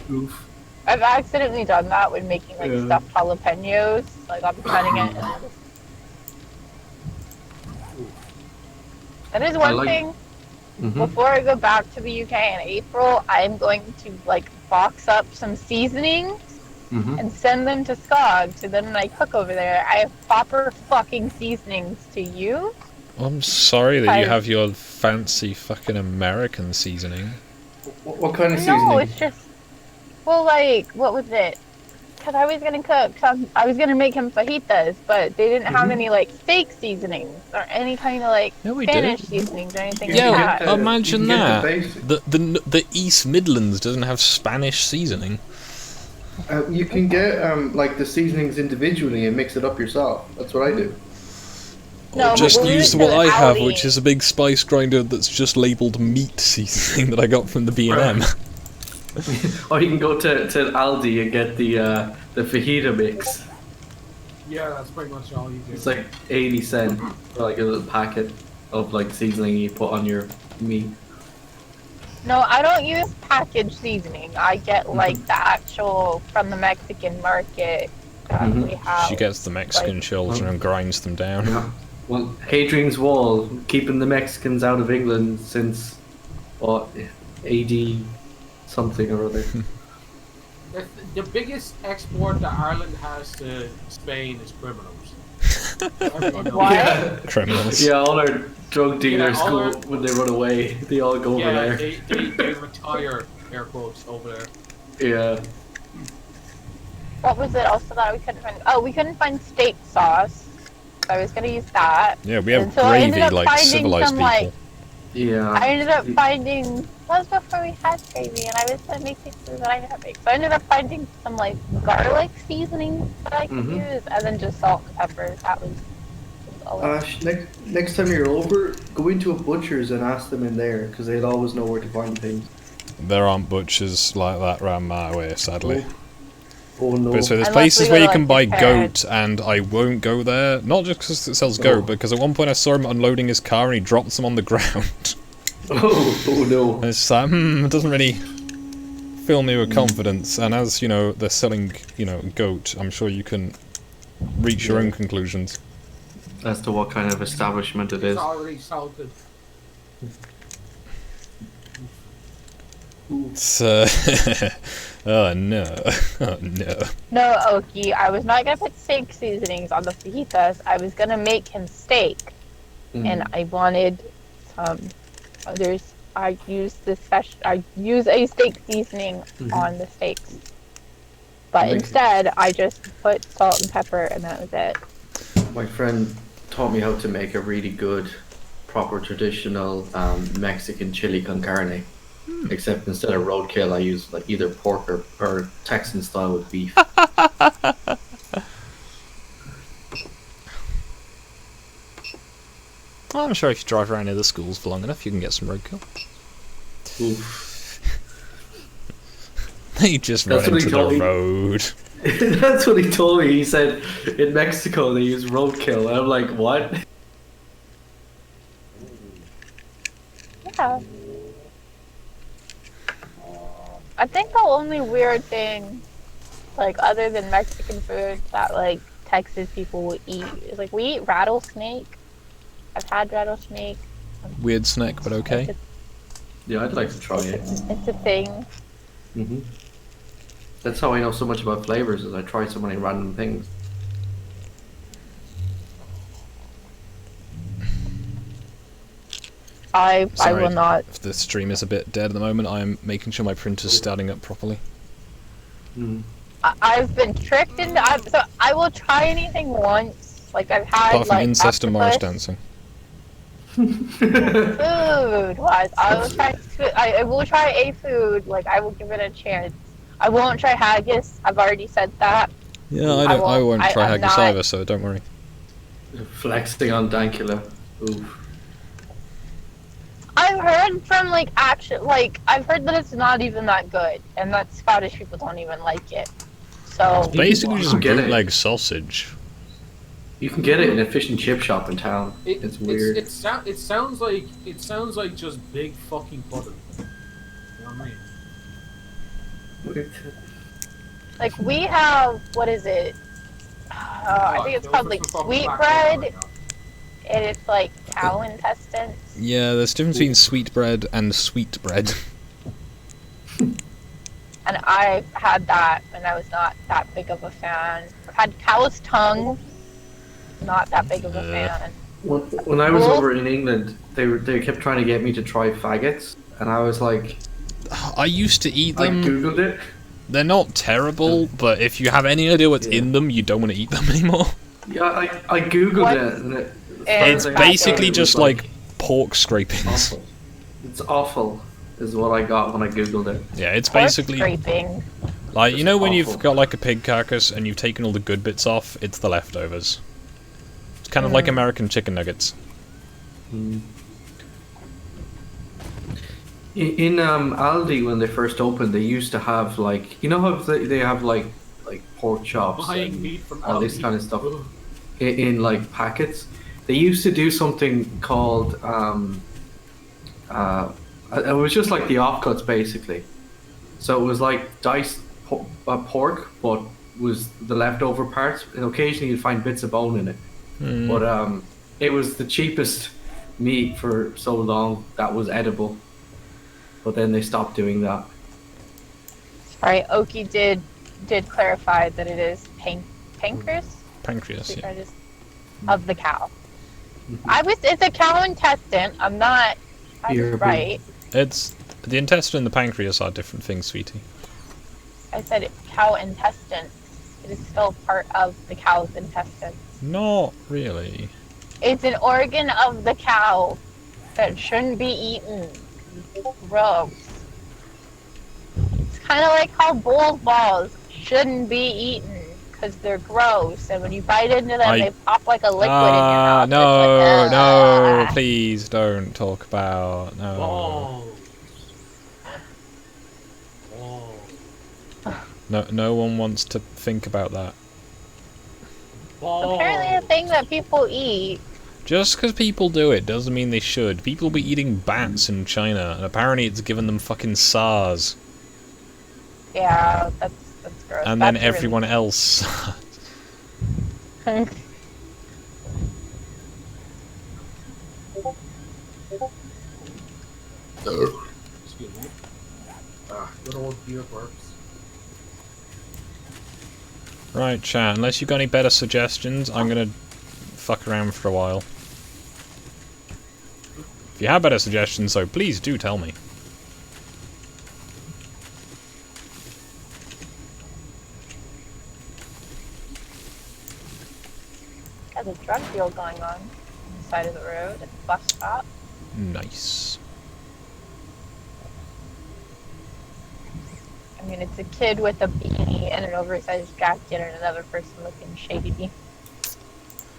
Speaker 2: oof.
Speaker 3: I've accidentally done that when making like stuffed jalapenos. Like I'm cutting it. That is one thing. Before I go back to the UK in April, I'm going to like box up some seasonings and send them to Skog. So then when I cook over there, I have proper fucking seasonings to use.
Speaker 1: I'm sorry that you have your fancy fucking American seasoning.
Speaker 2: What kind of seasoning?
Speaker 3: No, it's just... Well, like, what was it? Because I was going to cook... I was going to make him fajitas, but they didn't have any, like, steak seasonings or any kind of, like, Spanish seasonings or anything like that.
Speaker 1: Yeah, imagine that. The East Midlands doesn't have Spanish seasoning.
Speaker 2: You can get, like, the seasonings individually and mix it up yourself. That's what I do.
Speaker 3: No,
Speaker 1: just use what I have, which is a big spice grinder that's just labelled meat seasoning that I got from the B&M.
Speaker 2: Or you can go to Aldi and get the fajita mix.
Speaker 6: Yeah, that's pretty much all you do.
Speaker 2: It's like 80 cents for like a little packet of like seasoning you put on your meat.
Speaker 3: No, I don't use packaged seasoning. I get like the actual from the Mexican market that we have.
Speaker 1: She gets the Mexican children and grinds them down.
Speaker 2: Yeah. Well, Hadrian's Wall, keeping the Mexicans out of England since, what, AD something or other.
Speaker 6: The biggest export that Ireland has to Spain is criminals.
Speaker 3: What?
Speaker 2: Yeah.
Speaker 1: Criminals.
Speaker 2: Yeah, all our drug dealers
Speaker 6: all
Speaker 2: go
Speaker 6: our-
Speaker 2: when they run away. They all go over there.
Speaker 6: They retire, air quotes, over there.
Speaker 2: Yeah.
Speaker 3: What was it also that we couldn't find? Oh, we couldn't find steak sauce. So I was gonna use that.
Speaker 1: Yeah, we have
Speaker 3: And so I ended
Speaker 1: gravy
Speaker 3: up
Speaker 1: like
Speaker 3: finding
Speaker 1: civilized
Speaker 3: some,
Speaker 1: people.
Speaker 3: like,
Speaker 2: Yeah.
Speaker 3: I ended up finding. That was before we had gravy, and I was gonna make these food that I didn't make. So I ended up finding some like garlic seasoning that I could use, and then just salt and pepper. That was all.
Speaker 2: Ash, next time you're over, go into a butcher's and ask them in there, because they'll always know where to find things.
Speaker 1: There aren't butchers like that round my way, sadly.
Speaker 2: Oh no.
Speaker 1: But so there's
Speaker 3: Unless
Speaker 1: places
Speaker 3: we
Speaker 1: where
Speaker 3: go
Speaker 1: you
Speaker 3: to,
Speaker 1: can buy
Speaker 3: like, Japan.
Speaker 1: goat, and I won't go there. Not just because it sells goat, but because at one point I saw him unloading his car and he dropped some on the ground.
Speaker 2: Oh no.
Speaker 1: And it's just like, it doesn't really fill me with confidence. And as, you know, they're selling, you know, goat, I'm sure you can reach your own conclusions.
Speaker 2: As to what kind of establishment it is.
Speaker 6: It's already salted.
Speaker 1: It's, oh no. Oh no.
Speaker 3: No, Oki, I was not gonna put steak seasonings on the fajitas. I was gonna make him steak, and I wanted some others. I use a steak seasoning on the steaks, but instead I just put salt and pepper, and that was it.
Speaker 2: My friend taught me how to make a really good, proper traditional Mexican chili con carne. Except instead of roadkill, I use like either pork or Texan style with beef.
Speaker 1: Well, I'm sure if you drive around near the schools for long enough, you can get some roadkill.
Speaker 2: Oof.
Speaker 1: They just run into the road.
Speaker 2: That's what he told me. He said in Mexico they use roadkill. And I'm like, what?
Speaker 3: Yeah. I think the only weird thing, like, other than Mexican food that, like, Texas people will eat is, like, we eat rattlesnake. I've had rattlesnake.
Speaker 1: Weird snack, but okay.
Speaker 2: Yeah, I'd like to try it.
Speaker 3: It's a thing.
Speaker 2: That's how I know so much about flavors, is I try so many random things.
Speaker 3: I
Speaker 1: Sorry,
Speaker 3: will not.
Speaker 1: if the stream is a bit dead at the moment, I'm making sure my printer's starting up properly.
Speaker 3: I've been tricked into. So I will try anything once. Like I've had.
Speaker 1: Apart from
Speaker 3: like,
Speaker 1: incest and Morris
Speaker 3: octopus.
Speaker 1: dancing.
Speaker 3: Food wise, I will try. I will try a food. Like I will give it a chance. I won't try haggis. I've already said that.
Speaker 1: Yeah, I won't try haggis either, so don't worry.
Speaker 2: Flexing on Dankula. Oof.
Speaker 3: I've heard from I've heard that it's not even that good, and that Scottish people don't even like it. So
Speaker 1: Basically, just
Speaker 2: get it.
Speaker 1: bootleg sausage.
Speaker 2: You can get it in a fish and chip shop in town. It's weird.
Speaker 6: It sounds like just big fucking pudding. You know what I mean?
Speaker 3: like we have what is it? I think it's called like sweetbread, and it's like cow intestines.
Speaker 1: Yeah, there's a difference between sweetbread and sweetbread.
Speaker 3: And I had that, and I was not that big of a fan. I've had cow's tongue, not that big of a fan.
Speaker 2: When I was over in England, they kept trying to get me to try faggots, and I was like,
Speaker 1: I used to eat them.
Speaker 2: I googled it.
Speaker 1: They're not terrible, but if you have any idea what's in them, you don't want to eat them anymore.
Speaker 2: Yeah, I googled it, and
Speaker 1: it's basically just like pork scrapings.
Speaker 2: Awful. It's awful, is what I got when I googled it.
Speaker 1: Yeah, it's
Speaker 3: Pork
Speaker 1: basically
Speaker 3: scraping.
Speaker 1: like, you know when
Speaker 2: awful.
Speaker 1: you've got like a pig carcass and you've taken all the good bits off, it's the leftovers. It's kind of like American chicken nuggets.
Speaker 2: In Aldi, when they first opened, they used to have like, you know how they have like pork chops
Speaker 6: Buying
Speaker 2: and
Speaker 6: meat from
Speaker 2: all this
Speaker 6: Aldi.
Speaker 2: kind of stuff in like packets. They used to do something called it was just like the offcuts basically. So it was like diced pork, but was the leftover parts, and occasionally you'd find bits of bone in it. But it was the cheapest meat for so long that was edible. But then they stopped doing that.
Speaker 3: Alright, Oki did clarify that it is pancreas?
Speaker 1: Pancreas, yeah.
Speaker 3: Of the cow. It's a cow intestine. I was right.
Speaker 1: It's the intestine and the pancreas are different things, sweetie.
Speaker 3: I said cow intestine. It is still part of the cow's intestine.
Speaker 1: Not really.
Speaker 3: It's an organ of the cow that shouldn't be eaten. Gross. It's kind of like how bull balls shouldn't be eaten because they're gross, and when you bite into them, they pop like a liquid in your mouth.
Speaker 1: No, please don't talk about No one wants to think about that.
Speaker 3: Apparently a thing that people eat.
Speaker 1: Just because people do it doesn't mean they should. People be eating bats in China, and apparently it's given them fucking SARS.
Speaker 3: Yeah, that's gross.
Speaker 1: And then everyone else.
Speaker 3: Really...
Speaker 6: Excuse me. Good old beer burps.
Speaker 1: Right, chat, unless you've got any better suggestions, I'm gonna fuck around for a while. If you have better suggestions, though, please do tell me.
Speaker 3: There's a drug deal going on the side of the road at the bus stop.
Speaker 1: Nice.
Speaker 3: I mean, it's a kid with a beanie and an oversized jacket and another person looking shady.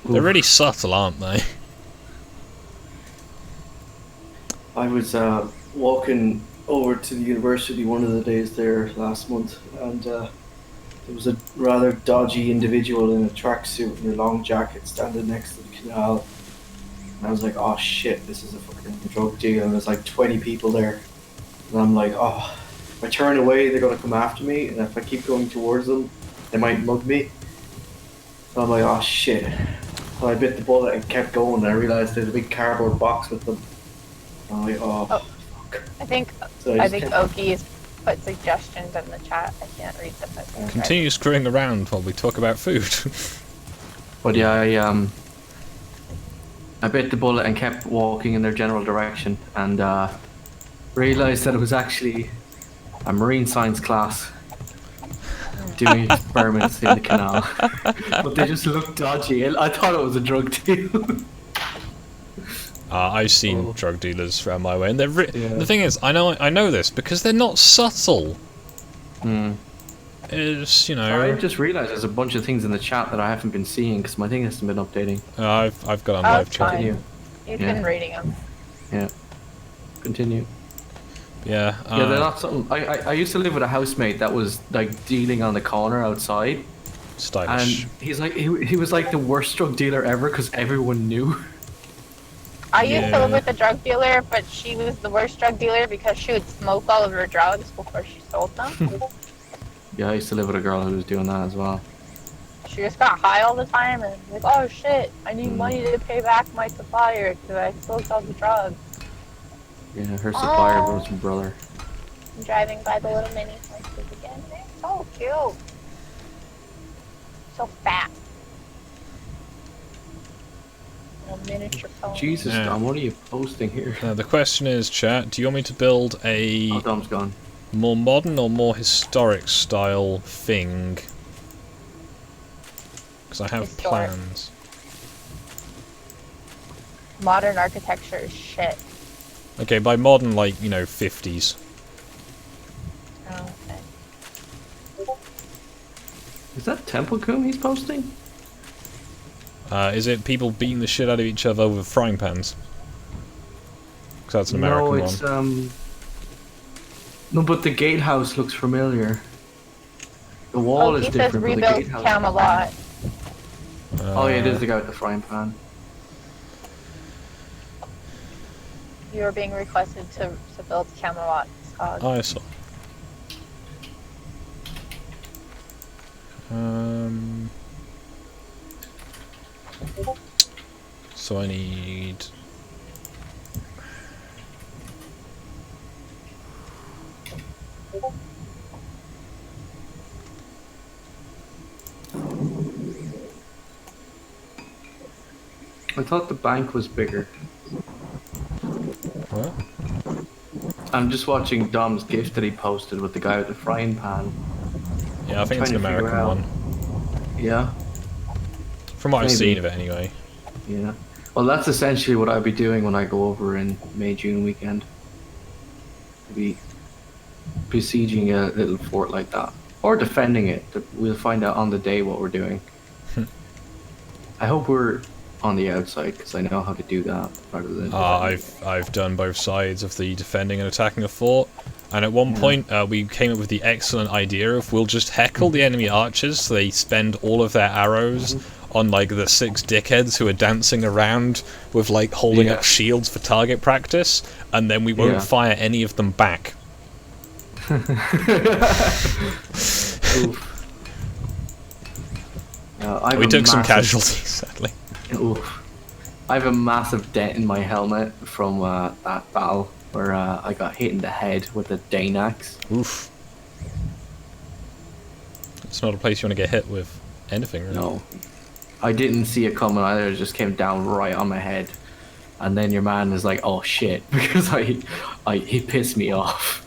Speaker 1: They're really subtle, aren't they?
Speaker 2: I was walking over to the university one of the days there last month, and there was a rather dodgy individual in a tracksuit and a long jacket standing next to the canal. And I was like, oh shit, this is a fucking drug deal. And there's like 20 people there. And I'm like, oh, if I turn away, they're going to come after me. And if I keep going towards them, they might mug me. So I'm like, oh shit. So I bit the bullet and kept going. And I realized there's a big cardboard box with them. I'm like, oh, fuck.
Speaker 3: I think
Speaker 2: So
Speaker 3: I think Oki's put suggestions in the chat. I can't read them.
Speaker 1: Continue screwing around while we talk about food.
Speaker 2: But yeah, I bit the bullet and kept walking in their general direction, and realized that it was actually a marine science class doing experiments in the canal. But they just looked dodgy. I thought it was a drug deal.
Speaker 1: I've seen drug dealers around my way, and they're the thing is, I know this because they're not subtle. It's, you know.
Speaker 2: I just realized there's a bunch of things in the chat that I haven't been seeing because my thing hasn't been updating.
Speaker 1: I've got on live chat.
Speaker 3: Continue. You've been reading them.
Speaker 2: Yeah. Continue.
Speaker 1: Yeah.
Speaker 2: Yeah, they're not something. I used to live with a housemate that was like dealing on the corner outside.
Speaker 1: Stylish.
Speaker 2: And he's like, he was like the worst drug dealer ever because everyone knew.
Speaker 3: I used to live with a drug dealer, but she was the worst drug dealer because she would smoke all of her drugs before she sold them.
Speaker 2: Yeah, I used to live with a girl who was doing that as well.
Speaker 3: She just got high all the time and like, oh shit, I need money to pay back my supplier because I smoked all the drugs.
Speaker 2: Yeah, her supplier was her brother.
Speaker 3: I'm driving by the little mini horses again. They're so cute. So fat. Little miniature pony.
Speaker 2: Jesus,
Speaker 1: Yeah.
Speaker 2: Dom, what are you posting here?
Speaker 1: The question is, chat, do you want me to build a
Speaker 2: Oh, Dom's gone.
Speaker 1: more modern or more historic style thing? Because I have
Speaker 3: Historic.
Speaker 1: plans.
Speaker 3: Modern architecture is shit.
Speaker 1: Okay, by modern, like, you know, 50s.
Speaker 3: Oh, okay.
Speaker 2: Is that Templecoom he's posting?
Speaker 1: Is it people beating the shit out of each other with frying pans? Because that's an American
Speaker 2: No, it's
Speaker 1: one.
Speaker 2: No, but the gatehouse looks familiar. The wall is
Speaker 3: he
Speaker 2: different,
Speaker 3: says
Speaker 2: but the
Speaker 3: rebuild
Speaker 2: gatehouse.
Speaker 3: Camelot.
Speaker 2: Oh yeah, it is the guy with the frying pan.
Speaker 3: You are being requested to build Camelot.
Speaker 1: I saw. So I need...
Speaker 2: I thought the bank was bigger.
Speaker 1: What?
Speaker 2: I'm just watching Dom's gift that he posted with the guy with the frying pan.
Speaker 1: Yeah, I think it's an
Speaker 2: Trying to figure
Speaker 1: American
Speaker 2: out-
Speaker 1: one.
Speaker 2: Yeah,
Speaker 1: From what I've
Speaker 2: Maybe.
Speaker 1: seen of it, anyway.
Speaker 2: yeah. Well, that's essentially what I'll be doing when I go over in May-June weekend. I'll be besieging a little fort like that. Or defending it. We'll find out on the day what we're doing. I hope we're on the outside because I know how to do that rather than.
Speaker 1: I've done both sides of the defending and attacking a fort, and at one point we came up with the excellent idea of we'll just heckle the enemy archers so they spend all of their arrows on like the 6 dickheads who are dancing around with like holding up shields for target practice, and then we won't fire any of them back. We took some casualties, sadly.
Speaker 2: I have a massive dent in my helmet from that battle where I got hit in the head with a Dane axe.
Speaker 1: Oof. It's not a place you want to get hit with anything, really.
Speaker 2: No. I didn't see it coming either, it just came down right on my head. And then your man is like, oh shit, because he pissed me off.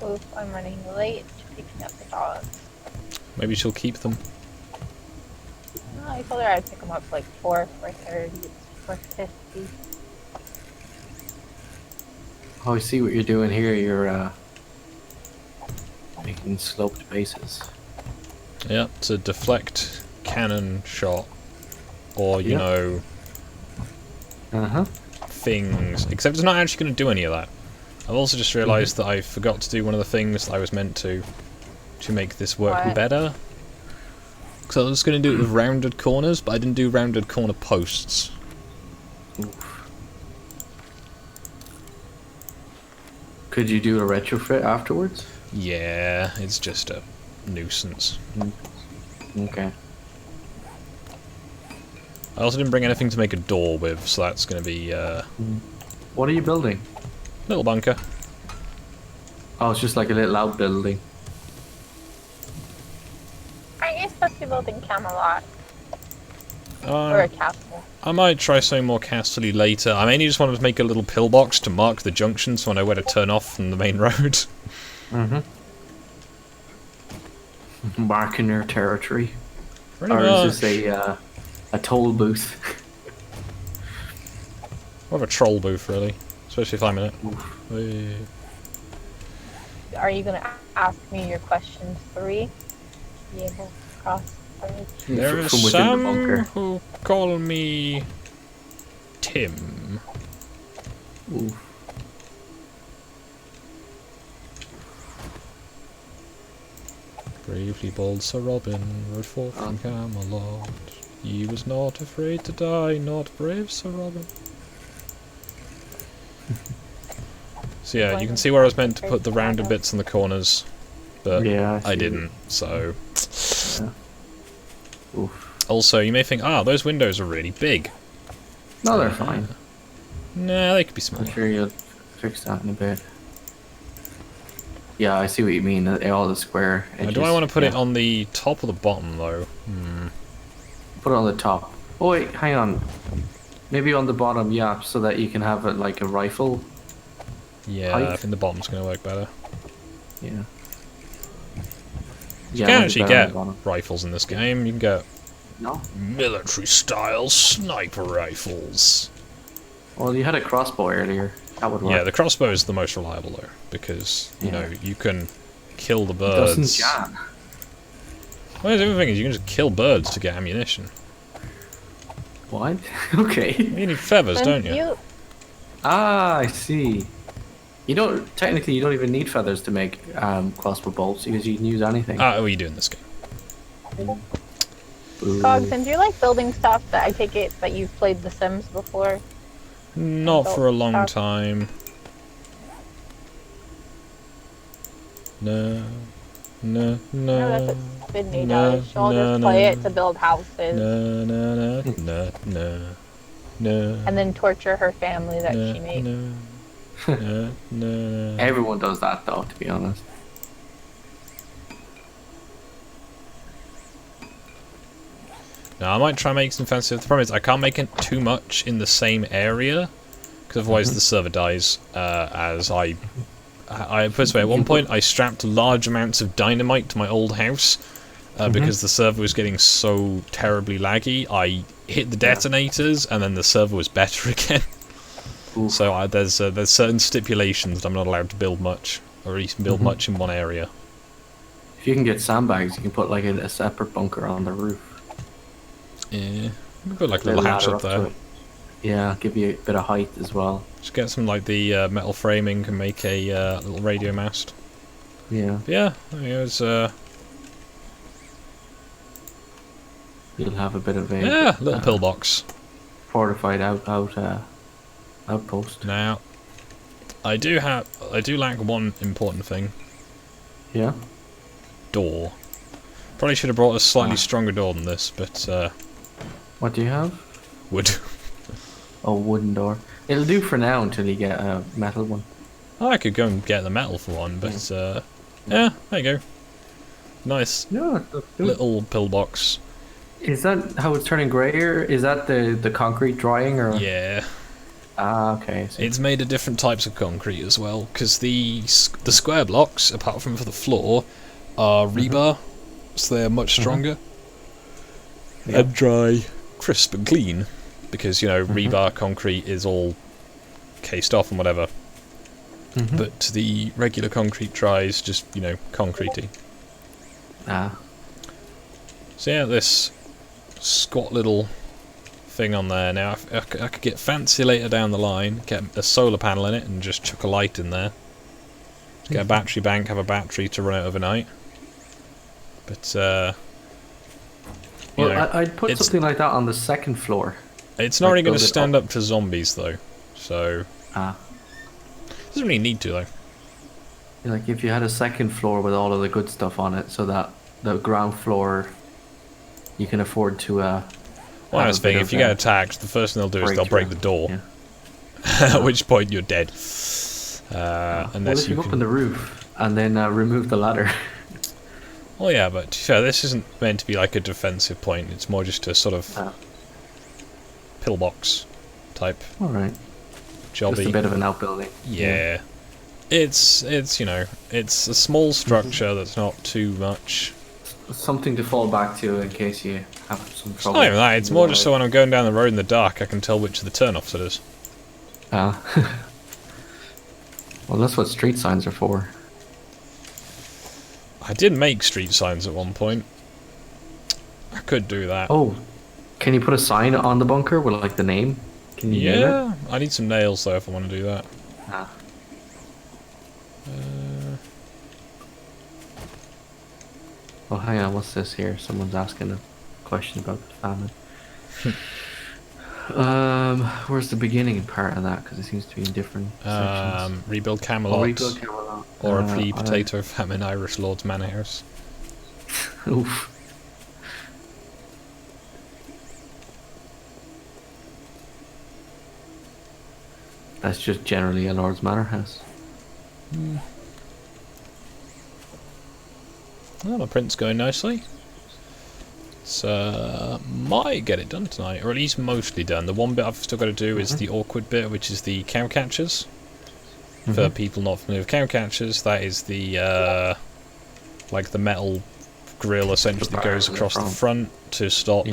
Speaker 3: Oof, I'm running late to picking up the dogs.
Speaker 1: Maybe she'll keep them.
Speaker 3: No, I told her I'd pick them up like 4:30. It's 4:50.
Speaker 2: Oh, I see what you're doing here. You're making sloped bases.
Speaker 1: Yeah, to deflect cannon shot, or you know, things. Except it's not actually going to do any of that. I've also just realised that I forgot to do one of the things that I was meant to make this work better. So I was going to do it with rounded corners, but I didn't do rounded corner posts.
Speaker 2: Oof. Could you do a retrofit afterwards?
Speaker 1: Yeah, it's just a nuisance.
Speaker 2: Okay.
Speaker 1: I also didn't bring anything to make a door with, so that's going to be
Speaker 2: What are you building?
Speaker 1: little bunker.
Speaker 2: Oh, it's just like a little outbuilding.
Speaker 3: Aren't you supposed to be building Camelot? Or a castle?
Speaker 1: I might try something more castle-y later. I mainly just wanted to make a little pillbox to mark the junction so I know where to turn off from the main road.
Speaker 2: Marking your territory.
Speaker 1: Pretty
Speaker 2: or
Speaker 1: much.
Speaker 2: is this a toll booth?
Speaker 1: More of a troll booth, really. Especially if I'm in it.
Speaker 3: Are you going to ask me your question 3? Be able to cross the bridge?
Speaker 1: There are
Speaker 2: From within the
Speaker 1: some
Speaker 2: bunker.
Speaker 1: who call me Tim.
Speaker 2: Ooh.
Speaker 1: Bravely bold Sir Robin rode forth from Camelot. He was not afraid to die, not brave Sir Robin. So yeah, you can see where I was meant to put the rounded bits in the corners, but I didn't, so... Also, you may think, those windows are really big.
Speaker 2: No, they're fine.
Speaker 1: Nah, they could be smaller.
Speaker 2: I'm sure you'll fix that in a bit. Yeah, I see what you mean. All the square edges.
Speaker 1: Do I want to put it on the top or the bottom, though?
Speaker 2: Put it on the top. Oh wait, hang on. Maybe on the bottom, yeah, so that you can have it like a rifle.
Speaker 1: Yeah, I think the bottom's going to work better.
Speaker 2: Yeah.
Speaker 1: You can actually get rifles in this game. You can get military-style sniper rifles.
Speaker 2: Well, you had a crossbow earlier. That would work.
Speaker 1: Yeah, the crossbow is the most reliable, though, because, you know, you can kill the birds.
Speaker 2: It doesn't jam.
Speaker 1: Well, the other thing is you can just kill birds to get ammunition.
Speaker 2: What? Okay.
Speaker 1: You need feathers, don't you?
Speaker 2: Ah, I see. You don't, technically you don't even need feathers to make crossbow bolts because you can use anything.
Speaker 1: What are you doing in this game?
Speaker 3: Cog, since you're like building stuff, that I take it that you've played The Sims before?
Speaker 1: Not for a long time. No.
Speaker 3: No, that's what Sydney does. She'll just play it to build houses. And then torture her family that she makes.
Speaker 2: Everyone does that though, to be honest.
Speaker 1: Now I might try and make some fancy. The problem is I can't make it too much in the same area, because otherwise the server dies. As I put this way, at one point I strapped large amounts of dynamite to my old house because the server was getting so terribly laggy. I hit the detonators and then the server was better again.
Speaker 2: Oof.
Speaker 1: So there's certain stipulations that I'm not allowed to build much, or even build much in one area.
Speaker 2: If you can get sandbags, you can put like a separate bunker on the roof.
Speaker 1: Yeah, we put like a little hatch
Speaker 2: ladder
Speaker 1: up
Speaker 2: to
Speaker 1: there.
Speaker 2: it. Yeah, give you a bit of height as well.
Speaker 1: Just get some like the metal framing and make a little radio mast.
Speaker 2: Yeah.
Speaker 1: But yeah, it was
Speaker 2: You'll have a bit of a
Speaker 1: yeah, little pillbox.
Speaker 2: fortified outpost.
Speaker 1: Now, I do lack one important thing.
Speaker 2: Yeah.
Speaker 1: Door. Probably should have brought a slightly stronger door than this, but
Speaker 2: What do you have?
Speaker 1: wood.
Speaker 2: Oh, wooden door. It'll do for now until you get a metal one.
Speaker 1: I could go and get the metal for one, but yeah, there you go. Nice
Speaker 2: No,
Speaker 1: little pillbox.
Speaker 2: Is that how it's turning grayer? Is that the concrete drying or?
Speaker 1: Yeah.
Speaker 2: Ah, okay. I see.
Speaker 1: It's made of different types of concrete as well, because the square blocks, apart from for the floor, are rebar, so they're much stronger and dry, crisp and clean. Because rebar concrete is all cased off and whatever, but the regular concrete dries just concretey.
Speaker 2: Ah.
Speaker 1: So yeah, this squat little thing on there. Now I could get fancy later down the line, get a solar panel in it and just chuck a light in there. Get a battery bank, have a battery to run it overnight. But
Speaker 2: I'd put something like that on the second floor.
Speaker 1: it's not really going to
Speaker 2: build it
Speaker 1: stand up to zombies though, so doesn't really need to though.
Speaker 2: Like if you had a second floor with all of the good stuff on it, so that the ground floor you can afford to.
Speaker 1: Well, I was thinking, if you get attacked, the first thing they'll do is they'll break the door.
Speaker 2: Yeah.
Speaker 1: At which point you're dead.
Speaker 2: Well,
Speaker 1: Unless
Speaker 2: if you
Speaker 1: you
Speaker 2: go up
Speaker 1: can...
Speaker 2: on the roof and then remove the ladder.
Speaker 1: Well, yeah, but this isn't meant to be like a defensive point. It's more just a sort of pillbox type
Speaker 2: All right.
Speaker 1: jobby.
Speaker 2: Just a bit of an outbuilding.
Speaker 1: Yeah. It's it's a small structure that's not too much.
Speaker 2: Something to fall back to in case you have some
Speaker 1: It's
Speaker 2: trouble.
Speaker 1: not even that. It's more just so when I'm going down the road in the dark, I can tell which of the turn-offs it is.
Speaker 2: Well, that's what street signs are for.
Speaker 1: I did make street signs at one point. I could do that.
Speaker 2: Oh, can you put a sign on the bunker with like the name? Can you name it?
Speaker 1: Yeah, I need some nails though if I want to do that.
Speaker 2: Well, hang on, what's this here? Someone's asking a question about the famine. Where's the beginning part of that? Because it seems to be in different sections.
Speaker 1: Rebuild Camelot.
Speaker 2: Rebuild Camelot.
Speaker 1: Or a pre-potato famine Irish Lord's Manor House.
Speaker 2: Oof. That's just generally a Lord's Manor House.
Speaker 1: Well, my print's going nicely. So might get it done tonight, or at least mostly done. The one bit I've still got to do is the awkward bit, which is the cow catchers. For people not familiar with cow catchers, that is the like the metal grill essentially that goes across the front to stop.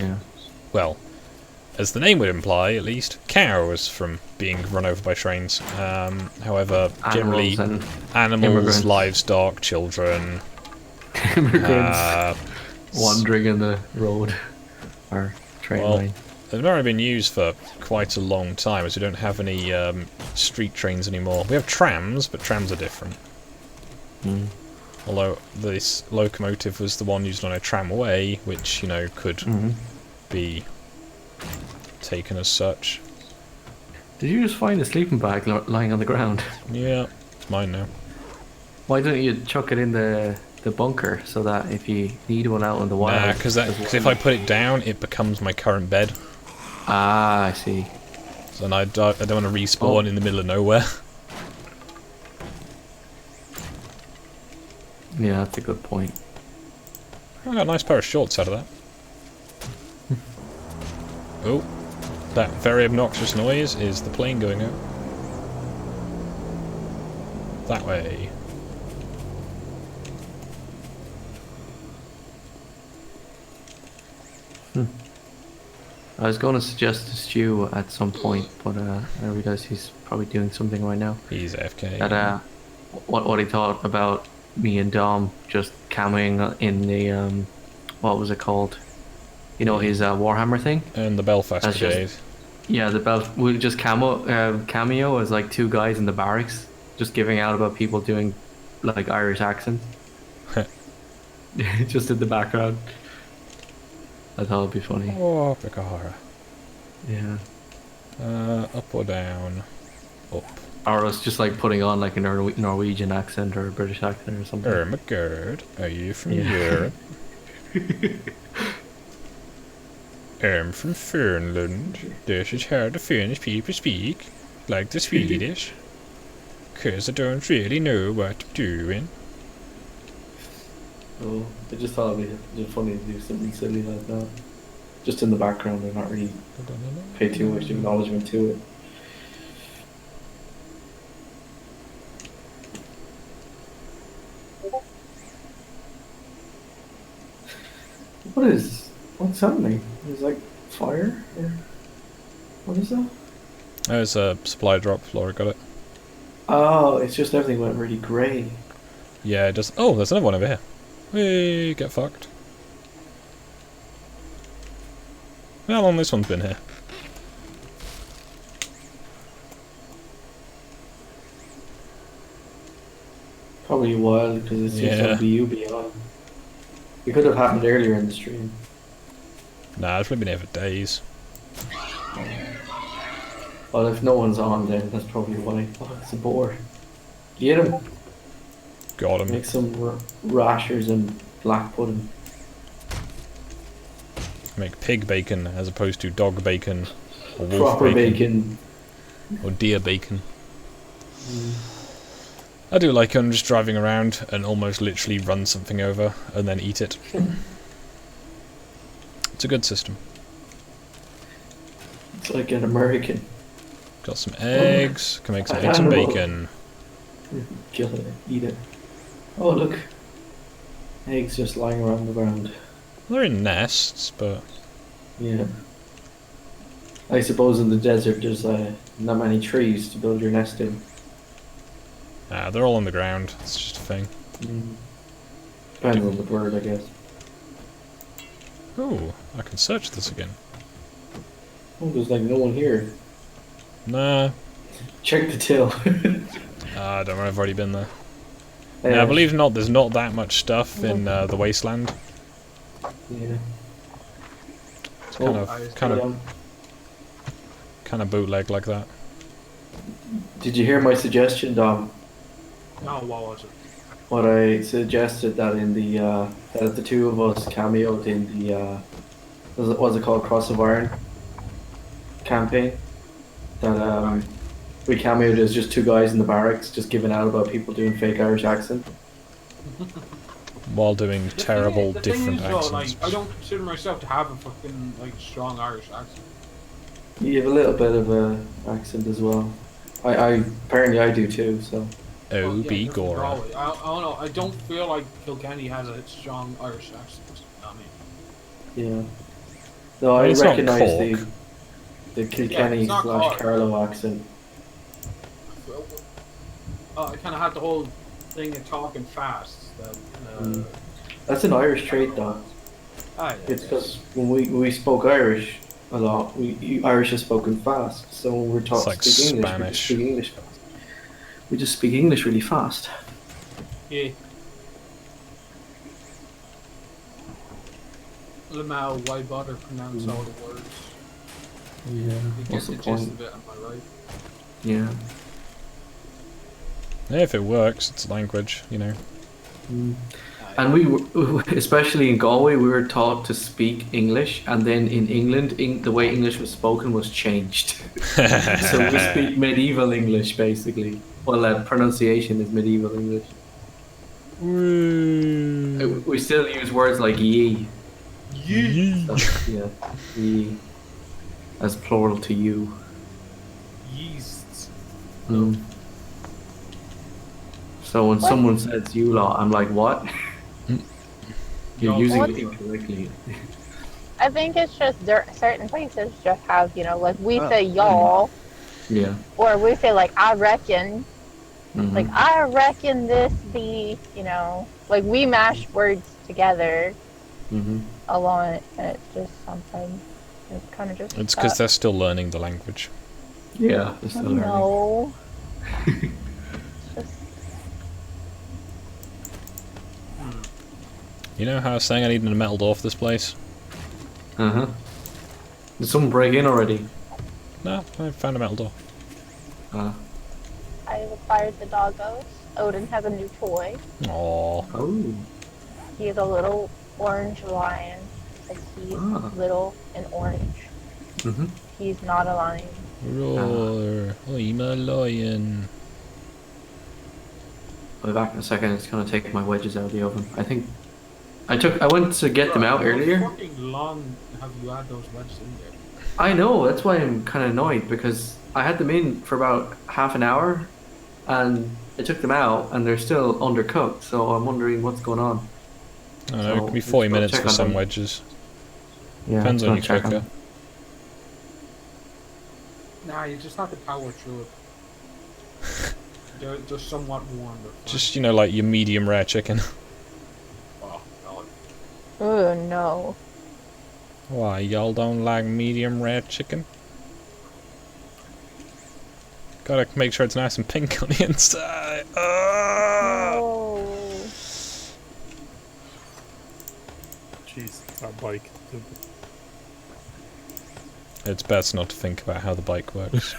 Speaker 1: Well, as the name would imply, at least, cows from being run over by trains. However, generally, animals, livestock, children,
Speaker 2: immigrants wandering in the road or train line.
Speaker 1: They've not really been used for quite a long time, as we don't have any street trains anymore. We have trams, but trams are different. Although this locomotive was the one used on a tramway, which could be taken as such.
Speaker 2: Did you just find a sleeping bag lying on the ground?
Speaker 1: Yeah, it's mine now.
Speaker 2: Why don't you chuck it in the bunker so that if you need one out in the wild?
Speaker 1: Nah, because if I put it down, it becomes my current bed.
Speaker 2: Ah, I see.
Speaker 1: So then I don't want to respawn in the middle of nowhere.
Speaker 2: Yeah, that's a good point.
Speaker 1: I got a nice pair of shorts out of that. Oh, that very obnoxious noise is the plane going out. That way.
Speaker 2: I was going to suggest to Stu at some point, but I realize he's probably doing something right now.
Speaker 1: He's AFK.
Speaker 2: That what he thought about me and Dom just cameoing in the what was it called? You know, his Warhammer thing.
Speaker 1: And the Belfast
Speaker 2: That's
Speaker 1: Brigade.
Speaker 2: Yeah, we'll just cameo as like two guys in the barracks, just giving out about people doing like Irish accents. Just in the background. I thought it'd be funny.
Speaker 1: Oh, Picahara.
Speaker 2: Yeah.
Speaker 1: Up or down? Up.
Speaker 2: Or us just like putting on like a Norwegian accent or a British accent or something.
Speaker 1: Ermagerd, are you from
Speaker 2: Yeah.
Speaker 1: Europe? I'm from Finland. This is how the Finnish people speak, like the Swedish. 'Cause I don't really know what I'm doing.
Speaker 2: Oh, I just thought it'd be just funny to do something silly like that. Just in the background and not really pay too much acknowledgement to it. What's happening? Is like fire? Or what is that?
Speaker 1: There's a supply drop, Laura got it.
Speaker 2: Oh, it's just everything went really grey.
Speaker 1: Yeah, it does. Oh, there's another one over here. Hey, get fucked. How long this one's been here?
Speaker 2: Probably a while because it seems
Speaker 1: Yeah.
Speaker 2: to be you beyond. It could have happened earlier in the stream.
Speaker 1: Nah, it's probably been here for days.
Speaker 2: Well, if no one's on, then that's probably why. Oh, it's a bore. Get him.
Speaker 1: Got him.
Speaker 2: Make some rashers and black pudding.
Speaker 1: Make pig bacon as opposed to dog bacon or wolf
Speaker 2: Proper bacon.
Speaker 1: or deer bacon. I do like just driving around and almost literally run something over and then eat it. It's a good system.
Speaker 2: It's like an American.
Speaker 1: Got some eggs. Can make some eggs and bacon.
Speaker 2: Kill it, eat it. Oh look, eggs just lying around the ground.
Speaker 1: They're in nests, but
Speaker 2: Yeah. I suppose in the desert there's not many trees to build your nest in.
Speaker 1: they're all on the ground. It's just a thing.
Speaker 2: Depends on the bird, I guess.
Speaker 1: Ooh, I can search this again.
Speaker 2: Oh, there's like no one here.
Speaker 1: Nah.
Speaker 2: Check the till.
Speaker 1: Don't worry, I've already been there. Yeah, believe it or not, there's not that much stuff in the wasteland.
Speaker 2: Yeah.
Speaker 1: It's kind of bootleg like that.
Speaker 2: Did you hear my suggestion, Dom?
Speaker 6: No, what was it?
Speaker 2: What I suggested that in the that the two of us cameoed in the what's it called, Cross of Iron campaign. That we cameoed as just two guys in the barracks, just giving out about people doing fake Irish accent.
Speaker 1: While doing terrible
Speaker 6: The thing
Speaker 1: different
Speaker 6: is, though,
Speaker 1: accents.
Speaker 6: like, I don't consider myself to have a fucking like strong Irish accent.
Speaker 2: You have a little bit of a accent as well. I apparently I do too. So
Speaker 1: Oh,
Speaker 6: Well, yeah,
Speaker 1: be
Speaker 6: different
Speaker 1: Gora.
Speaker 6: Galway. I don't know. I don't feel like Kilkenny has a strong Irish accent. I mean,
Speaker 2: yeah. No, I
Speaker 1: It's not
Speaker 2: recognise
Speaker 1: Cork.
Speaker 2: the Kilkenny
Speaker 6: it's not
Speaker 2: slash
Speaker 6: Cork.
Speaker 2: Carlow accent.
Speaker 6: I kind of had the whole thing of talking fast. That,
Speaker 2: That's an Irish trait, though.
Speaker 6: yeah,
Speaker 2: It's because when we spoke Irish a lot, Irish is spoken fast. So when we're taught
Speaker 1: It's
Speaker 2: to
Speaker 1: like
Speaker 2: speak English, we
Speaker 1: Spanish.
Speaker 2: just speak English fast. We just speak English really fast.
Speaker 6: Yeah. Lamau, why bother pronounce all the words?
Speaker 2: Yeah.
Speaker 6: You get
Speaker 2: What's
Speaker 6: the
Speaker 2: the
Speaker 6: gist
Speaker 2: point?
Speaker 6: of it, am I right?
Speaker 2: Yeah.
Speaker 1: Yeah, if it works, it's language, you know.
Speaker 2: And we were, especially in Galway, we were taught to speak English, and then in England, the way English was spoken was changed. So we speak medieval English, basically. Well, pronunciation is medieval English. We still use words like ye.
Speaker 1: Yee.
Speaker 2: So, yeah, ye. As plural to you.
Speaker 6: Yeasts.
Speaker 2: Mm. So when someone says you lot, I'm like, what? You're
Speaker 6: Y'all
Speaker 2: using
Speaker 3: What?
Speaker 2: it incorrectly.
Speaker 3: I think it's just certain places just have, you know, like we
Speaker 5: Oh.
Speaker 3: say y'all,
Speaker 2: Yeah.
Speaker 3: or we say like I reckon. Like
Speaker 2: Mhm.
Speaker 3: I reckon this be, you know, like we mash words together
Speaker 2: Mhm.
Speaker 3: a lot, and it's just something. It's kind of just.
Speaker 1: It's because they're still learning the language.
Speaker 2: Yeah. They're still learning.
Speaker 3: No. It's just.
Speaker 1: You know how I was saying I needed a metal door for this place?
Speaker 2: Uh huh. Did someone break in already?
Speaker 1: No, I found a metal door.
Speaker 3: I acquired the doggos. Odin has a new toy.
Speaker 1: Aww.
Speaker 2: Oh.
Speaker 3: He is a little orange lion. Like he's little and orange.
Speaker 2: Mhm.
Speaker 3: He's not a lion.
Speaker 1: Roar. I'm a lion.
Speaker 2: I'll be back in a second. It's gonna take my wedges out of the oven. I think I went to get them out
Speaker 6: How
Speaker 2: earlier.
Speaker 6: fucking long have you had those wedges in there?
Speaker 2: I know. That's why I'm kind of annoyed because I had them in for about half an hour, and I took them out and they're still undercooked. So I'm wondering what's going on.
Speaker 1: I don't know, it
Speaker 2: So
Speaker 1: could be
Speaker 2: let's
Speaker 1: 40
Speaker 2: go
Speaker 1: minutes
Speaker 2: check
Speaker 1: for
Speaker 2: on
Speaker 1: some
Speaker 2: them.
Speaker 1: wedges.
Speaker 2: Yeah.
Speaker 1: Depends
Speaker 2: let's
Speaker 1: on
Speaker 2: go
Speaker 1: your
Speaker 2: check on
Speaker 1: cooker.
Speaker 2: them.
Speaker 6: Nah, you just have to power through it. They're somewhat warm. But fine.
Speaker 1: Just, you know, like your medium rare chicken.
Speaker 6: Oh, God.
Speaker 3: Oh no.
Speaker 1: Why, y'all don't like medium rare chicken? Gotta make sure it's nice and pink on the inside.
Speaker 3: Oh.
Speaker 7: Jeez, that bike.
Speaker 1: It's best not to think about how the bike works.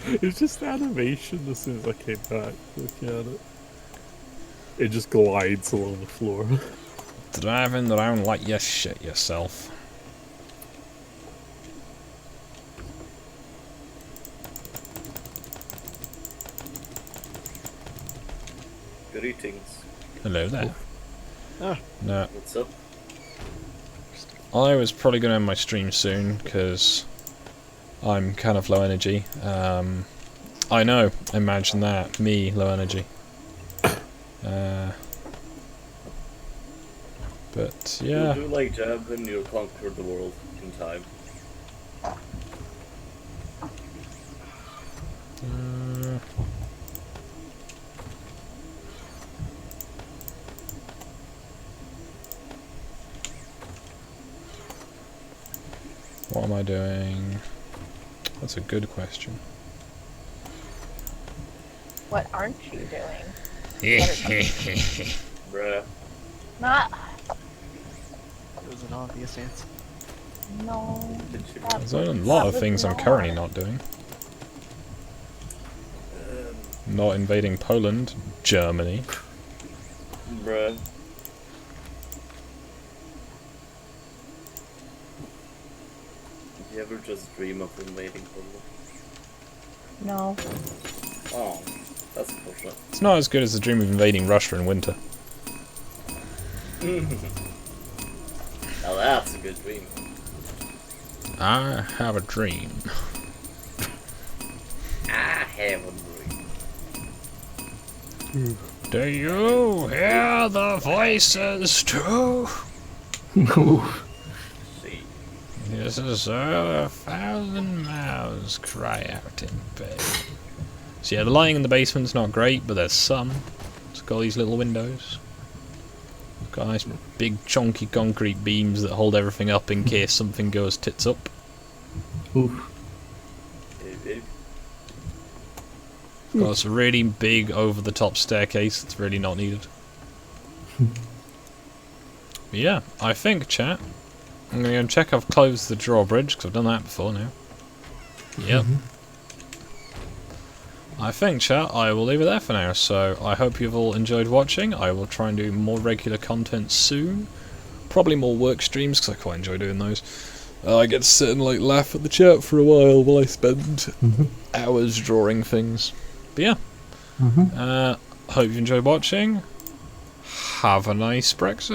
Speaker 7: It's just animation as soon as I came back looking at it. It just glides along the floor.
Speaker 1: Driving around like you shit yourself.
Speaker 9: Greetings.
Speaker 1: Hello there.
Speaker 5: Ah.
Speaker 1: No,
Speaker 9: What's up?
Speaker 1: I was probably going to end my stream soon because I'm kind of low energy. I know, imagine that, me, low energy. But yeah.
Speaker 9: You'll do like Jab and you'll conquer the world in time.
Speaker 1: What am I doing? That's a good question.
Speaker 3: What aren't you doing?
Speaker 9: Bruh.
Speaker 3: Not.
Speaker 5: It was an obvious answer.
Speaker 3: No.
Speaker 9: Did you?
Speaker 1: There's a lot of things I'm currently not doing. Not invading Poland, Germany.
Speaker 9: Bruh. Did you ever just dream of invading Poland?
Speaker 3: No.
Speaker 9: Oh, that's unfortunate.
Speaker 1: It's not as good as the dream of invading Russia in winter.
Speaker 9: Now that's a good dream.
Speaker 1: I have a dream.
Speaker 9: I have a dream.
Speaker 1: Do you hear the voices too?
Speaker 9: See.
Speaker 1: This is 1,000 mouths cry out in pain. So yeah, the lighting in the basement's not great, but there's some. It's got these little windows. It's got nice big chunky concrete beams that hold everything up in case something goes tits up.
Speaker 2: Oof.
Speaker 1: It's got a really big over-the-top staircase that's really not needed. But yeah, I think, chat, I'm going to go check I've closed the drawbridge, because I've done that before now. Yep. I think, chat, I will leave it there for now, so I hope you've all enjoyed watching. I will try and do more regular content soon. Probably more work streams, because I quite enjoy doing those. I get to sit and like laugh at the chat for a while I spend hours drawing things. But yeah, hope you enjoyed watching. Have a nice Brexit.